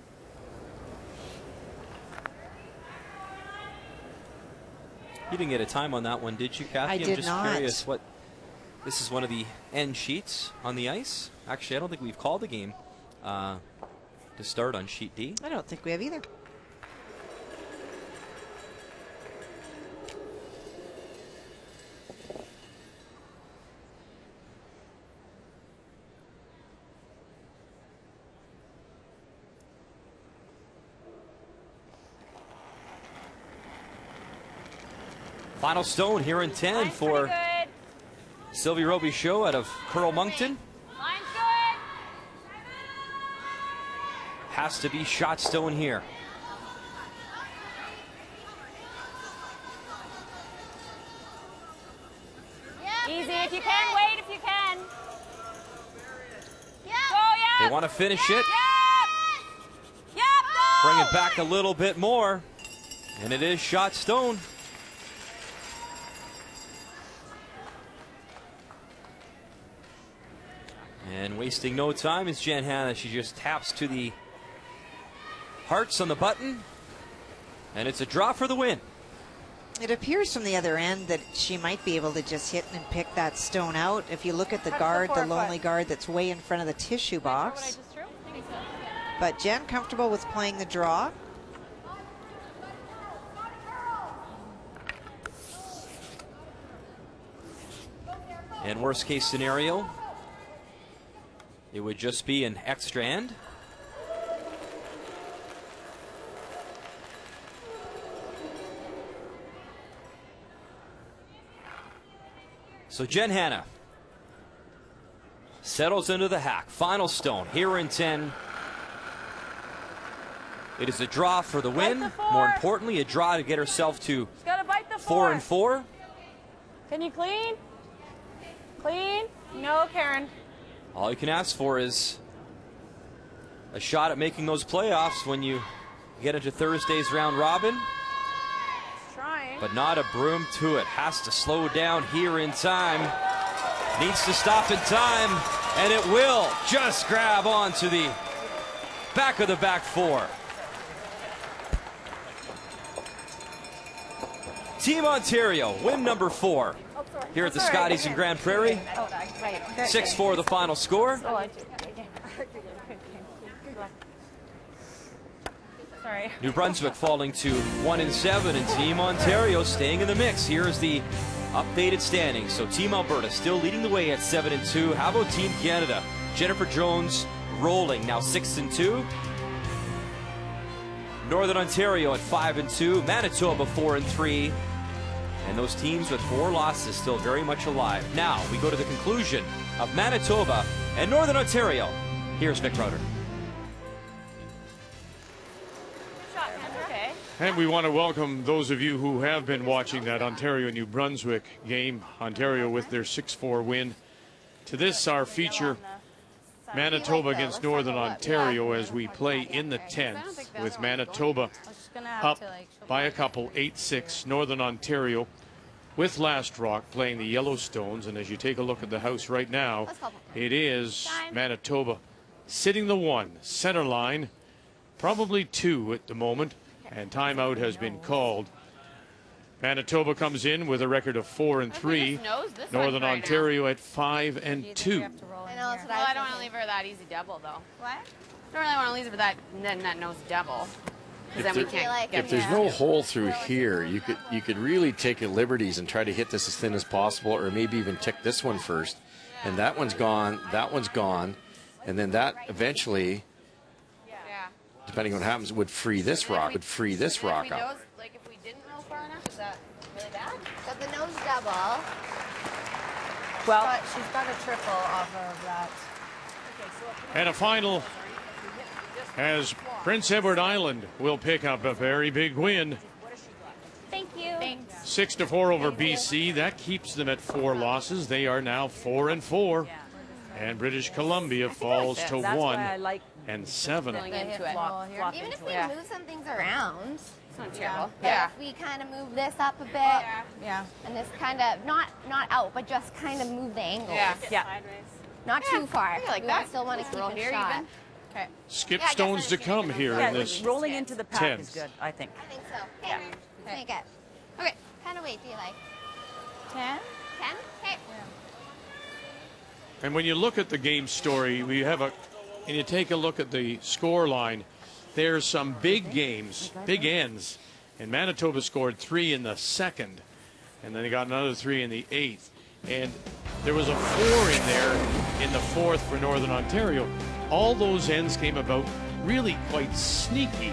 You didn't get a time on that one, did you, Kathy? I I'm did just not. curious what. This is one of the end sheets on the ice. Actually, I don't think we've called the game to start on sheet D. I don't think we have either. Final stone here in 10 for Sylvie Robichaud out of Curl Moncton. Line's good. Has to be shot stone here. Easy if you can. Wait if you can. Yeah. Go, yeah. They want to finish it. Yep. Go. Bring it back a little bit more. And it is shot stone. And wasting no time is Jen Hanna. She just taps to the hearts on the button. And it's a draw for the win. It appears from the other end that she might be able to just hit and pick that stone out. If you look at the guard, the lonely guard that's way in front of the tissue box. But Jen comfortable with playing the draw. And worst case scenario, it would just be an extra end. So Jen Hanna settles into the hack. Final stone here in 10. It is a draw for the win. More importantly, a draw to get herself to Gotta bite the 4 and 4. Can you clean? Clean? No, Karen. All you can ask for is a shot at making those playoffs when you get into Thursday's round robin. Trying. But not a broom to it. Has to slow down here in time. Needs to stop in time, and it will just grab onto the back of the back 4. Team Ontario, win number 4 here at the Scotties in Grand Prairie. 6-4 the final score. Sorry. New Brunswick falling to 1-7, and Team Ontario staying in the mix. Here is the updated standings. So Team Alberta still leading the way at 7-2. How about Team Canada? Jennifer Jones rolling, now 6-2. Northern Ontario at 5-2. Manitoba 4-3. And those teams with 4 losses still very much alive. Now we go to the conclusion of Manitoba and Northern Ontario. Here's Vic Roeder. And we want to welcome those of you who have been watching that Ontario-New Brunswick game. Ontario with their 6-4 win. To this, our feature, Manitoba against Northern Ontario, as we play in the 10th with Manitoba up by a couple, 8-6. Northern Ontario with Last Rock playing the Yellowstones. And as you take a look at the house right now, it is Manitoba sitting the 1, center line, probably 2 at the moment. And timeout has been called. Manitoba comes in with a record of 4-3. Northern Ontario at 5-2. I know, that's what I don't want to leave her that easy double, though. What? I don't really want to leave her that nose double. Then we can't if there's no hole through here, you could really take your liberties and try to hit this as thin as possible, or maybe even tick this one first. And that one's gone, and then that eventually, depending on what happens, would free this rock, Like up. if we didn't roll far enough, is that really bad? Got the nose double. Well, She's got a triple off of that. And a final as Prince Edward Island will pick up a very big win. Thank you. Thanks. 6-4 over BC. That keeps them at 4 losses. They are now 4-4. And British Columbia falls to 1-7. Even if we move some things around, it's not terrible. If we kind of move this up a bit, and this kind of not out, but just kind of move the angles. Not too far. Like We that. still want to keep Roll it here shot. even. Okay. Skip stones to come here in this rolling into the pack 10th. is good, I think. I think so. Okay. Let's make it. Okay. Kind of weight do you like? 10? 10? Okay. And when you look at the game story, we have and you take a look at the score line, there's some big games, big ends. And Manitoba scored 3 in the 2nd, and then they got another 3 in the 8th. And there was a 4 in there in the 4th for Northern Ontario. All those ends came about really quite sneaky.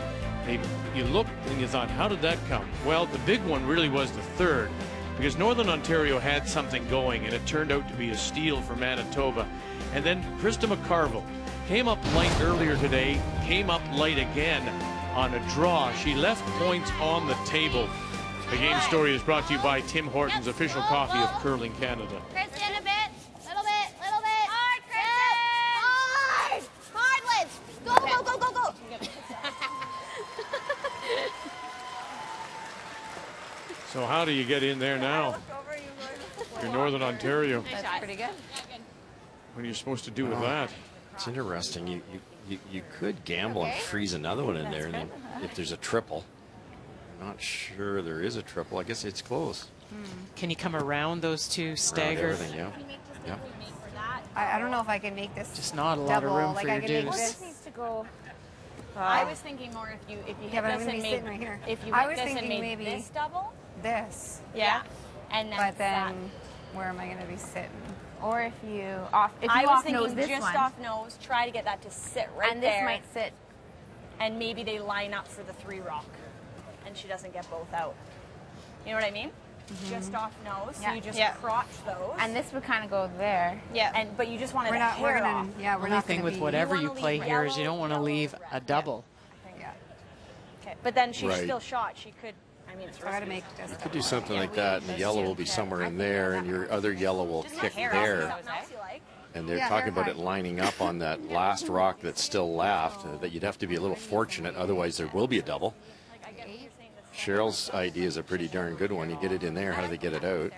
You looked and you thought, how did that come? Well, the big one really was the 3rd, because Northern Ontario had something going, and it turned out to be a steal for Manitoba. And then Krista McCarville came up light earlier today, came up light again on a draw. She left points on the table. The game story is brought to you by Tim Hortons, official coffee of Curling Canada. Kristen, a bit. Little bit. Hard, Kristen. Hard, Liz. Go. So how do you get in there now? You're Northern Ontario. That's pretty good. What are you supposed to do with that? It's interesting. You could gamble and freeze another one in there, and then if there's a triple. I'm not sure there is a triple. I guess it's close. Can you come around those two staggered? Everything, yeah. I don't know if I can make this. Just not a lot of room for your deuce. This needs to go. I was thinking more if you hit but I'm this gonna and be made sitting right here. if you I hit was this and thinking made maybe this double. This. Yeah. And then But then, where am I going to be sitting? or if you off if you I was off thinking nose this just one. off nose, try to get that to sit right And this there. might sit. And maybe they line up for the 3 rock, and she doesn't get both out. You know what I mean? Just off nose, so you just crotch those. And this would kind of go there. Yeah. But you just want We're to not. We're hair gonna. off. Yeah, we're Only not thing gonna with be. whatever you wanna play leave here is you yellow, don't want to leave a double. Okay. But then she's Right. still shot. She could. I mean, it's I gotta make this. You could do something like that, and the yellow will be somewhere in there, and your other yellow will kick there. And they're talking about it lining up on that last rock that's still left, that you'd have to be a little fortunate, otherwise there will be a double. Cheryl's idea is a pretty darn good one. You get it in there, how do they get it out?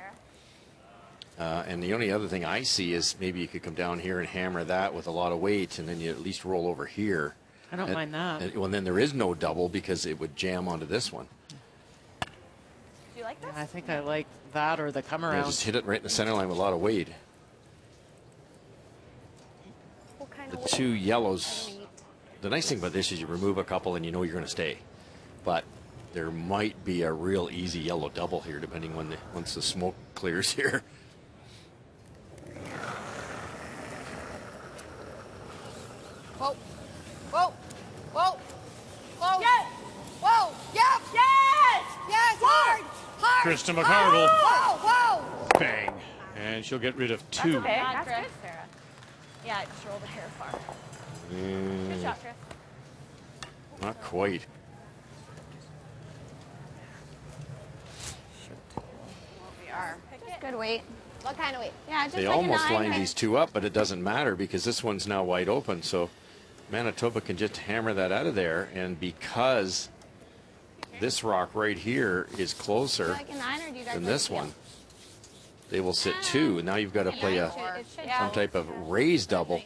And the only other thing I see is maybe you could come down here and hammer that with a lot of weight, and then you at least roll over here. I don't mind that. Well, then there is no double because it would jam onto this one. Do you like like this? I think I like that or the come Yeah, around. just hit it right in the center line with a lot of weight. The two yellows. The nice thing about this is you remove a couple and you know you're going to stay. But there might be a real easy yellow double here, depending when once the smoke clears here. Whoa. Whoa. Whoa. Whoa. Yes. Whoa. Yep. Yes. Yes. Hard. Hard. Krista McCarville. Whoa. Whoa. Bang. And she'll get rid of 2. Okay, that's good, Sarah. Yeah, I just rolled the hair far. Good shot, Chris. Not quite. We are. Good weight. What kind of weight? Yeah, just They like almost a 9, line right? these two up, but it doesn't matter because this one's now wide open. So Manitoba can just hammer that out of there. And because this rock right here is closer Like a 9, or do you guys than like this teal? one, they will sit 2. And now you've got to play some type of raise double.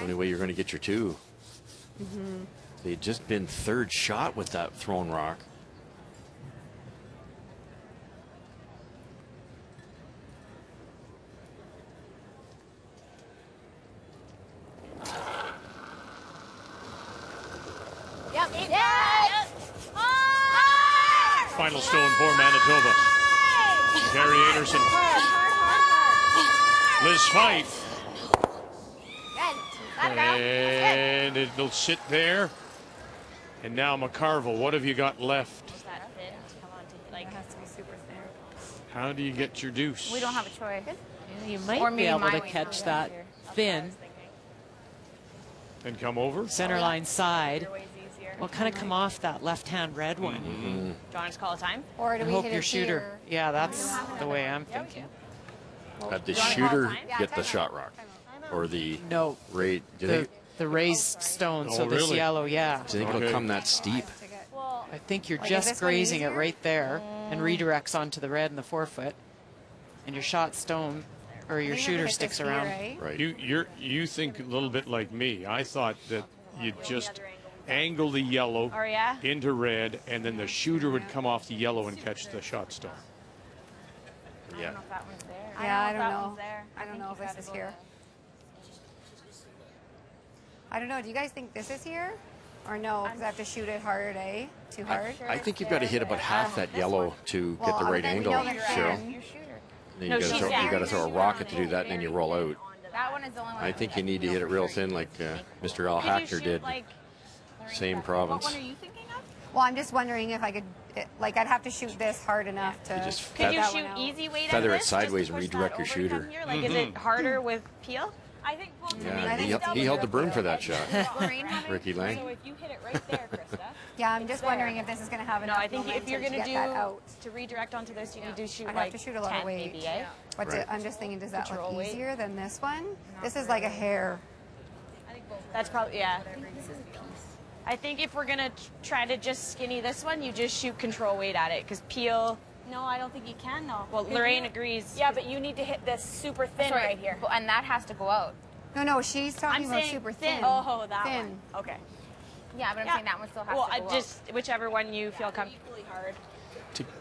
Only way you're going to get your 2. They'd just been third shot with that thrown rock. Yep. Yes. Final stone for Manitoba. Gary Anderson. Liz Fife. And it'll sit there. And now McCarville, what have you got left? That thin to come on to, like, it has to be super thin. How do you get your deuce? We don't have a choice. Yeah, you might Or be maybe able my to weight catch down that here. thin. And come over? Center line side. Well, kind of come off that left-hand red one. Do you want to call a time? Or do I we hope hit your it shooter. here? Yeah, that's the way I'm thinking. Had the shooter get the shot rock? Or the No. raid? Do you think, The raised stone, so Oh, this really? yellow, yeah. do you think it'll come that steep? I think you're Like, is just this one grazing it easier? right there and redirects onto the red and the forefoot. And your shot stone, or your shooter sticks around. Right. You think a little bit like me. I thought that you'd just angle the yellow Oh, yeah? into red, and then the shooter would come off the yellow and catch the shot stone. Yeah. That one's there. Yeah, I don't that know. one's there. I don't think know you've if got this to is go here. I don't know. Do you guys think this is here? Or no? Because I have to shoot it hard, eh? Too hard? I think you've got to hit about half that yellow to get the right angle, Cheryl. Then No, you she's got to throw a rocket to do that, and then you roll out. That one is the only one. I think you need to hit it real thin, like Mr. Al Hackner did. Same province. What one are you thinking of? Well, I'm just wondering if I could, like, I'd have to shoot this hard enough to. just Could you that shoot one out. easy weight Feather at it this? sideways just to and push redirect that your over shooter. from here? Like, is it harder with peel? I think Yeah, he held the broom for that shot. Ricky So Lang. if you hit it right there, Krista. Yeah, I'm just wondering if this is going to have No, enough. I think if you're momentum going to get that out. to redirect onto this, you need to shoot I'd like have to shoot a lot 10 of weight. maybe, eh? But Right. I'm just thinking, does that Control look weight. easier than this one? This is like a hair. That's probably, yeah. I think if we're going to try to just skinny this one, you just shoot control weight at it, because peel... No, I don't think you can though. Well, Lorraine agrees. Yeah, but you need to hit this super thin right here. And that has to go out. No, she's talking I'm about saying super thin. thin. Oh, that thin. one. Okay. Yeah, but I'm saying that one still has Well, to go just whichever one you feel comfortable. Equally hard.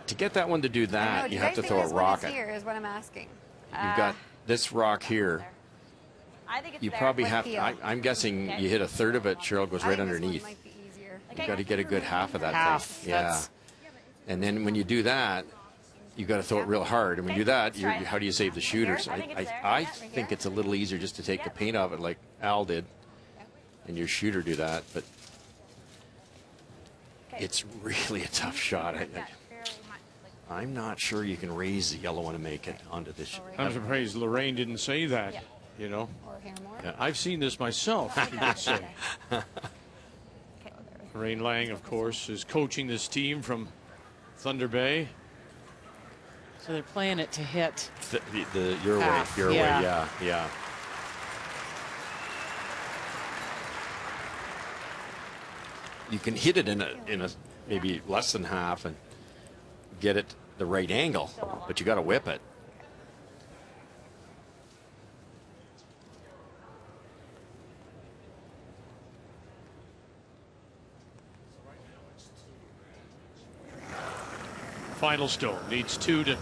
To get that one to do out. I know, that, do you guys have to think throw a this one is rocket. here is what I'm asking. You've got this rock here. I think it's You there. probably Like have. peel. I'm guessing Okay. you hit a third of it. Cheryl goes I right think this one underneath. might be easier. You got to get a good half of that Half, thing. Yeah. that's- And then when you do that, you got to throw it real hard. And when you do that, try it. how do you save the shooters? I think it's there. I think it's a little easier just to take the paint off it, like Al did, and your shooter do that. But it's really a tough shot. I'm not sure you can raise the yellow one and make it onto this. I'm surprised Lorraine didn't say that, you know. Or hair more. Yeah, I've seen this myself, you could say. Lorraine Lang, of course, is coaching this team from Thunder Bay. So they're playing it to hit. Your way, Half, your yeah. way, yeah. You can hit it in a maybe less than half and get it the right angle, but you got to whip it. Final stone. Needs 2 to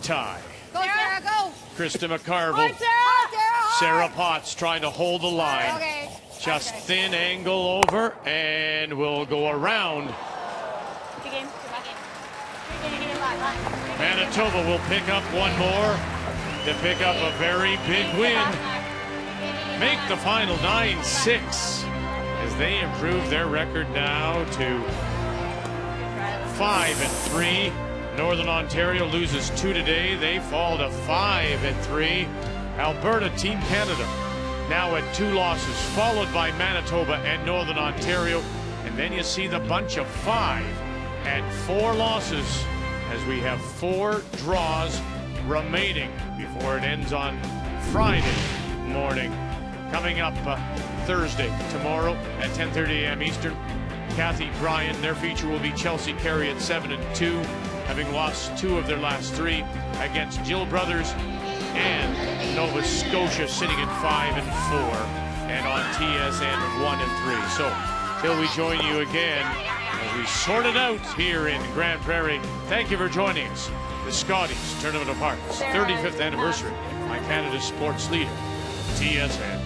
tie. Go, Sarah, go. Krista McCarville. Sarah Potts trying to hold the line. Okay. Just thin angle over, and we'll go around. Good game. Manitoba will pick up one more to pick up a very big win. Make the final 9-6 as they improve their record now to 5-3. Northern Ontario loses 2 today. They fall to 5-3. Alberta, Team Canada, now at 2 losses, followed by Manitoba and Northern Ontario. And then you see the bunch of 5 and 4 losses as we have 4 draws remaining before it ends on Friday morning. Coming up Thursday, tomorrow at 10:30 a.m. Eastern, Kathy Bryan, their feature will be Chelsea Carey at 7-2, having lost 2 of their last 3 against Jill Brothers and Nova Scotia sitting at 5-4 and on TSN 1-3. So till we join you again as we sort it out here in Grand Prairie, thank you for joining us. The Scotties Tournament of Hearts 35th anniversary on Canada's sports leader, TSN.